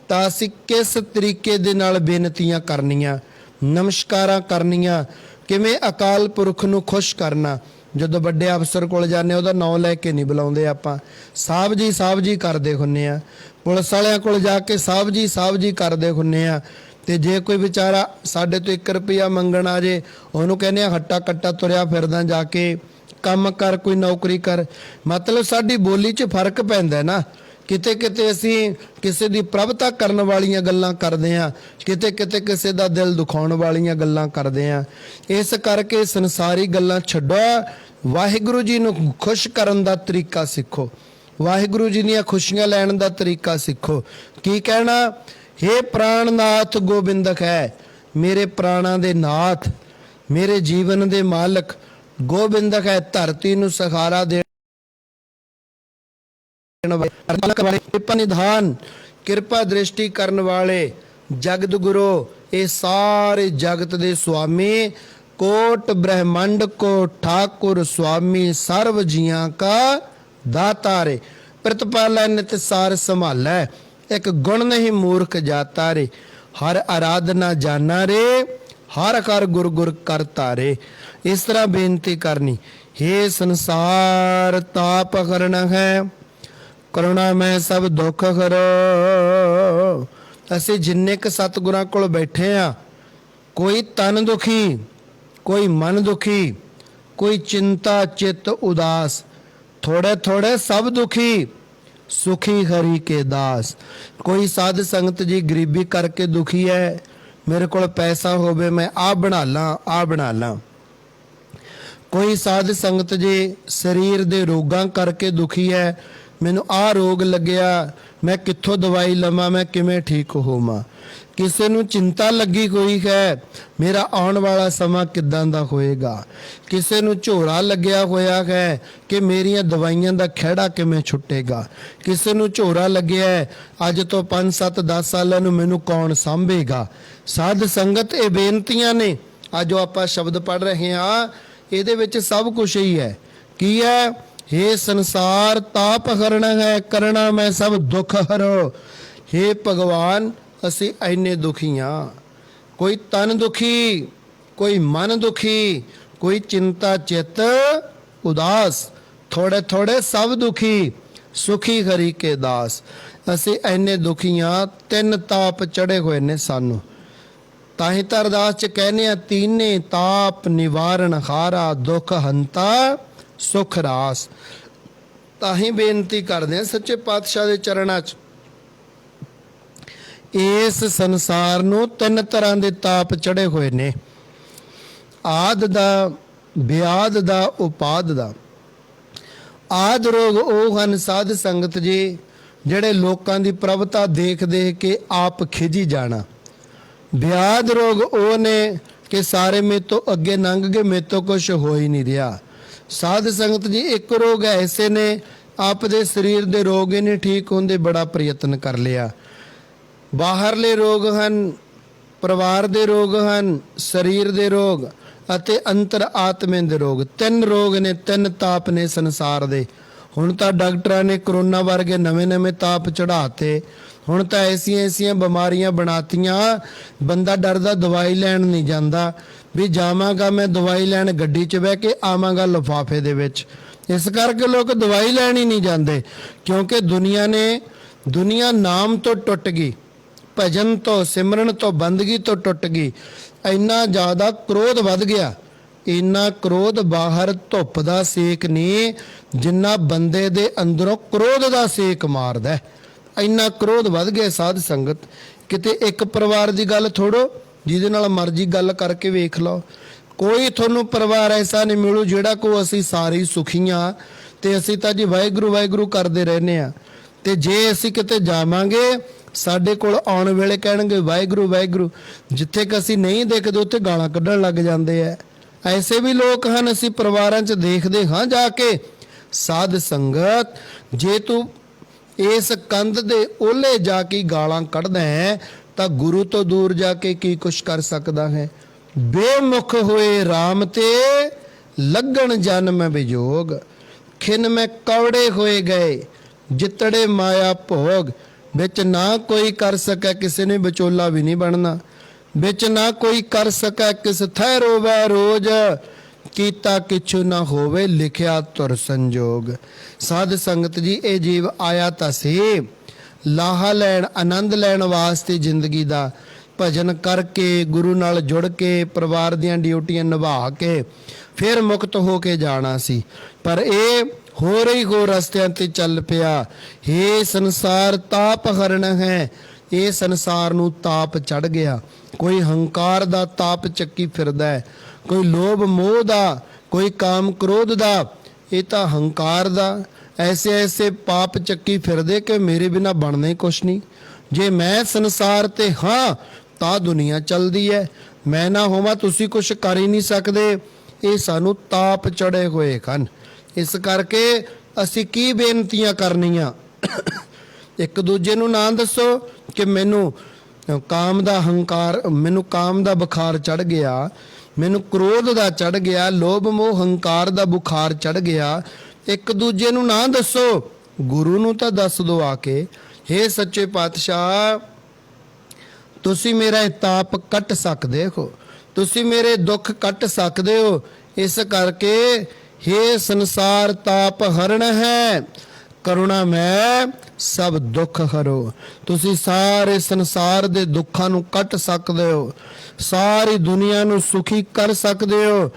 ਤਾਂ ਅਸੀਂ ਕਿਸ ਤਰੀਕੇ ਦੇ ਨਾਲ ਬੇਨਤੀਆਂ ਕਰਨੀਆਂ, ਨਮਸਕਾਰਾਂ ਕਰਨੀਆਂ, ਕਿਵੇਂ ਅਕਾਲ ਪੁਰਖ ਨੂੰ ਖੁਸ਼ ਕਰਨਾ। ਜਦੋਂ ਵੱਡੇ ਅਫਸਰ ਕੋਲ ਜਾਂਦੇ ਉਹਦਾ ਨਾਂ ਲੈ ਕੇ ਨਹੀਂ ਬੁਲਾਉਂਦੇ ਆਪਾਂ, ਸਾਹਿਬ ਜੀ ਕਰਦੇ ਹੁੰਦੇ ਆ। ਪੁਲਿਸ ਵਾਲਿਆਂ ਕੋਲ ਜਾ ਕੇ ਸਾਹਿਬ ਜੀ ਕਰਦੇ ਹੁੰਦੇ ਆ। ਤੇ ਜੇ ਕੋਈ ਵਿਚਾਰਾ ਸਾਡੇ ਤੋਂ 1 ਰੁਪਿਆ ਮੰਗਣ ਆ ਜੇ, ਉਹਨੂੰ ਕਹਿੰਦੇ ਆ ਹੱਟਾ ਕੱਟਾ ਤੁਰਿਆ ਫਿਰਦਾ, ਜਾ ਕੇ ਕੰਮ ਕਰ, ਕੋਈ ਨੌਕਰੀ ਕਰ। ਮਤਲਬ ਸਾਡੀ ਬੋਲੀ 'ਚ ਫਰਕ ਪੈਂਦਾ ਨਾ। ਕਿਤੇ ਕਿਤੇ ਅਸੀਂ ਕਿਸੇ ਦੀ ਪ੍ਰਭਤਾ ਕਰਨ ਵਾਲੀਆਂ ਗੱਲਾਂ ਕਰਦੇ ਹਾਂ, ਕਿਤੇ ਕਿਤੇ ਕਿਸੇ ਦਾ ਦਿਲ ਦੁਖਾਉਣ ਵਾਲੀਆਂ ਗੱਲਾਂ ਕਰਦੇ ਹਾਂ। ਇਸ ਕਰਕੇ ਸੰਸਾਰੀ ਗੱਲਾਂ ਛੱਡੋ, ਵਾਹਿਗੁਰੂ ਜੀ ਨੂੰ ਖੁਸ਼ ਕਰਨ ਦਾ ਤਰੀਕਾ ਸਿੱਖੋ, ਵਾਹਿਗੁਰੂ ਜੀ ਦੀਆਂ ਖੁਸ਼ੀਆਂ ਲੈਣ ਦਾ ਤਰੀਕਾ ਸਿੱਖੋ। ਕੀ ਕਹਿਣਾ, ਹੇ ਪ੍ਰਾਣਨਾਥ ਗੋਬਿੰਦਕ ਹੈ, ਮੇਰੇ ਪ੍ਰਾਣਾਂ ਦੇ ਨਾਥ, ਮੇਰੇ ਜੀਵਨ ਦੇ ਮਾਲਕ ਗੋਬਿੰਦਕ ਹੈ, ਧਰਤੀ ਨੂੰ ਸਹਾਰਾ ਦੇ ਕਿਰਪਾ ਨਿਧਾਨ, ਕਿਰਪਾ ਦ੍ਰਿਸ਼ਟੀ ਕਰਨ ਵਾਲੇ ਜਗਤ ਗੁਰੂ, ਇਹ ਸਾਰੇ ਜਗਤ ਦੇ ਸੁਆਮੀ, ਕੋਟ ਬ੍ਰਹਮੰਡ ਕੋ ਠਾकुर स्वामी, सर्व जियां का दाता रे। ਪ੍ਰਤਪਾਲੈ ਨਿਤ ਸਾਰ ਸੰਭਾਲੈ, ਇੱਕ ਗੁਣ ਨਹੀਂ ਮੂਰਖ ਜਾਤਾ ਰੇ, ਹਰ ਆਰਾਧਨਾ ਜਾਨਾ ਰੇ, ਹਰ ਕਰ ਗੁਰ ਗੁਰ ਕਰ ਧਾਰੇ। ਇਸ ਤਰ੍ਹਾਂ ਬੇਨਤੀ ਕਰਨੀ, हे ਸੰਸਾਰ ਤਾਪ ਹਰਣ ਹੈ, ਕਰੁਣਾ ਮੈਂ ਸਭ ਦੁੱਖ ਹਰੋ। ਅਸੀਂ ਜਿੰਨੇ ਕੁ ਸਤਿਗੁਰਾਂ ਕੋਲ ਬੈਠੇ ਆ, ਕੋਈ ਤਨ ਦੁਖੀ, ਕੋਈ ਮਨ ਦੁਖੀ, ਕੋਈ ਚਿੰਤਾ ਚਿੱਤ ਉਦਾਸ, ਥੋੜੇ ਥੋੜੇ ਸਭ ਦੁਖੀ, ਸੁਖੀ ਹਰੀ ਕੇ ਦਾਸ। ਕੋਈ ਸਾਧ ਸੰਗਤ ਜੀ ਗਰੀਬੀ ਕਰਕੇ ਦੁਖੀ ਹੈ, ਮੇਰੇ ਕੋਲ ਪੈਸਾ ਹੋਵੇ ਮੈਂ ਆ ਬਣਾ ਲਾਂ ਆ ਬਣਾ ਲਾਂ। ਕੋਈ ਸਾਧ ਸੰਗਤ ਜੀ ਸਰੀਰ ਦੇ ਰੋਗਾਂ ਕਰਕੇ ਦੁਖੀ ਹੈ, ਮੈਨੂੰ ਆ ਰੋਗ ਲੱਗਿਆ, ਮੈਂ ਕਿੱਥੋਂ ਦਵਾਈ ਲਵਾਂ, ਮੈਂ ਕਿਵੇਂ ਠੀਕ ਹੋਵਾਂ। ਕਿਸੇ ਨੂੰ ਚਿੰਤਾ ਲੱਗੀ ਹੋਈ ਹੈ, ਮੇਰਾ ਆਉਣ ਵਾਲਾ ਸਮਾਂ ਕਿੱਦਾਂ ਦਾ ਹੋਏਗਾ। ਕਿਸੇ ਨੂੰ ਝੋਰਾ ਲੱਗਿਆ ਹੋਇਆ ਹੈ ਕਿ ਮੇਰੀਆਂ ਦਵਾਈਆਂ ਦਾ ਖਹਿੜਾ ਕਿਵੇਂ ਛੁੱਟੇਗਾ। ਕਿਸੇ ਨੂੰ ਝੋਰਾ ਲੱਗਿਆ ਹੈ, ਅੱਜ ਤੋਂ 5 7 10 ਸਾਲਾਂ ਨੂੰ ਮੈਨੂੰ ਕੌਣ ਸਾਂਭੇਗਾ। ਸਾਧ ਸੰਗਤ ਇਹ ਬੇਨਤੀਆਂ ਨੇ, ਅੱਜ ਜੋ ਆਪਾਂ ਸ਼ਬਦ ਪੜ੍ਹ ਰਹੇ ਹਾਂ ਇਹਦੇ ਵਿੱਚ ਸਭ ਕੁਝ ਹੀ ਹੈ। ਕੀ ਹੈ? हे ਸੰਸਾਰ ਤਾਪ ਹਰਣ ਹੈ, ਕਰਣਾ ਮੈਂ ਸਭ ਦੁੱਖ ਹਰੋ। हे ਭਗਵਾਨ, ਅਸੀਂ ਇੰਨੇ ਦੁਖੀ ਹਾਂ, ਕੋਈ ਤਨ ਦੁਖੀ, ਕੋਈ ਮਨ ਦੁਖੀ, ਕੋਈ ਚਿੰਤਾ ਚਿੱਤ ਉਦਾਸ, ਥੋੜੇ ਥੋੜੇ ਸਭ ਦੁਖੀ, ਸੁਖੀ ਹਰੀ ਕੇ ਦਾਸ। ਅਸੀਂ ਇੰਨੇ ਦੁਖੀ ਹਾਂ, 3 ਤਾਪ ਚੜੇ ਹੋਏ ਨੇ ਸਾਨੂੰ। ਤਾਂ ਹੀ ਤਾਂ ਅਰਦਾਸ ਚ ਕਹਿੰਦੇ ਆ, ਤੀਨੇ ਤਾਪ ਨਿਵਾਰਨ ਹਾਰਾ, ਦੁੱਖ ਹੰਤਾ ਸੁਖ ਰਾਸ। ਤਾਂ ਹੀ ਬੇਨਤੀ ਕਰਦੇ ਆ ਸੱਚੇ ਪਾਤਸ਼ਾਹ ਦੇ ਚਰਨਾਂ 'ਚ, ਇਸ ਸੰਸਾਰ ਨੂੰ 3 ਤਰ੍ਹਾਂ ਦੇ ਤਾਪ ਚੜੇ ਹੋਏ ਨੇ, ਆਦ ਦਾ, ਵਿਆਦ ਦਾ, ਉਪਾਦ ਦਾ। ਆਦ ਰੋਗ ਉਹ ਹਨ ਸਾਧ ਸੰਗਤ ਜੀ ਜਿਹੜੇ ਲੋਕਾਂ ਦੀ ਪ੍ਰਭਤਾ ਦੇਖ ਦੇਖ ਕੇ ਆਪ ਖਿਜੀ ਜਾਣਾ। ਵਿਆਦ ਰੋਗ ਉਹ ਨੇ ਕਿ ਸਾਰੇ ਮੇਰੇ ਤੋਂ ਅੱਗੇ ਲੰਘ ਗਏ, ਮੇਰੇ ਤੋਂ ਕੁਛ ਹੋ ਹੀ ਨਹੀਂ ਰਿਹਾ। ਸਾਧ ਸੰਗਤ ਜੀ ਇੱਕ ਰੋਗ ਐਸੇ ਨੇ, ਆਪ ਦੇ ਸਰੀਰ ਦੇ ਰੋਗ ਹੀ ਨਹੀਂ ਠੀਕ ਹੁੰਦੇ, ਬੜਾ ਪ੍ਰਯਤਨ ਕਰ ਲਿਆ। ਬਾਹਰਲੇ ਰੋਗ ਹਨ, ਪਰਿਵਾਰ ਦੇ ਰੋਗ ਹਨ, ਸਰੀਰ ਦੇ ਰੋਗ ਅਤੇ ਅੰਤਰ ਆਤਮੇ ਦੇ ਰੋਗ। 3 ਰੋਗ ਨੇ, 3 ਤਾਪ ਨੇ ਸੰਸਾਰ ਦੇ। ਹੁਣ ਤਾਂ ਡਾਕਟਰਾਂ ਨੇ ਕਰੋਨਾ ਵਰਗੇ ਨਵੇਂ ਤਾਪ ਚੜਾਤੇ। ਹੁਣ ਤਾਂ ਐਸੀਆਂ ਬਿਮਾਰੀਆਂ ਬਣਾਤੀਆਂ, ਬੰਦਾ ਡਰਦਾ ਦਵਾਈ ਲੈਣ ਨਹੀਂ ਜਾਂਦਾ, ਵੀ ਜਾਵਾਂਗਾ ਮੈਂ ਦਵਾਈ ਲੈਣ ਗੱਡੀ 'ਚ ਬਹਿ ਕੇ, ਆਵਾਂਗਾ ਲਿਫਾਫੇ ਦੇ ਵਿੱਚ। ਇਸ ਕਰਕੇ ਲੋਕ ਦਵਾਈ ਲੈਣ ਹੀ ਨਹੀਂ ਜਾਂਦੇ, ਕਿਉਂਕਿ ਦੁਨੀਆ ਨਾਮ ਤੋਂ ਟੁੱਟ ਗਈ, ਭਜਨ ਤੋਂ, ਸਿਮਰਨ ਤੋਂ, ਬੰਦਗੀ ਤੋਂ ਟੁੱਟ ਗਈ। ਇੰਨਾ ਜ਼ਿਆਦਾ ਕ੍ਰੋਧ ਵੱਧ ਗਿਆ। ਇੰਨਾ ਕ੍ਰੋਧ ਬਾਹਰ ਧੁੱਪ ਦਾ ਸੇਕ ਨਹੀਂ ਜਿੰਨਾ ਬੰਦੇ ਦੇ ਅੰਦਰੋਂ ਕ੍ਰੋਧ ਦਾ ਸੇਕ ਮਾਰਦਾ। ਇੰਨਾ ਕ੍ਰੋਧ ਵੱਧ ਗਿਆ ਸਾਧ ਸੰਗਤ। ਕਿਤੇ ਇੱਕ ਪਰਿਵਾਰ ਦੀ ਗੱਲ ਥੋੜੋ, ਜਿਹਦੇ ਨਾਲ ਮਰਜ਼ੀ ਗੱਲ ਕਰਕੇ ਵੇਖ ਲਓ। ਕੋਈ ਤੁਹਾਨੂੰ ਪਰਿਵਾਰ ਐਸਾ ਨਹੀਂ ਮਿਲੂ ਜਿਹੜਾ ਕੋ ਅਸੀਂ ਸਾਰੇ ਸੁਖੀਆਂ ਤੇ ਅਸੀਂ ਤਾਂ ਜੀ ਵਾਹਿਗੁਰੂ ਵਾਹਿਗੁਰੂ ਕਰਦੇ ਰਹਿੰਦੇ ਆ। ਤੇ ਜੇ ਅਸੀਂ ਕਿਤੇ ਜਾਵਾਂਗੇ, ਸਾਡੇ ਕੋਲ ਆਉਣ ਵੇਲੇ ਕਹਿਣਗੇ ਵਾਹਿਗੁਰੂ ਵਾਹਿਗੁਰੂ, ਜਿੱਥੇ ਕਿ ਅਸੀਂ ਨਹੀਂ ਦੇਖਦੇ ਉੱਥੇ ਗਾਲਾਂ ਕੱਢਣ ਲੱਗ ਜਾਂਦੇ ਆ। ਐਸੇ ਵੀ ਲੋਕ ਹਨ, ਅਸੀਂ ਪਰਿਵਾਰਾਂ 'ਚ ਦੇਖਦੇ ਹਾਂ ਜਾ ਕੇ। ਸਾਧ ਸੰਗਤ, ਜੇ ਤੂੰ ਇਸ ਕੰਧ ਦੇ ਓਲੇ ਜਾ ਕੇ ਗਾਲਾਂ ਕੱਢਦਾ ਹੈ ਤਾਂ ਗੁਰੂ ਤੋਂ ਦੂਰ ਜਾ ਕੇ ਕੀ ਕੁਛ ਕਰ ਸਕਦਾ ਹੈ। ਬੇਮੁਖ ਹੋਏ ਰਾਮ ਤੇ ਲੱਗਣ ਜਨਮ ਵਿਜੋਗ, ਖਿਨ ਮੈਂ ਕੌੜੇ ਹੋਏ ਗਏ ਜਿਤੜੇ ਮਾਇਆ ਭੋਗ। ਵਿੱਚ ਨਾ ਕੋਈ ਕਰ ਸਕੇ, ਕਿਸੇ ਨੇ ਵਿਚੋਲਾ ਵੀ ਨਹੀਂ ਬਣਨਾ। ਵਿੱਚ ਨਾ ਕੋਈ ਕਰ ਸਕੇ, ਕਿਸ ਥੈ ਰੋਵੈ ਰੋਜ਼, ਕੀਤਾ ਕਿਛੁ ਨਾ ਹੋਵੇ ਲਿਖਿਆ ਤੁਰ ਸੰਜੋਗ। ਸਾਧ ਸੰਗਤ ਜੀ, ਇਹ ਜੀਵ ਆਇਆ ਤਾਂ ਸੀ ਲਾਹਾ ਲੈਣ, ਆਨੰਦ ਲੈਣ ਵਾਸਤੇ ਜ਼ਿੰਦਗੀ ਦਾ। ਭਜਨ ਕਰਕੇ, ਗੁਰੂ ਨਾਲ ਜੁੜ ਕੇ, ਪਰਿਵਾਰ ਦੀਆਂ ਡਿਊਟੀਆਂ ਨਿਭਾ ਕੇ ਫਿਰ ਮੁਕਤ ਹੋ ਕੇ ਜਾਣਾ ਸੀ। ਪਰ ਇਹ ਹੋਰ ਹੀ ਹੋਰ ਰਸਤਿਆਂ ਤੇ ਚੱਲ ਪਿਆ। ਇਹ ਸੰਸਾਰ ਤਾਪ ਹਰਣ ਹੈ। ਇਹ ਸੰਸਾਰ ਨੂੰ ਤਾਪ ਚੜ ਗਿਆ। ਕੋਈ ਹੰਕਾਰ ਦਾ ਤਾਪ ਚੱਕੀ ਫਿਰਦਾ ਹੈ, ਕੋਈ ਲੋਭ ਮੋਹ ਦਾ, ਕੋਈ ਕਾਮ ਕ੍ਰੋਧ ਦਾ। ਇਹ ਤਾਂ ਹੰਕਾਰ ਦਾ ਐਸੇ ਪਾਪ ਚੱਕੀ ਫਿਰਦੇ ਕਿ ਮੇਰੇ ਬਿਨਾ ਬਣਨਾ ਹੀ ਕੁਛ ਨਹੀਂ। ਜੇ ਮੈਂ ਸੰਸਾਰ ਤੇ ਹਾਂ ਤਾਂ ਦੁਨੀਆ ਚੱਲਦੀ ਹੈ, ਮੈਂ ਨਾ ਹੋਵਾਂ ਤੁਸੀਂ ਕੁਛ ਕਰ ਹੀ ਨਹੀਂ ਸਕਦੇ। ਇਹ ਸਾਨੂੰ ਤਾਪ ਚੜੇ ਹੋਏ ਹਨ। ਇਸ ਕਰਕੇ ਅਸੀਂ ਕੀ ਬੇਨਤੀਆਂ ਕਰਨੀਆਂ? ਇੱਕ ਦੂਜੇ ਨੂੰ ਨਾ ਦੱਸੋ ਕਿ ਮੈਨੂੰ ਕਾਮ ਦਾ ਹੰਕਾਰ, ਮੈਨੂੰ ਕਾਮ ਦਾ ਬੁਖਾਰ ਚੜ ਗਿਆ, ਮੈਨੂੰ ਕ੍ਰੋਧ ਦਾ ਚੜ ਗਿਆ, ਲੋਭ ਮੋਹ ਹੰਕਾਰ ਦਾ ਬੁਖਾਰ ਚੜ ਗਿਆ। ਇੱਕ ਦੂਜੇ ਨੂੰ ਨਾ ਦੱਸੋ ਗੁਰੂ ਨੂੰ ਤਾਂ ਦੱਸ ਦੋ ਆ ਕੇ, ਹੇ ਸੱਚੇ ਪਾਤਸ਼ਾਹ ਤੁਸੀਂ ਮੇਰਾ ਇਹ ਤਾਪ ਕੱਟ ਸਕਦੇ ਹੋ, ਤੁਸੀਂ ਮੇਰੇ ਦੁੱਖ ਕੱਟ ਸਕਦੇ ਹੋ। ਇਸ ਕਰਕੇ ਹੇ ਸੰਸਾਰ ਤਾਪ ਹਰਣ ਹੈ, ਕਰੁਣਾ ਮੈਂ ਸਭ ਦੁੱਖ ਹਰੋ। ਤੁਸੀਂ ਸਾਰੇ ਸੰਸਾਰ ਦੇ ਦੁੱਖਾਂ ਨੂੰ ਕੱਟ ਸਕਦੇ ਹੋ, ਸਾਰੀ ਦੁਨੀਆ ਨੂੰ ਸੁਖੀ ਕਰ ਸਕਦੇ ਹੋ।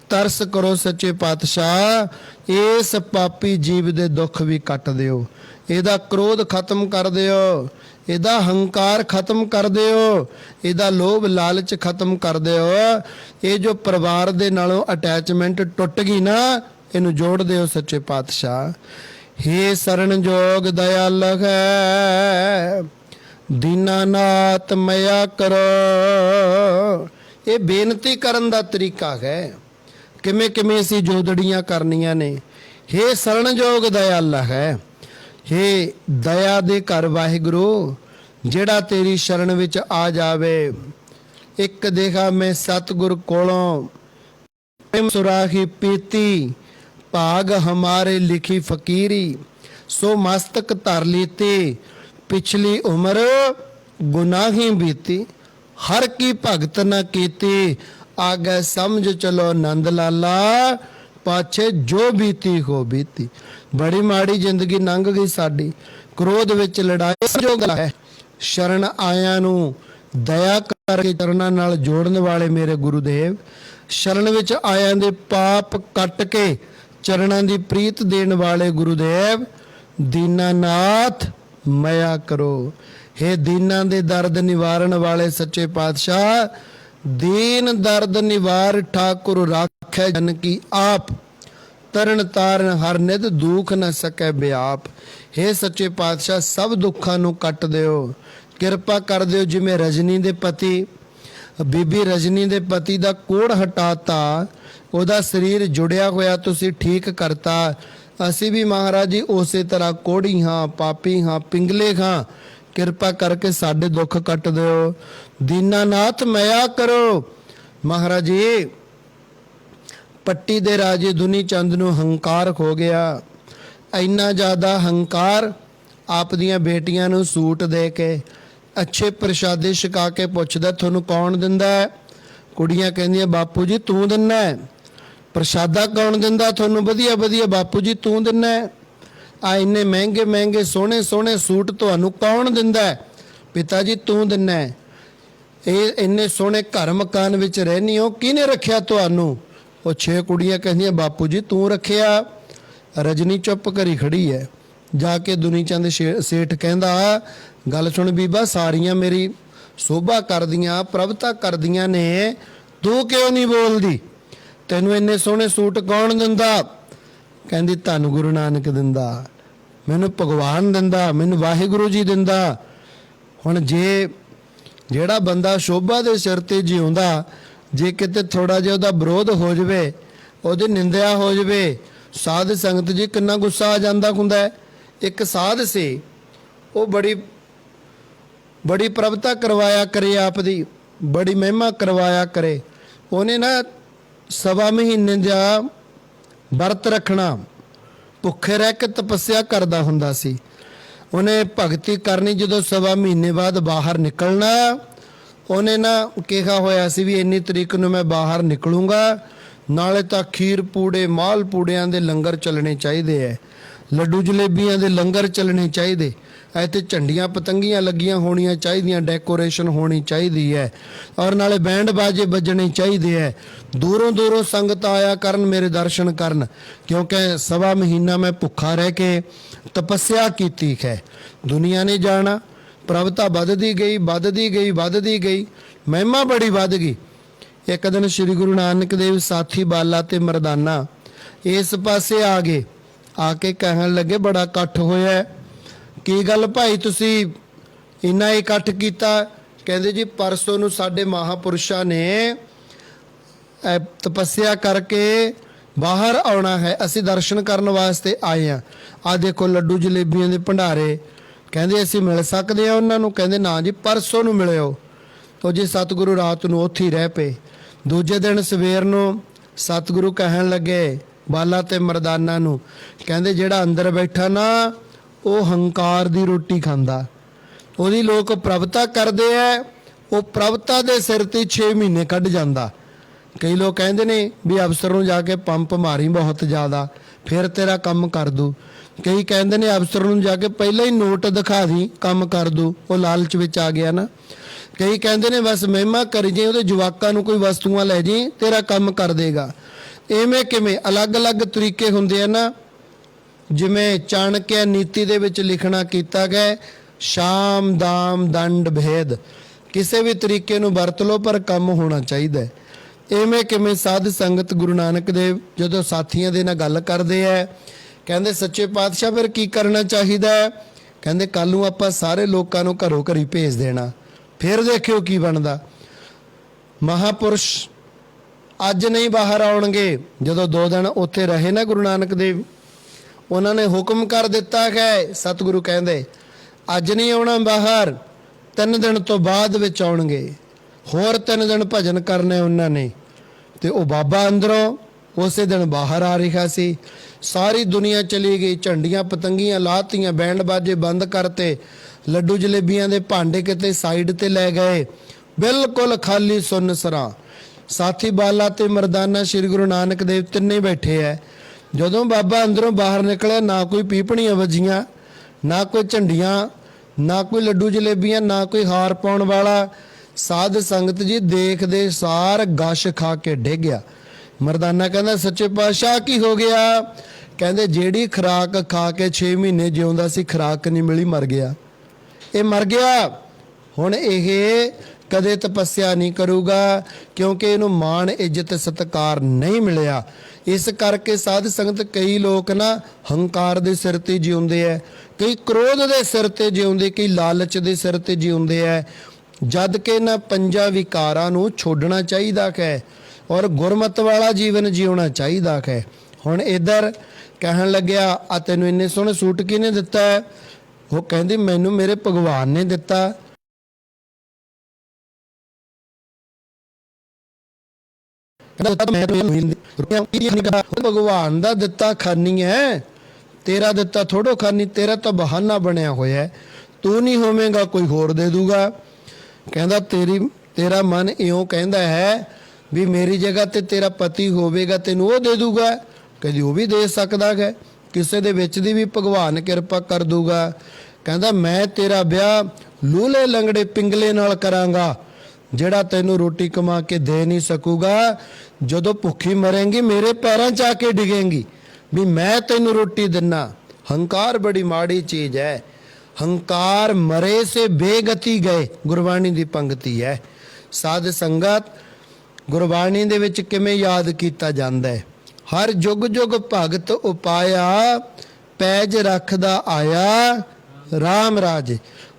ਤਰਸ ਕਰੋ ਸੱਚੇ ਪਾਤਸ਼ਾਹ, ਇਸ ਪਾਪੀ ਜੀਵ ਦੇ ਦੁੱਖ ਵੀ ਕੱਟ ਦਿਓ, ਇਹਦਾ ਕ੍ਰੋਧ ਖਤਮ ਕਰ ਦਿਓ, ਇਹਦਾ ਹੰਕਾਰ ਖਤਮ ਕਰ ਦਿਓ, ਇਹਦਾ ਲੋਭ ਲਾਲਚ ਖਤਮ ਕਰ ਦਿਓ। ਇਹ ਜੋ ਪਰਿਵਾਰ ਦੇ ਨਾਲੋਂ ਅਟੈਚਮੈਂਟ ਟੁੱਟ ਗਈ ਨਾ, ਇਹਨੂੰ ਜੋੜ ਦਿਓ ਸੱਚੇ ਪਾਤਸ਼ਾਹ। ਹੇ ਸਰਣਜੋਗ ਦਇਆਲ ਹੈ, ਦੀਨਾਨਾਥ ਮਇਆ ਕਰੋ। ਇਹ ਬੇਨਤੀ ਕਰਨ ਦਾ ਤਰੀਕਾ ਹੈ, ਕਿਵੇਂ ਕਿਵੇਂ ਅਸੀਂ ਜੋਦੜੀਆਂ ਕਰਨੀਆਂ ਨੇ। ਹੇ ਸਰਣਜੋਗ ਦਇਆਲ ਹੈ, ਹੇ ਦਇਆ ਦੇ ਘਰ ਵਾਹਿਗੁਰੂ, ਜਿਹੜਾ ਤੇਰੀ ਸ਼ਰਨ ਵਿੱਚ ਆ ਜਾਵੇ। ਇੱਕ ਦੇਖਾ ਮੈਂ ਸਤਿਗੁਰ ਕੋਲੋਂ ਸੁਰਾਹੀ ਪੀਤੀ, ਭਾਗ ਹਮਾਰੇ ਲਿਖੀ ਫਕੀਰੀ, ਸੋ ਮਸਤਕ ਧਰ ਲੀਤੇ, ਪਿਛਲੀ ਉਮਰ ਗੁਨਾਹੀ ਬੀਤੀ, ਹਰ ਕੀ ਭਗਤ ਨਾ ਕੀਤੀ, ਆਗੇ ਸਮਝ ਚਲੋ ਨੰਦ ਲਾਲਾ, ਪਾਛੇ ਜੋ ਬੀਤੀ ਹੋ ਬੀਤੀ। ਬੜੀ ਮਾੜੀ ਜ਼ਿੰਦਗੀ ਲੰਘ ਗਈ ਸਾਡੀ, ਕ੍ਰੋਧ ਵਿੱਚ ਲੜਾਈ ਜੋ ਗੱਲ ਹੈ। ਸ਼ਰਨ ਆਇਆਂ ਨੂੰ ਦਇਆ ਕਰਕੇ ਚਰਨਾਂ ਨਾਲ ਜੋੜਨ ਵਾਲੇ ਮੇਰੇ ਗੁਰੂਦੇਵ, ਸ਼ਰਨ ਵਿੱਚ ਆਇਆਂ ਦੇ ਪਾਪ ਕੱਟ ਕੇ ਚਰਨਾਂ ਦੀ ਪ੍ਰੀਤ ਦੇਣ ਵਾਲੇ ਗੁਰੂਦੇਵ, ਦੀਨਾਨਾਥ ਮਇਆ ਕਰੋ। ਹੇ ਦੀਨਾਂ ਦੇ ਦਰਦ ਨਿਵਾਰਨ ਵਾਲੇ ਸੱਚੇ ਪਾਤਸ਼ਾਹ, ਦੀਨ ਦਰਦ ਨਿਵਾਰ ਠਾਕੁਰ ਰਾਖੈ ਜਨ ਕੀ ਆਪ, ਤਰਨ ਤਾਰਨ ਹਰ ਨਿਧ ਦੁਖ ਨ ਸਕੈ ਬਿਆਪ। ਹੇ ਸੱਚੇ ਪਾਤਸ਼ਾਹ ਸਭ ਦੁੱਖਾਂ ਨੂੰ ਕੱਟ ਦਿਓ, ਕਿਰਪਾ ਕਰ ਦਿਓ। ਜਿਵੇਂ ਰਜਨੀ ਦੇ ਪਤੀ, ਬੀਬੀ ਰਜਨੀ ਦੇ ਪਤੀ ਦਾ ਕੋੜ ਹਟਾਤਾ, ਉਹਦਾ ਸਰੀਰ ਜੁੜਿਆ ਹੋਇਆ ਤੁਸੀਂ ਠੀਕ ਕਰਤਾ। ਅਸੀਂ ਵੀ ਮਹਾਰਾਜ ਜੀ ਉਸੇ ਤਰ੍ਹਾਂ ਕੋੜੀ ਹਾਂ, ਪਾਪੀ ਹਾਂ, ਪਿੰਗਲੇ ਹਾਂ, ਕਿਰਪਾ ਕਰਕੇ ਸਾਡੇ ਦੁੱਖ ਕੱਟ ਦਿਓ। ਦੀਨਾਨਾਥ ਮਇਆ ਕਰੋ। ਮਹਾਰਾਜ ਜੀ ਪੱਟੀ ਦੇ ਰਾਜੇ ਦੁਨੀ ਚੰਦ ਨੂੰ ਹੰਕਾਰ ਹੋ ਗਿਆ, ਇੰਨਾ ਜ਼ਿਆਦਾ ਹੰਕਾਰ, ਆਪ ਦੀਆਂ ਬੇਟੀਆਂ ਨੂੰ ਸੂਟ ਦੇ ਕੇ ਅੱਛੇ ਪ੍ਰਸ਼ਾਦੇ ਛਕਾ ਕੇ ਪੁੱਛਦਾ ਤੁਹਾਨੂੰ ਕੌਣ ਦਿੰਦਾ ਹੈ? ਕੁੜੀਆਂ ਕਹਿੰਦੀਆਂ ਬਾਪੂ ਜੀ ਤੂੰ ਦਿੰਦਾ ਹੈ। ਪ੍ਰਸ਼ਾਦਾ ਕੌਣ ਦਿੰਦਾ ਤੁਹਾਨੂੰ? ਵਧੀਆ ਵਧੀਆ ਬਾਪੂ ਜੀ ਤੂੰ ਦਿੰਦਾ ਹੈ। ਆ ਇੰਨੇ ਮਹਿੰਗੇ ਮਹਿੰਗੇ ਸੋਹਣੇ ਸੋਹਣੇ ਸੂਟ ਤੁਹਾਨੂੰ ਕੌਣ ਦਿੰਦਾ ਹੈ? ਪਿਤਾ ਜੀ ਤੂੰ ਦਿੰਦਾ ਹੈ। ਇਹ ਇੰਨੇ ਸੋਹਣੇ ਘਰ ਮਕਾਨ ਵਿੱਚ ਰਹਿੰਦੀ ਹੋ, ਕਿਹਨੇ ਰੱਖਿਆ ਤੁਹਾਨੂੰ? ਉਹ 6 ਕੁੜੀਆਂ ਕਹਿੰਦੀਆਂ ਬਾਪੂ ਜੀ ਤੂੰ ਰੱਖਿਆ। ਰਜਨੀ ਚੁੱਪ ਕਰੀ ਖੜੀ ਹੈ। ਜਾ ਕੇ ਦੁਨੀ ਚੰਦ ਸੇਠ ਕਹਿੰਦਾ ਗੱਲ ਸੁਣ ਬੀਬਾ, ਸਾਰੀਆਂ ਮੇਰੀ ਸੋਭਾ ਕਰਦੀਆਂ, ਪ੍ਰਭਤਾ ਕਰਦੀਆਂ ਨੇ, ਤੂੰ ਕਿਉਂ ਨਹੀਂ ਬੋਲਦੀ? ਤੈਨੂੰ ਇੰਨੇ ਸੋਹਣੇ ਸੂਟ ਕੌਣ ਦਿੰਦਾ? ਕਹਿੰਦੀ ਧੰਨ ਗੁਰੂ ਨਾਨਕ ਦਿੰਦਾ, ਮੈਨੂੰ ਭਗਵਾਨ ਦਿੰਦਾ, ਮੈਨੂੰ ਵਾਹਿਗੁਰੂ ਜੀ ਦਿੰਦਾ। ਹੁਣ ਜੇ ਜਿਹੜਾ ਬੰਦਾ ਸ਼ੋਭਾ ਦੇ ਸਿਰ ਤੇ ਜਿਉਂਦਾ, ਜੇ ਕਿਤੇ ਥੋੜਾ ਜਿਹਾ ਉਹਦਾ ਵਿਰੋਧ ਹੋ ਜਾਵੇ, ਉਹਦੀ ਨਿੰਦਿਆ ਹੋ ਜਾਵੇ, ਸਾਧ ਸੰਗਤ ਜੀ ਕਿੰਨਾ ਗੁੱਸਾ ਆ ਜਾਂਦਾ ਹੁੰਦਾ ਹੈ। ਇੱਕ ਸਾਧ ਸੀ, ਉਹ ਬੜੀ ਪ੍ਰਭਤਾ ਕਰਵਾਇਆ ਕਰੇ, ਆਪ ਦੀ ਬੜੀ ਮਹਿਮਾ ਕਰਵਾਇਆ ਕਰੇ। ਉਹਨੇ ਨਾ 1.25 ਮਹੀਨੇ ਦਾ ਵਰਤ ਰੱਖਣਾ, ਭੁੱਖੇ ਰਹਿ ਕੇ ਤਪੱਸਿਆ ਕਰਦਾ ਹੁੰਦਾ ਸੀ। ਉਹਨੇ ਭਗਤੀ ਕਰਨੀ, ਜਦੋਂ 1.25 ਮਹੀਨੇ ਬਾਅਦ ਬਾਹਰ ਨਿਕਲਣਾ, ਉਹਨੇ ਨਾ ਕਿਹਾ ਹੋਇਆ ਸੀ ਵੀ ਇੰਨੀ ਤਰੀਕ ਨੂੰ ਮੈਂ ਬਾਹਰ ਨਿਕਲੂੰਗਾ, ਨਾਲੇ ਤਾਂ ਖੀਰ ਪੂੜੇ ਮਾਲ ਪੂੜਿਆਂ ਦੇ ਲੰਗਰ ਚੱਲਣੇ ਚਾਹੀਦੇ ਹੈ, ਲੱਡੂ ਜਲੇਬੀਆਂ ਦੇ ਲੰਗਰ ਚੱਲਣੇ ਚਾਹੀਦੇ, ਇੱਥੇ ਝੰਡੀਆਂ ਪਤੰਗੀਆਂ ਲੱਗੀਆਂ ਹੋਣੀਆਂ ਚਾਹੀਦੀਆਂ, ਡੈਕੋਰੇਸ਼ਨ ਹੋਣੀ ਚਾਹੀਦੀ ਹੈ, ਔਰ ਨਾਲੇ ਬੈਂਡ ਬਾਜੇ ਵੱਜਣੇ ਚਾਹੀਦੇ ਹੈ। ਦੂਰੋਂ ਦੂਰੋਂ ਸੰਗਤ ਆਇਆ ਕਰਨ, ਮੇਰੇ ਦਰਸ਼ਨ ਕਰਨ, ਕਿਉਂਕਿ 1.25 ਮਹੀਨਾ ਮੈਂ ਭੁੱਖਾ ਰਹਿ ਕੇ ਤਪੱਸਿਆ ਕੀਤੀ ਹੈ। ਦੁਨੀਆ ਨੇ ਜਾਣਾ, ਪ੍ਰਭਤਾ ਵੱਧਦੀ ਗਈ ਵੱਧਦੀ ਗਈ ਵੱਧਦੀ ਗਈ, ਮਹਿਮਾ ਬੜੀ ਵੱਧ ਗਈ। ਇੱਕ ਦਿਨ ਸ੍ਰੀ ਗੁਰੂ ਨਾਨਕ ਦੇਵ ਸਾਥੀ ਬਾਲਾ ਤੇ ਮਰਦਾਨਾ ਇਸ ਪਾਸੇ ਆ ਗਏ, ਆ ਕੇ ਕਹਿਣ ਲੱਗੇ ਬੜਾ ਇਕੱਠ ਹੋਇਆ, ਕੀ ਗੱਲ ਭਾਈ ਤੁਸੀਂ ਇੰਨਾ ਇਕੱਠ ਕੀਤਾ? ਕਹਿੰਦੇ ਜੀ ਪਰਸੋਂ ਨੂੰ ਸਾਡੇ ਮਹਾਪੁਰਸ਼ਾਂ ਨੇ ਤਪੱਸਿਆ ਕਰਕੇ ਬਾਹਰ ਆਉਣਾ ਹੈ, ਅਸੀਂ ਦਰਸ਼ਨ ਕਰਨ ਵਾਸਤੇ ਆਏ ਹਾਂ। ਆ ਦੇਖੋ ਲੱਡੂ ਜਲੇਬੀਆਂ ਦੇ ਭੰਡਾਰੇ। ਕਹਿੰਦੇ ਅਸੀਂ ਮਿਲ ਸਕਦੇ ਹਾਂ ਉਹਨਾਂ ਨੂੰ? ਕਹਿੰਦੇ ਨਾ ਜੀ ਪਰਸੋਂ ਨੂੰ ਮਿਲਿਓ। ਤੋ ਜੀ ਸਤਿਗੁਰੂ ਰਾਤ ਨੂੰ ਉੱਥੇ ਹੀ ਰਹਿ ਪਏ। ਦੂਜੇ ਦਿਨ ਸਵੇਰ ਨੂੰ ਸਤਿਗੁਰੂ ਕਹਿਣ ਲੱਗੇ ਬਾਲਾ ਤੇ ਮਰਦਾਨਾ ਨੂੰ, ਕਹਿੰਦੇ ਜਿਹੜਾ ਅੰਦਰ ਬੈਠਾ ਨਾ ਉਹ ਹੰਕਾਰ ਦੀ ਰੋਟੀ ਖਾਂਦਾ, ਉਹਦੀ ਲੋਕ ਪ੍ਰਭਤਾ ਕਰਦੇ ਐ, ਉਹ ਪ੍ਰਭਤਾ ਦੇ ਸਿਰ ਤੇ 6 ਮਹੀਨੇ ਕੱਢ ਜਾਂਦਾ। ਕਈ ਲੋਕ ਕਹਿੰਦੇ ਨੇ ਵੀ ਅਫਸਰ ਨੂੰ ਜਾ ਕੇ ਪੰਪ ਮਾਰੀ ਬਹੁਤ ਜ਼ਿਆਦਾ, ਫਿਰ ਤੇਰਾ ਕੰਮ ਕਰ ਦੂ। ਕਈ ਕਹਿੰਦੇ ਨੇ ਅਫਸਰ ਨੂੰ ਜਾ ਕੇ ਪਹਿਲਾਂ ਹੀ ਨੋਟ ਦਿਖਾ ਦੀ, ਕੰਮ ਕਰ ਦੂ, ਉਹ ਲਾਲਚ ਵਿੱਚ ਆ ਗਿਆ ਨਾ। ਕਈ ਕਹਿੰਦੇ ਨੇ ਬਸ ਮਹਿਮਾ ਕਰੀ ਜੇ, ਉਹਦੇ ਜਵਾਕਾਂ ਨੂੰ ਕੋਈ ਵਸਤੂਆਂ ਲੈ ਜੇ, ਤੇਰਾ ਕੰਮ ਕਰ ਦੇਗਾ। ਇਵੇਂ ਕਿਵੇਂ ਅਲੱਗ-ਅਲੱਗ ਤਰੀਕੇ ਹੁੰਦੇ ਆ ਨਾ। ਜਿਵੇਂ ਚਾਣਕਿਆ ਨੀਤੀ ਦੇ ਵਿੱਚ ਲਿਖਣਾ ਕੀਤਾ ਗਿਆ, ਸ਼ਾਮ ਦਾਮ ਦੰਡ ਭੇਦ, ਕਿਸੇ ਵੀ ਤਰੀਕੇ ਨੂੰ ਵਰਤ ਲਓ ਪਰ ਕੰਮ ਹੋਣਾ ਚਾਹੀਦਾ ਹੈ। ਇਵੇਂ ਕਿਵੇਂ ਸਾਧ ਸੰਗਤ ਗੁਰੂ ਨਾਨਕ ਦੇਵ ਜਦੋਂ ਸਾਥੀਆਂ ਦੇ ਨਾਲ ਗੱਲ ਕਰਦੇ ਐ, ਕਹਿੰਦੇ ਸੱਚੇ ਪਾਤਸ਼ਾਹ ਫਿਰ ਕੀ ਕਰਨਾ ਚਾਹੀਦਾ ਹੈ? ਕਹਿੰਦੇ ਕੱਲ ਨੂੰ ਆਪਾਂ ਸਾਰੇ ਲੋਕਾਂ ਨੂੰ ਘਰੋਂ ਘਰੀ ਭੇਜ ਦੇਣਾ, ਫਿਰ ਦੇਖਿਓ ਕੀ ਬਣਦਾ। ਮਹਾਪੁਰਸ਼ ਅੱਜ ਨਹੀਂ ਬਾਹਰ ਆਉਣਗੇ। ਜਦੋਂ 2 ਦਿਨ ਉੱਥੇ ਰਹੇ ਨਾ ਗੁਰੂ ਨਾਨਕ ਦੇਵ, ਉਹਨਾਂ ਨੇ ਹੁਕਮ ਕਰ ਦਿੱਤਾ ਹੈ, ਸਤਿਗੁਰੂ ਕਹਿੰਦੇ ਅੱਜ ਨਹੀਂ ਆਉਣਾ ਬਾਹਰ, 3 ਦਿਨ ਤੋਂ ਬਾਅਦ ਵਿੱਚ ਆਉਣਗੇ। ਹੋਰ 3 ਦਿਨ ਭਜਨ ਕਰਨੇ ਉਹਨਾਂ ਨੇ। ਤੇ ਉਹ ਬਾਬਾ ਅੰਦਰੋਂ ਉਸੇ ਦਿਨ ਬਾਹਰ ਆ ਰਿਹਾ ਸੀ। ਸਾਰੀ ਦੁਨੀਆ ਚਲੀ ਗਈ, ਝੰਡੀਆਂ ਪਤੰਗੀਆਂ ਲਾਤੀਆਂ, ਬੈਂਡ ਬਾਜੇ ਬੰਦ ਕਰਤੇ, ਲੱਡੂ ਜਲੇਬੀਆਂ ਦੇ ਭਾਂਡੇ ਕਿਤੇ ਸਾਈਡ ਤੇ ਲੈ ਗਏ, ਬਿਲਕੁਲ ਖਾਲੀ ਸੁੰਨ ਸਰਾਂ। ਸਾਥੀ ਬਾਲਾ ਤੇ ਮਰਦਾਨਾ ਸ੍ਰੀ ਗੁਰੂ ਨਾਨਕ ਦੇਵ ਤਿੰਨੇ ਬੈਠੇ ਐ। ਜਦੋਂ ਬਾਬਾ ਅੰਦਰੋਂ ਬਾਹਰ ਨਿਕਲਿਆ, ਨਾ ਕੋਈ ਪੀਪਣੀਆਂ ਵੱਜੀਆਂ, ਨਾ ਕੋਈ ਝੰਡੀਆਂ, ਨਾ ਕੋਈ ਲੱਡੂ ਜਲੇਬੀਆਂ, ਨਾ ਕੋਈ ਹਾਰ ਪਾਉਣ ਵਾਲਾ। ਸਾਧ ਸੰਗਤ ਜੀ ਦੇਖਦੇ ਸਾਰ ਗਸ਼ ਖਾ ਕੇ ਡਿੱਗ ਗਿਆ। ਮਰਦਾਨਾ ਕਹਿੰਦਾ ਸੱਚੇ ਪਾਤਸ਼ਾਹ ਕੀ ਹੋ ਗਿਆ? ਕਹਿੰਦੇ ਜਿਹੜੀ ਖੁਰਾਕ ਖਾ ਕੇ 6 ਮਹੀਨੇ ਜਿਉਂਦਾ ਸੀ, ਖੁਰਾਕ ਨਹੀਂ ਮਿਲੀ, ਮਰ ਗਿਆ। ਇਹ ਮਰ ਗਿਆ। ਹੁਣ ਇਹ ਕਦੇ ਤਪੱਸਿਆ ਨਹੀਂ ਕਰੂਗਾ, ਕਿਉਂਕਿ ਇਹਨੂੰ ਮਾਣ ਇੱਜ਼ਤ ਸਤਿਕਾਰ ਨਹੀਂ ਮਿਲਿਆ। ਇਸ ਕਰਕੇ ਸਾਧ ਸੰਗਤ ਕਈ ਲੋਕ ਨਾ ਹੰਕਾਰ ਦੇ ਸਿਰ ਤੇ ਜਿਉਂਦੇ ਐ, ਕਈ ਕ੍ਰੋਧ ਦੇ ਸਿਰ ਤੇ ਜਿਉਂਦੇ, ਕਈ ਲਾਲਚ ਦੇ ਸਿਰ ਤੇ ਜਿਉਂਦੇ ਐ। ਜਦ ਕਿ ਨਾ 5 ਵਿਕਾਰਾਂ ਨੂੰ ਛੋੜਨਾ ਚਾਹੀਦਾ ਹੈ ਔਰ ਗੁਰਮਤਿ ਵਾਲਾ ਜੀਵਨ ਜਿਉਣਾ ਚਾਹੀਦਾ ਹੈ। ਹੁਣ ਇੱਧਰ ਕਹਿਣ ਲੱਗਿਆ, ਆ ਤੈਨੂੰ ਇੰਨੇ ਸੋਹਣੇ ਸੂਟ ਕਿਹਨੇ ਦਿੱਤਾ ਹੈ? ਉਹ ਕਹਿੰਦੀ ਮੈਨੂੰ ਮੇਰੇ ਭਗਵਾਨ ਨੇ ਦਿੱਤਾ। ਭਗਵਾਨ ਦਾ ਦਿੱਤਾ ਖਾਨੀ ਹੈ, ਤੇਰਾ ਦਿੱਤਾ ਥੋੜੋ ਖਾਨੀ, ਤੇਰਾ ਤਾਂ ਬਹਾਨਾ ਬਣਿਆ ਹੋਇਆ, ਤੂੰ ਨਹੀਂ ਹੋਵੇਂਗਾ ਕੋਈ ਹੋਰ ਦੇ ਦੂਗਾ। ਕਹਿੰਦਾ ਤੇਰਾ ਮਨ ਇਉਂ ਕਹਿੰਦਾ ਹੈ ਵੀ ਮੇਰੀ ਜਗ੍ਹਾ ਤੇ ਤੇਰਾ ਪਤੀ ਹੋਵੇਗਾ, ਤੈਨੂੰ ਉਹ ਦੇ ਦੂਗਾ। ਕਹਿੰਦੀ ਉਹ ਵੀ ਦੇ ਸਕਦਾ ਹੈ, ਕਿਸੇ ਦੇ ਵਿੱਚ ਦੀ ਵੀ ਭਗਵਾਨ ਕਿਰਪਾ ਕਰ ਦੂਗਾ। ਕਹਿੰਦਾ ਮੈਂ ਤੇਰਾ ਵਿਆਹ ਲੂਲੇ ਲੰਗੜੇ ਪਿੰਗਲੇ ਨਾਲ ਕਰਾਂਗਾ, ਜਿਹੜਾ ਤੈਨੂੰ ਰੋਟੀ ਕਮਾ ਕੇ ਦੇ ਨਹੀਂ ਸਕੂਗਾ। ਜਦੋਂ ਭੁੱਖੀ ਮਰੇਂਗੀ ਮੇਰੇ ਪੈਰਾਂ 'ਚ ਆ ਕੇ ਡਿਗੇਂਗੀ ਵੀ ਮੈਂ ਤੈਨੂੰ ਰੋਟੀ ਦਿੰਨਾ। ਹੰਕਾਰ ਬੜੀ ਮਾੜੀ ਚੀਜ਼ ਹੈ। ਹੰਕਾਰ ਮਰੇ ਸੇ ਬੇਗਤੀ ਗਏ, ਗੁਰਬਾਣੀ ਦੀ ਪੰਕਤੀ ਹੈ। ਸਾਧ ਸੰਗਤ ਗੁਰਬਾਣੀ ਦੇ ਵਿੱਚ ਕਿਵੇਂ ਯਾਦ ਕੀਤਾ ਜਾਂਦਾ ਹੈ? ਹਰ ਜੁਗ ਜੁਗ ਭਗਤ ਉਪਾਇਆ, ਪੈਜ ਰੱਖਦਾ ਆਇਆ ਰਾਮ ਰਾਜ।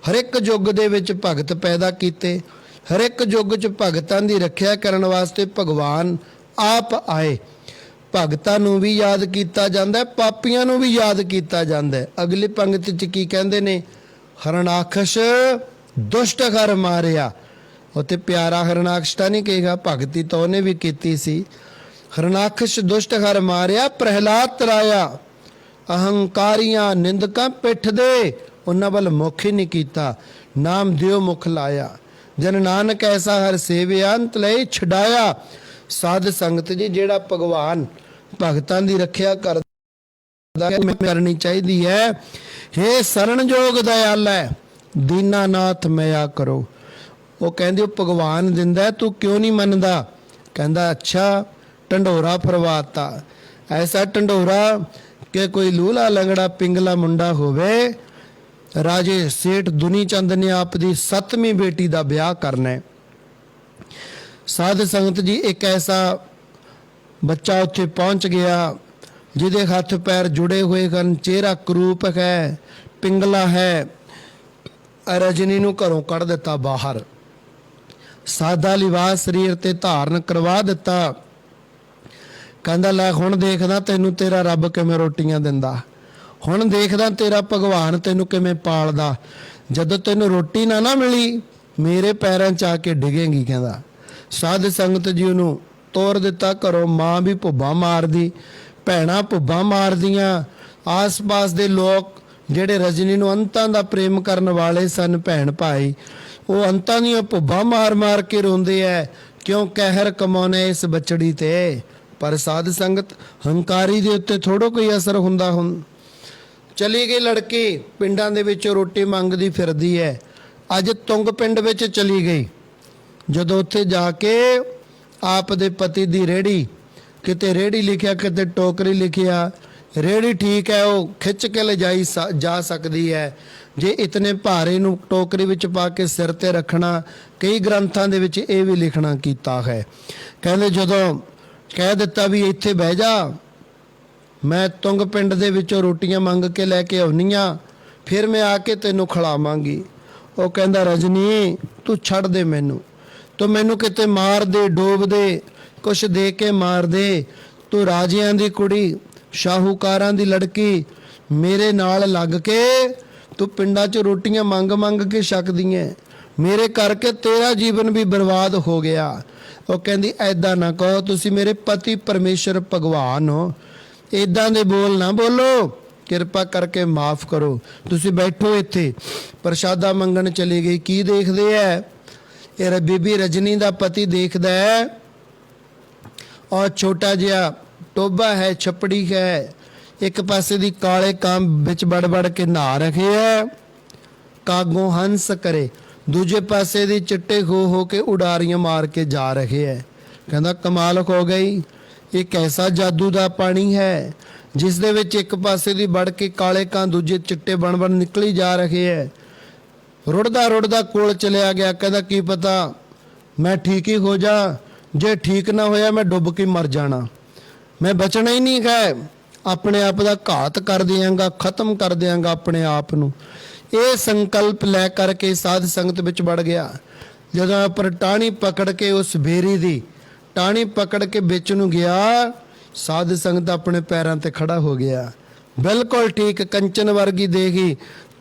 ਹਰ ਇੱਕ ਯੁੱਗ ਦੇ ਵਿੱਚ ਭਗਤ ਪੈਦਾ ਕੀਤੇ, ਹਰ ਇੱਕ ਯੁੱਗ 'ਚ ਭਗਤਾਂ ਦੀ ਰੱਖਿਆ ਕਰਨ ਵਾਸਤੇ ਭਗਵਾਨ ਆਪ ਆਏ। ਭਗਤਾਂ ਨੂੰ ਵੀ ਯਾਦ ਕੀਤਾ ਜਾਂਦਾ, ਪਾਪੀਆਂ ਨੂੰ ਵੀ ਯਾਦ ਕੀਤਾ ਜਾਂਦਾ। ਅਗਲੀ ਪੰਕਤੀ 'ਚ ਕੀ ਕਹਿੰਦੇ ਨੇ? ਹਰਨਾਖਸ਼ ਦੁਸ਼ਟ ਹਰ ਮਾਰਿਆ। ਉੱਥੇ ਪਿਆਰਾ ਹਰਨਾਖਸ਼ ਤਾਂ ਨਹੀਂ ਕਹੇਗਾ, ਭਗਤੀ ਤਾਂ ਉਹਨੇ ਵੀ ਕੀਤੀ ਸੀ। ਹਰਨਾਖਸ਼ ਦੁਸ਼ਟ ਹਰ ਮਾਰਿਆ, ਪ੍ਰਹਿਲਾਦ ਤਰਾਇਆ। ਅਹੰਕਾਰੀਆਂ ਨਿੰਦਕਾਂ ਪਿੱਠ ਦੇ, ਉਹਨਾਂ ਵੱਲ ਮੁਖ ਹੀ ਨਹੀਂ ਕੀਤਾ। ਨਾਮ ਦਿਓ ਮੁਖ ਲਾਇਆ, ਜਨ ਨਾਨਕ ਐਸਾ ਹਰ ਸੇਵਿਆ, ਅੰਤ ਲਈ ਛਡਾਇਆ। ਸਾਧ ਸੰਗਤ ਜੀ ਜਿਹੜਾ ਭਗਵਾਨ ਭਗਤਾਂ ਦੀ ਰੱਖਿਆ ਕਰਦਾ ਕਰਨੀ ਚਾਹੀਦੀ ਹੈ। ਹੇ ਸਰਣਯੋਗ ਦਇਆਲ ਹੈ, ਦੀਨਾਨਾਥ ਮਿਆ ਕਰੋ। ਉਹ ਕਹਿੰਦੇ ਉਹ ਭਗਵਾਨ ਦਿੰਦਾ, ਤੂੰ ਕਿਉਂ ਨਹੀਂ ਮੰਨਦਾ? ਕਹਿੰਦਾ ਅੱਛਾ ਢੰਡੋਰਾ ਫਰਵਾਤਾ, ਐਸਾ ਢੰਡੋਰਾ ਕਿ ਕੋਈ ਲੂਲਾ ਲੰਗੜਾ ਪਿੰਗਲਾ ਮੁੰਡਾ ਹੋਵੇ। ਰਾਜੇ ਸੇਠ ਦੁਨੀ ਚੰਦ ਨੇ ਆਪ ਦੀ 7ਵੀਂ ਬੇਟੀ ਦਾ ਵਿਆਹ ਕਰਨਾ ਹੈ। ਸਾਧ ਸੰਗਤ ਜੀ ਇੱਕ ਐਸਾ ਬੱਚਾ ਉੱਥੇ ਪਹੁੰਚ ਗਿਆ ਜਿਹਦੇ ਹੱਥ ਪੈਰ ਜੁੜੇ ਹੋਏ ਹਨ, ਚਿਹਰਾ ਕਰੂਪ ਹੈ, ਪਿੰਗਲਾ ਹੈ। ਰਜਨੀ ਨੂੰ ਘਰੋਂ ਕੱਢ ਦਿੱਤਾ ਬਾਹਰ, ਸਾਦਾ ਲਿਬਾਸ ਸਰੀਰ ਤੇ ਧਾਰਨ ਕਰਵਾ ਦਿੱਤਾ। ਕਹਿੰਦਾ ਲੈ ਹੁਣ ਦੇਖਦਾ ਤੈਨੂੰ ਤੇਰਾ ਰੱਬ ਕਿਵੇਂ ਰੋਟੀਆਂ ਦਿੰਦਾ, ਹੁਣ ਦੇਖਦਾ ਤੇਰਾ ਭਗਵਾਨ ਤੈਨੂੰ ਕਿਵੇਂ ਪਾਲਦਾ। ਜਦੋਂ ਤੈਨੂੰ ਰੋਟੀ ਨਾ ਮਿਲੀ ਮੇਰੇ ਪੈਰਾਂ 'ਚ ਆ ਕੇ ਡਿਗੇਂਗੀ। ਕਹਿੰਦਾ ਸਾਧ ਸੰਗਤ ਜੀ ਉਹਨੂੰ ਤੋਰ ਦਿੱਤਾ ਘਰੋਂ। ਮਾਂ ਵੀ ਭੁੱਬਾਂ ਮਾਰਦੀ, ਭੈਣਾਂ ਭੁੱਬਾਂ ਮਾਰਦੀਆਂ, ਆਸ-ਪਾਸ ਦੇ ਲੋਕ ਜਿਹੜੇ ਰਜਨੀ ਨੂੰ ਅੰਤਾਂ ਦਾ ਪ੍ਰੇਮ ਕਰਨ ਵਾਲੇ ਸਨ ਭੈਣ ਭਾਈ, ਉਹ ਅੰਤਾਂ ਦੀਆਂ ਭੁੱਬਾਂ ਮਾਰ ਮਾਰ ਕੇ ਰੋਂਦੇ ਐ, ਕਿਉਂ ਕਹਿਰ ਕਮਾਉਣੇ ਇਸ ਬਚੜੀ ਤੇ। ਪਰ ਸਾਧ ਸੰਗਤ ਹੰਕਾਰੀ ਦੇ ਉੱਤੇ ਥੋੜ੍ਹਾ ਕੋਈ ਅਸਰ ਹੁੰਦਾ ਹੁਣ। ਚਲੀ ਗਈ ਲੜਕੀ, ਪਿੰਡਾਂ ਦੇ ਵਿੱਚ ਰੋਟੀ ਮੰਗਦੀ ਫਿਰਦੀ ਹੈ। ਅੱਜ ਤੁੰਗ ਪਿੰਡ ਵਿੱਚ ਚਲੀ ਗਈ। ਜਦੋਂ ਉੱਥੇ ਜਾ ਕੇ ਆਪ ਦੇ ਪਤੀ ਦੀ ਰੇਹੜੀ, ਕਿਤੇ ਰੇਹੜੀ ਲਿਖਿਆ ਕਿਤੇ ਟੋਕਰੀ ਲਿਖਿਆ। ਰੇਹੜੀ ਠੀਕ ਹੈ, ਉਹ ਖਿੱਚ ਕੇ ਲਿਜਾਈ ਜਾ ਸਕਦੀ ਹੈ। ਜੇ ਇਤਨੇ ਭਾਰੇ ਨੂੰ ਟੋਕਰੀ ਵਿੱਚ ਪਾ ਕੇ ਸਿਰ ਤੇ ਰੱਖਣਾ, ਕਈ ਗ੍ਰੰਥਾਂ ਦੇ ਵਿੱਚ ਇਹ ਵੀ ਲਿਖਣਾ ਕੀਤਾ ਹੈ। ਕਹਿੰਦੇ ਜਦੋਂ ਕਹਿ ਦਿੱਤਾ ਵੀ ਇੱਥੇ ਬਹਿ ਜਾ, ਮੈਂ ਤੁੰਗ ਪਿੰਡ ਦੇ ਵਿੱਚੋਂ ਰੋਟੀਆਂ ਮੰਗ ਕੇ ਲੈ ਕੇ ਆਉਣੀ ਆ, ਫਿਰ ਮੈਂ ਆ ਕੇ ਤੈਨੂੰ ਖਿਲਾਵਾਂਗੀ। ਉਹ ਕਹਿੰਦਾ ਰਜਨੀ ਤੂੰ ਛੱਡ ਦੇ ਮੈਨੂੰ, ਤੂੰ ਮੈਨੂੰ ਕਿਤੇ ਮਾਰ ਦੇ, ਡੋਬ ਦੇ, ਕੁਛ ਦੇ ਕੇ ਮਾਰ ਦੇ। ਤੂੰ ਰਾਜਿਆਂ ਦੀ ਕੁੜੀ, ਸ਼ਾਹੂਕਾਰਾਂ ਦੀ ਲੜਕੀ, ਮੇਰੇ ਨਾਲ ਲੱਗ ਕੇ ਤੂੰ ਪਿੰਡਾਂ 'ਚ ਰੋਟੀਆਂ ਮੰਗ ਮੰਗ ਕੇ ਛਕਦੀ ਐ, ਮੇਰੇ ਕਰਕੇ ਤੇਰਾ ਜੀਵਨ ਵੀ ਬਰਬਾਦ ਹੋ ਗਿਆ। ਉਹ ਕਹਿੰਦੀ ਐਦਾਂ ਨਾ ਕਹੋ, ਤੁਸੀਂ ਮੇਰੇ ਪਤੀ ਪਰਮੇਸ਼ਰ ਭਗਵਾਨ ਹੋ, ਇੱਦਾਂ ਦੇ ਬੋਲ ਨਾ ਬੋਲੋ, ਕਿਰਪਾ ਕਰਕੇ ਮਾਫ ਕਰੋ। ਤੁਸੀਂ ਬੈਠੋ ਇੱਥੇ। ਪ੍ਰਸ਼ਾਦਾ ਮੰਗਣ ਚਲੀ ਗਈ। ਕੀ ਦੇਖਦੇ ਐ? ਇਹ ਬੀਬੀ ਰਜਨੀ ਦਾ ਪਤੀ ਦੇਖਦਾ ਹੈ, ਔਰ ਛੋਟਾ ਜਿਹਾ ਟੋਬਾ ਹੈ, ਛਪੜੀ ਹੈ, ਇੱਕ ਪਾਸੇ ਦੀ ਕਾਲੇ ਕਾਂ ਵਿੱਚ ਵੜ ਵੜ ਕੇ ਨਹਾ ਰਹੇ ਹੈ, ਕਾਗੋਂ ਹੰਸ ਕਰੇ, ਦੂਜੇ ਪਾਸੇ ਦੀ ਚਿੱਟੇ ਹੋ ਕੇ ਉਡਾਰੀਆਂ ਮਾਰ ਕੇ ਜਾ ਰਹੇ ਹੈ। ਕਹਿੰਦਾ ਕਮਾਲ ਹੋ ਗਈ, ਇਹ ਕੈਸਾ ਜਾਦੂ ਦਾ ਪਾਣੀ ਹੈ ਜਿਸ ਦੇ ਵਿੱਚ ਇੱਕ ਪਾਸੇ ਦੀ ਵੜ ਕੇ ਕਾਲੇ ਕਾਂ ਦੂਜੇ ਚਿੱਟੇ ਬਣ ਨਿਕਲੀ ਜਾ ਰਹੇ ਹੈ। ਰੁੜਦਾ ਰੁੜਦਾ ਕੋਲ ਚਲਿਆ ਗਿਆ। ਕਹਿੰਦਾ ਕੀ ਪਤਾ ਮੈਂ ਠੀਕ ਹੀ ਹੋ ਜਾ, ਜੇ ਠੀਕ ਨਾ ਹੋਇਆ ਮੈਂ ਡੁੱਬ ਕੇ ਮਰ ਜਾਣਾ, ਮੈਂ ਬਚਣਾ ਹੀ ਨਹੀਂ ਹੈ, ਆਪਣੇ ਆਪ ਦਾ ਘਾਤ ਕਰ ਦਿਆਂਗਾ, ਖਤਮ ਕਰ ਦਿਆਂਗਾ ਆਪਣੇ ਆਪ ਨੂੰ। ਇਹ ਸੰਕਲਪ ਲੈ ਕਰਕੇ ਸਾਧ ਸੰਗਤ ਵਿੱਚ ਵੜ ਗਿਆ। ਜਦੋਂ ਪਰ ਟਾਹਣੀ ਪਕੜ ਕੇ ਉਸ ਬੇਰੀ ਦੀ ਟਾਹਣੀ ਪਕੜ ਕੇ ਵਿੱਚ ਨੂੰ ਗਿਆ, ਸਾਧ ਸੰਗਤ ਆਪਣੇ ਪੈਰਾਂ ਤੇ ਖੜਾ ਹੋ ਗਿਆ, ਬਿਲਕੁਲ ਠੀਕ, ਕੰਚਨ ਵਰਗੀ ਦੇਗੀ,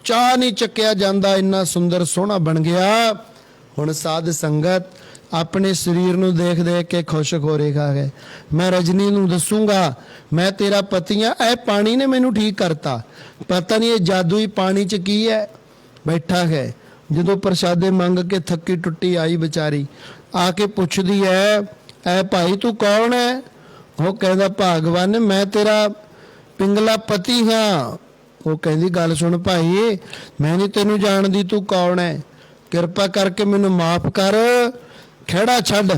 ਚਾਹ ਨਹੀਂ ਚੱਕਿਆ ਜਾਂਦਾ, ਇੰਨਾ ਸੁੰਦਰ ਸੋਹਣਾ ਬਣ ਗਿਆ। ਹੁਣ ਸਾਧ ਸੰਗਤ ਆਪਣੇ ਸਰੀਰ ਨੂੰ ਦੇਖ ਦੇਖ ਕੇ ਖੁਸ਼ ਹੋ ਰਿਹਾ ਹੈ। ਮੈਂ ਰਜਨੀ ਨੂੰ ਦੱਸੂਗਾ ਮੈਂ ਤੇਰਾ ਪਤੀ ਆ, ਇਹ ਪਾਣੀ ਨੇ ਮੈਨੂੰ ਠੀਕ ਕਰਤਾ, ਪਤਾ ਨਹੀਂ ਇਹ ਜਾਦੂਈ ਪਾਣੀ 'ਚ ਕੀ ਹੈ ਬੈਠਾ ਹੈ। ਜਦੋਂ ਪ੍ਰਸ਼ਾਦੇ ਮੰਗ ਕੇ ਥੱਕੀ ਟੁੱਟੀ ਆਈ ਵਿਚਾਰੀ, ਆ ਕੇ ਪੁੱਛਦੀ ਹੈ ਐ ਭਾਈ ਤੂੰ ਕੌਣ ਹੈ? ਉਹ ਕਹਿੰਦਾ ਭਗਵਾਨ ਮੈਂ ਤੇਰਾ ਪਿੰਗਲਾ ਪਤੀ ਹਾਂ। ਉਹ ਕਹਿੰਦੀ ਗੱਲ ਸੁਣ ਭਾਈ, ਮੈਂ ਨਹੀਂ ਤੈਨੂੰ ਜਾਣਦੀ, ਤੂੰ ਕੌਣ ਹੈ? ਕਿਰਪਾ ਕਰਕੇ ਮੈਨੂੰ ਮਾਫ ਕਰ, ਖਹਿੜਾ ਛੱਡ,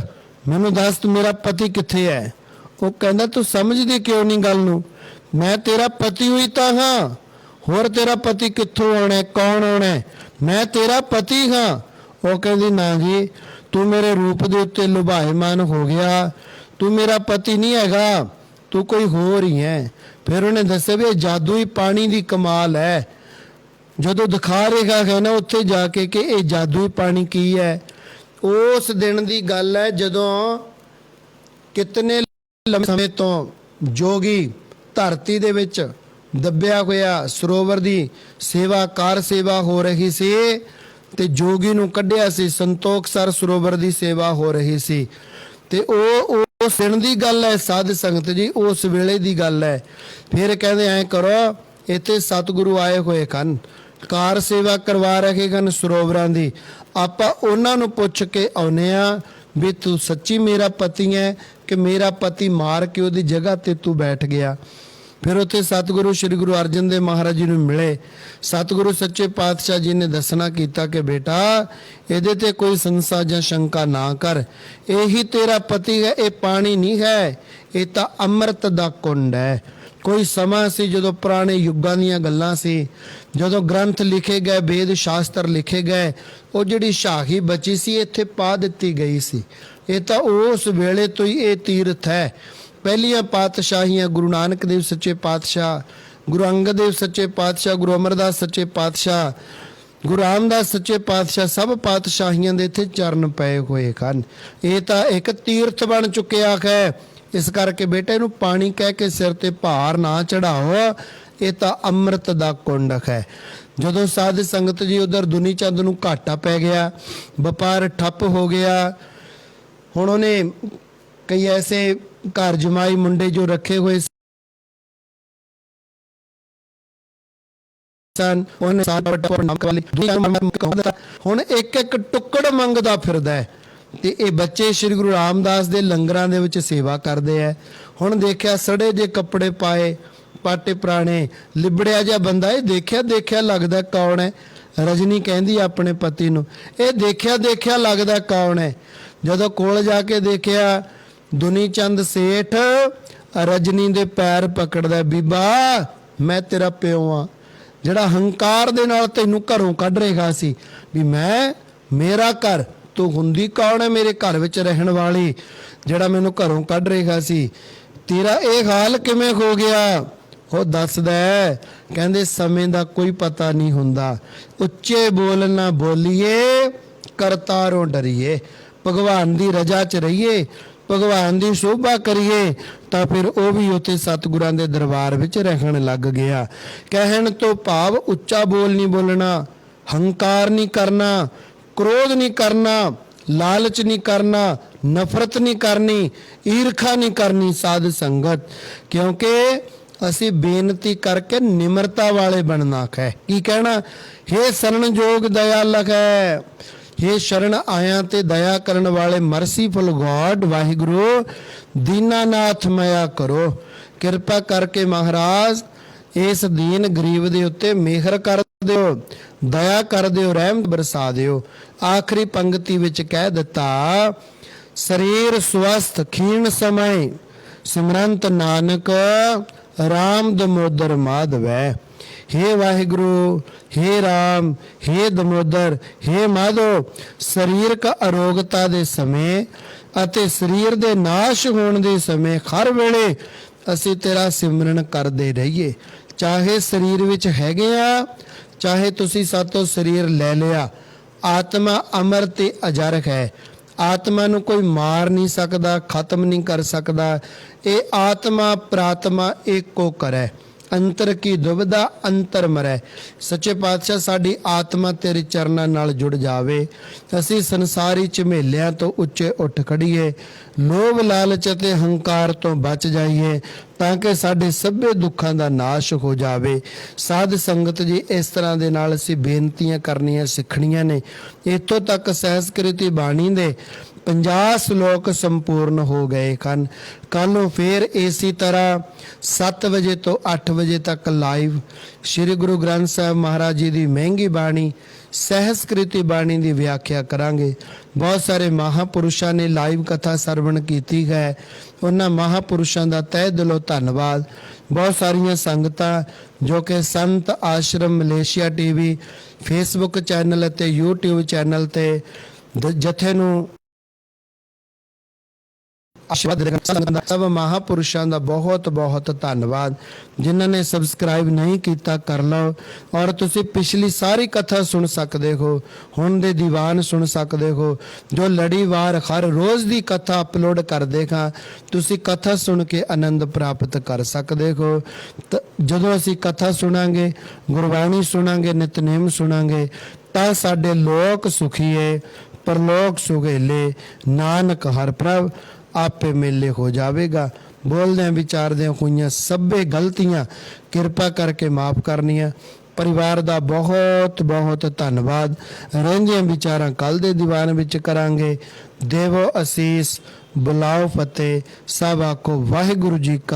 ਮੈਨੂੰ ਦੱਸ ਤੂੰ ਮੇਰਾ ਪਤੀ ਕਿੱਥੇ ਹੈ? ਉਹ ਕਹਿੰਦਾ ਤੂੰ ਸਮਝਦੀ ਕਿਉਂ ਨਹੀਂ ਗੱਲ ਨੂੰ, ਮੈਂ ਤੇਰਾ ਪਤੀ ਹੋਈ ਤਾਂ ਹਾਂ, ਹੋਰ ਤੇਰਾ ਪਤੀ ਕਿੱਥੋਂ ਆਉਣਾ, ਕੌਣ ਆਉਣਾ? ਮੈਂ ਤੇਰਾ ਪਤੀ ਹਾਂ। ਉਹ ਕਹਿੰਦੀ ਨਾ ਜੀ, ਤੂੰ ਮੇਰੇ ਰੂਪ ਦੇ ਉੱਤੇ ਲੁਭਾਇਮਾਨ ਹੋ ਗਿਆ, ਤੂੰ ਮੇਰਾ ਪਤੀ ਨਹੀਂ ਹੈਗਾ, ਤੂੰ ਕੋਈ ਹੋਰ ਹੀ ਹੈ। ਫਿਰ ਉਹਨੇ ਦੱਸਿਆ ਵੀ ਇਹ ਜਾਦੂਈ ਪਾਣੀ ਦੀ ਕਮਾਲ ਹੈ। ਜਦੋਂ ਦਿਖਾ ਰਿਹਾ ਹੈ ਨਾ ਉੱਥੇ ਜਾ ਕੇ ਕਿ ਇਹ ਜਾਦੂਈ ਪਾਣੀ ਕੀ ਹੈ, ਉਸ ਦਿਨ ਦੀ ਗੱਲ ਹੈ ਜਦੋਂ ਕਿਤਨੇ ਲੰਬੇ ਸਮੇਂ ਤੋਂ ਜੋਗੀ ਧਰਤੀ ਦੇ ਵਿੱਚ ਦੱਬਿਆ ਹੋਇਆ ਸਰੋਵਰ ਦੀ ਸੇਵਾ ਕਾਰ ਸੇਵਾ ਹੋ ਰਹੀ ਸੀ, ਤੇ ਜੋਗੀ ਨੂੰ ਕੱਢਿਆ ਸੀ, ਸੰਤੋਖਸਰ ਸਰੋਵਰ ਦੀ ਸੇਵਾ ਹੋ ਰਹੀ ਸੀ। ਤੇ ਉਹ ਉਸ ਦਿਨ ਦੀ ਗੱਲ ਹੈ ਸਾਧ ਸੰਗਤ ਜੀ, ਉਸ ਵੇਲੇ ਦੀ ਗੱਲ ਹੈ। ਫਿਰ ਕਹਿੰਦੇ ਐਂ ਕਰੋ, ਇੱਥੇ ਸਤਿਗੁਰੂ ਆਏ ਹੋਏ ਹਨ, ਕਾਰ ਸੇਵਾ ਕਰਵਾ ਰਹੇ ਹਨ ਸਰੋਵਰਾਂ ਦੀ, ਆਪਾਂ ਉਹਨਾਂ ਨੂੰ ਪੁੱਛ ਕੇ ਆਉਨੇ ਆ ਵੀ ਤੂੰ ਸੱਚੀ ਮੇਰਾ ਪਤੀ ਹੈ ਕਿ ਮੇਰਾ ਪਤੀ ਮਾਰ ਕੇ ਉਹਦੀ ਜਗ੍ਹਾ ਤੇ ਤੂੰ ਬੈਠ ਗਿਆ। ਫਿਰ ਉੱਥੇ ਸਤਿਗੁਰੂ ਸ੍ਰੀ ਗੁਰੂ ਅਰਜਨ ਦੇਵ ਮਹਾਰਾਜ ਜੀ ਨੂੰ ਮਿਲੇ। ਸਤਿਗੁਰੂ ਸੱਚੇ ਪਾਤਸ਼ਾਹ ਜੀ ਨੇ ਦੱਸਣਾ ਕੀਤਾ ਕਿ ਬੇਟਾ ਇਹਦੇ ਤੇ ਕੋਈ ਸੰਸਾ ਜਾਂ ਸ਼ੰਕਾ ਨਾ ਕਰ, ਇਹੀ ਤੇਰਾ ਪਤੀ ਹੈ, ਇਹ ਪਾਣੀ ਨਹੀਂ ਹੈ, ਇਹ ਤਾਂ ਅੰਮ੍ਰਿਤ ਦਾ ਕੁੰਡ ਹੈ। ਕੋਈ ਸਮਾਂ ਸੀ ਜਦੋਂ ਪੁਰਾਣੇ ਯੁੱਗਾਂ ਦੀਆਂ ਗੱਲਾਂ ਸੀ, ਜਦੋਂ ਗ੍ਰੰਥ ਲਿਖੇ ਗਏ, ਵੇਦ ਸ਼ਾਸਤਰ ਲਿਖੇ ਗਏ, ਉਹ ਜਿਹੜੀ ਸ਼ਾਹੀ ਬਚੀ ਸੀ ਇੱਥੇ ਪਾ ਦਿੱਤੀ ਗਈ ਸੀ। ਇਹ ਤਾਂ ਉਸ ਵੇਲੇ ਤੋਂ ਹੀ ਇਹ ਤੀਰਥ ਹੈ। ਪਹਿਲੀਆਂ ਪਾਤਸ਼ਾਹੀਆਂ ਗੁਰੂ ਨਾਨਕ ਦੇਵ ਸੱਚੇ ਪਾਤਸ਼ਾਹ, ਗੁਰੂ ਅੰਗਦ ਦੇਵ ਸੱਚੇ ਪਾਤਸ਼ਾਹ, ਗੁਰੂ ਅਮਰਦਾਸ ਸੱਚੇ ਪਾਤਸ਼ਾਹ, ਗੁਰੂ ਰਾਮਦਾਸ ਸੱਚੇ ਪਾਤਸ਼ਾਹ, ਸਭ ਪਾਤਸ਼ਾਹੀਆਂ ਦੇ ਇੱਥੇ ਚਰਨ ਪਏ ਹੋਏ ਹਨ। ਇਹ ਤਾਂ ਇੱਕ ਤੀਰਥ ਬਣ ਚੁੱਕਿਆ ਹੈ। ਇਸ ਕਰਕੇ ਬੇਟੇ ਨੂੰ ਪਾਣੀ ਕਹਿ ਕੇ ਸਿਰ ਤੇ ਭਾਰ ਨਾ ਚੜਾਓ, ਇਹ ਤਾਂ ਅੰਮ੍ਰਿਤ ਦਾ ਕੁੰਡ ਹੈ। ਜਦੋਂ ਸਾਧ ਸੰਗਤ ਜੀ ਉਧਰ ਦੁਨੀ ਚੰਦ ਨੂੰ ਘਾਟਾ ਪੈ ਗਿਆ, ਵਪਾਰ ਠੱਪ ਹੋ ਗਿਆ। ਹੁਣ ਉਹਨੇ ਕਈ ਐਸੇ ਘਰ ਜਮਾਈ ਮੁੰਡੇ ਜੋ ਰੱਖੇ ਹੋਏ ਸਨ ਉਹਨੇ ਹੁਣ ਇੱਕ ਇੱਕ ਟੁੱਕੜ ਮੰਗਦਾ ਫਿਰਦਾ ਹੈ। ਤੇ ਇਹ ਬੱਚੇ ਸ੍ਰੀ ਗੁਰੂ ਰਾਮਦਾਸ ਦੇ ਲੰਗਰਾਂ ਦੇ ਵਿੱਚ ਸੇਵਾ ਕਰਦੇ ਐ। ਹੁਣ ਦੇਖਿਆ ਸੜੇ ਜੇ ਕੱਪੜੇ ਪਾਏ, ਪਾਟੇ ਪੁਰਾਣੇ, ਲਿਬੜਿਆ ਜਿਹਾ ਬੰਦਾ, ਇਹ ਦੇਖਿਆ ਲੱਗਦਾ ਕੌਣ ਹੈ? ਰਜਨੀ ਕਹਿੰਦੀ ਆਪਣੇ ਪਤੀ ਨੂੰ, ਇਹ ਦੇਖਿਆ ਲੱਗਦਾ ਕੌਣ ਹੈ? ਜਦੋਂ ਕੋਲ ਜਾ ਕੇ ਦੇਖਿਆ, ਦੁਨੀ ਚੰਦ ਸੇਠ ਰਜਨੀ ਦੇ ਪੈਰ ਪਕੜਦਾ, ਬੀਬਾ ਮੈਂ ਤੇਰਾ ਪਿਓ ਆ, ਜਿਹੜਾ ਹੰਕਾਰ ਦੇ ਨਾਲ ਤੈਨੂੰ ਘਰੋਂ ਕੱਢ ਰਿਹਾ ਸੀ ਵੀ ਮੇਰਾ ਘਰ, ਤੂੰ ਹੁੰਦੀ ਕੌਣ ਹੈ ਮੇਰੇ ਘਰ ਵਿੱਚ ਰਹਿਣ ਵਾਲੀ, ਜਿਹੜਾ ਮੈਨੂੰ ਘਰੋਂ ਕੱਢ ਰਿਹਾ ਸੀ? ਤੇਰਾ ਇਹ ਹਾਲ ਕਿਵੇਂ ਹੋ ਗਿਆ? ਉਹ ਦੱਸਦਾ, ਕਹਿੰਦੇ ਸਮੇਂ ਦਾ ਕੋਈ ਪਤਾ ਨਹੀਂ ਹੁੰਦਾ, ਉੱਚੇ ਬੋਲ ਨਾ ਬੋਲੀਏ, ਕਰਤਾਰੋਂ ਡਰੀਏ, ਭਗਵਾਨ ਦੀ ਰਜ਼ਾ 'ਚ ਰਹੀਏ, ਭਗਵਾਨ ਦੀ ਸ਼ੋਭਾ ਕਰੀਏ। ਤਾਂ ਫਿਰ ਉਹ ਵੀ ਉੱਥੇ ਸਤਿਗੁਰਾਂ ਦੇ ਦਰਬਾਰ ਵਿੱਚ ਰਹਿਣ ਲੱਗ ਗਿਆ। ਕਹਿਣ ਤੋਂ ਭਾਵ ਉੱਚਾ ਬੋਲ ਨਹੀਂ ਬੋਲਣਾ, ਹੰਕਾਰ ਨਹੀਂ ਕਰਨਾ, ਕ੍ਰੋਧ ਨਹੀਂ ਕਰਨਾ, ਲਾਲਚ ਨਹੀਂ ਕਰਨਾ, ਨਫ਼ਰਤ ਨਹੀਂ ਕਰਨੀ, ਈਰਖਾ ਨਹੀਂ ਕਰਨੀ ਸਾਧ ਸੰਗਤ, ਕਿਉਂਕਿ ਅਸੀਂ ਬੇਨਤੀ ਕਰਕੇ ਨਿਮਰਤਾ ਵਾਲੇ ਬਣਨਾ ਹੈ। ਕੀ ਕਹਿਣਾ? ਹੇ ਸ਼ਰਨਯੋਗ ਦਇਆਲਕ ਹੈ, ਹੇ ਸ਼ਰਨ ਆਇਆਂ ਤੇ ਦਇਆ ਕਰਨ ਵਾਲੇ ਮਰਸੀਫੁਲ ਗॉड ਵਾਹਿਗੁਰੂ, ਦੀਨਾਨਾਥ ਮਇਆ ਕਰੋ, ਕਿਰਪਾ ਕਰਕੇ ਮਹਾਰਾਜ ਇਸ ਦੀਨ ਗਰੀਬ ਦੇ ਉੱਤੇ ਮਿਹਰ ਕਰ ਦਿਓ, ਦਇਆ ਕਰ ਦਿਓ, ਰਹਿਮਤ ਬਰਸਾ ਦਿਓ। ਆਖਰੀ ਪੰਕਤੀ ਵਿੱਚ ਕਹਿ ਦਿੱਤਾ, ਸਰੀਰ ਸਵਸਥ ਖੀਣ ਸਮੈ, ਸਿਮਰੰਤ ਨਾਨਕ ਰਾਮ ਦਮੋਦਰ ਮਾਧਵੈ। हे ਵਾਹਿਗੁਰੂ, हे ਰਾਮ, हे ਦਮੋਦਰ, हे ਮਾਧੋ, ਸਰੀਰਕ ਅਰੋਗਤਾ ਦੇ ਸਮੇਂ ਅਤੇ ਸਰੀਰ ਦੇ ਨਾਸ਼ ਹੋਣ ਦੇ ਸਮੇਂ ਹਰ ਵੇਲੇ ਅਸੀਂ ਤੇਰਾ ਸਿਮਰਨ ਕਰਦੇ ਰਹੀਏ। ਚਾਹੇ ਸਰੀਰ ਵਿੱਚ ਹੈਗੇ ਆ, ਚਾਹੇ ਤੁਸੀਂ ਸਾਤੋਂ ਸਰੀਰ ਲੈ ਲਿਆ, ਆਤਮਾ ਅਮਰ ਤੇ ਅਜਰ ਹੈ। ਆਤਮਾ ਨੂੰ ਕੋਈ ਮਾਰ ਨਹੀਂ ਸਕਦਾ, ਖਤਮ ਨਹੀਂ ਕਰ ਸਕਦਾ। ਇਹ ਆਤਮਾ ਪ੍ਰਾਤਮਾ ਏਕੋ ਕਰੈ, ਅੰਤਰ ਕੀ ਦੁਬਿਧਾ ਅੰਤਰ ਮਰੈ। ਸੱਚੇ ਪਾਤਸ਼ਾਹ ਸਾਡੀ ਆਤਮਾ ਤੇਰੇ ਚਰਨਾਂ ਨਾਲ ਜੁੜ ਜਾਵੇ, ਅਸੀਂ ਸੰਸਾਰੀ ਝਮੇਲਿਆਂ ਤੋਂ ਉੱਚੇ ਉੱਠ ਖੜੀਏ, ਲੋਭ ਲਾਲਚ ਅਤੇ ਹੰਕਾਰ ਤੋਂ ਬਚ ਜਾਈਏ, ਤਾਂ ਕਿ ਸਾਡੇ ਸਭੇ ਦੁੱਖਾਂ ਦਾ ਨਾਸ਼ ਹੋ ਜਾਵੇ। ਸਾਧ ਸੰਗਤ ਜੀ, ਇਸ ਤਰ੍ਹਾਂ ਦੇ ਨਾਲ ਅਸੀਂ ਬੇਨਤੀਆਂ ਕਰਨੀਆਂ ਸਿੱਖਣੀਆਂ ਨੇ। ਇੱਥੋਂ ਤੱਕ ਸਹਿਸਕ੍ਰਿਤੀ ਬਾਣੀ ਦੇ 50 ਸ਼ਲੋਕ ਸੰਪੂਰਨ ਹੋ ਗਏ ਹਨ। ਕੱਲ ਨੂੰ ਫੇਰ ਇਸੇ ਤਰ੍ਹਾਂ 7 ਵਜੇ ਤੋਂ 8 ਵਜੇ ਤੱਕ ਲਾਈਵ ਸ੍ਰੀ ਗੁਰੂ ਗ੍ਰੰਥ ਸਾਹਿਬ ਮਹਾਰਾਜ ਜੀ ਦੀ ਮਹਿੰਗੀ ਬਾਣੀ ਸਹਿਸਕ੍ਰਿਤੀ ਬਾਣੀ ਦੀ ਵਿਆਖਿਆ ਕਰਾਂਗੇ। ਬਹੁਤ ਸਾਰੇ ਮਹਾਪੁਰਸ਼ਾਂ ਨੇ ਲਾਈਵ ਕਥਾ ਸਰਵਣ ਕੀਤੀ ਹੈ, ਉਹਨਾਂ ਮਹਾਪੁਰਸ਼ਾਂ ਦਾ ਤਹਿ ਦਿਲੋਂ ਧੰਨਵਾਦ। ਬਹੁਤ ਸਾਰੀਆਂ ਸੰਗਤਾਂ ਜੋ ਕਿ ਸੰਤ ਆਸ਼ਰਮ ਮਲੇਸ਼ੀਆ ਟੀਵੀ ਫੇਸਬੁੱਕ ਚੈਨਲ ਅਤੇ YouTube ਚੈਨਲ ਤੇ ਜਥੇ ਨੂੰ ਸਭ ਮਹਾਪੁਰਸ਼ਾਂ ਦਾ ਬਹੁਤ ਬਹੁਤ ਧੰਨਵਾਦ। ਜਿਨ੍ਹਾਂ ਨੇ ਸਬਸਕ੍ਰਾਈਬ ਨਹੀਂ ਕੀਤਾ ਕਰ ਲਓ, ਔਰ ਤੁਸੀਂ ਪਿਛਲੀ ਸਾਰੀ ਕਥਾ ਸੁਣ ਸਕਦੇ ਹੋ, ਹੁਣ ਦੇ ਦੀਵਾਨ ਸੁਣ ਸਕਦੇ ਹੋ, ਜੋ ਲੜੀਵਾਰ ਹਰ ਰੋਜ਼ ਦੀ ਕਥਾ ਅਪਲੋਡ ਕਰਦੇ ਹਾਂ, ਤੁਸੀਂ ਕਥਾ ਸੁਣ ਕੇ ਆਨੰਦ ਪ੍ਰਾਪਤ ਕਰ ਸਕਦੇ ਹੋ। ਜਦੋਂ ਅਸੀਂ ਕਥਾ ਸੁਣਾਂਗੇ, ਗੁਰਬਾਣੀ ਸੁਣਾਂਗੇ, ਨਿਤਨੇਮ ਸੁਣਾਂਗੇ, ਤਾਂ ਸਾਡੇ ਲੋਕ ਸੁਖੀਏ ਪਰਲੋਕ ਸੁਹੇਲੇ, ਨਾਨਕ ਹਰ ਪ੍ਰਭ ਆਪੇ ਮੇਲੇ ਹੋ ਜਾਵੇਗਾ। ਬੋਲਦਿਆਂ ਵਿਚਾਰਦਿਆਂ ਹੋਈਆਂ ਸਭੇ ਗਲਤੀਆਂ ਕਿਰਪਾ ਕਰਕੇ ਮਾਫ ਕਰਨੀਆਂ। ਪਰਿਵਾਰ ਦਾ ਬਹੁਤ ਬਹੁਤ ਧੰਨਵਾਦ। ਰਹਿੰਦੀਆਂ ਵਿਚਾਰਾਂ ਕੱਲ ਦੇ ਦੀਵਾਨ ਵਿੱਚ ਕਰਾਂਗੇ। ਦੇਵੋ ਅਸੀਸ, ਬੁਲਾਓ ਫਤਿਹ। ਸਭ ਆਖੋ ਵਾਹਿਗੁਰੂ ਜੀ ਕਾ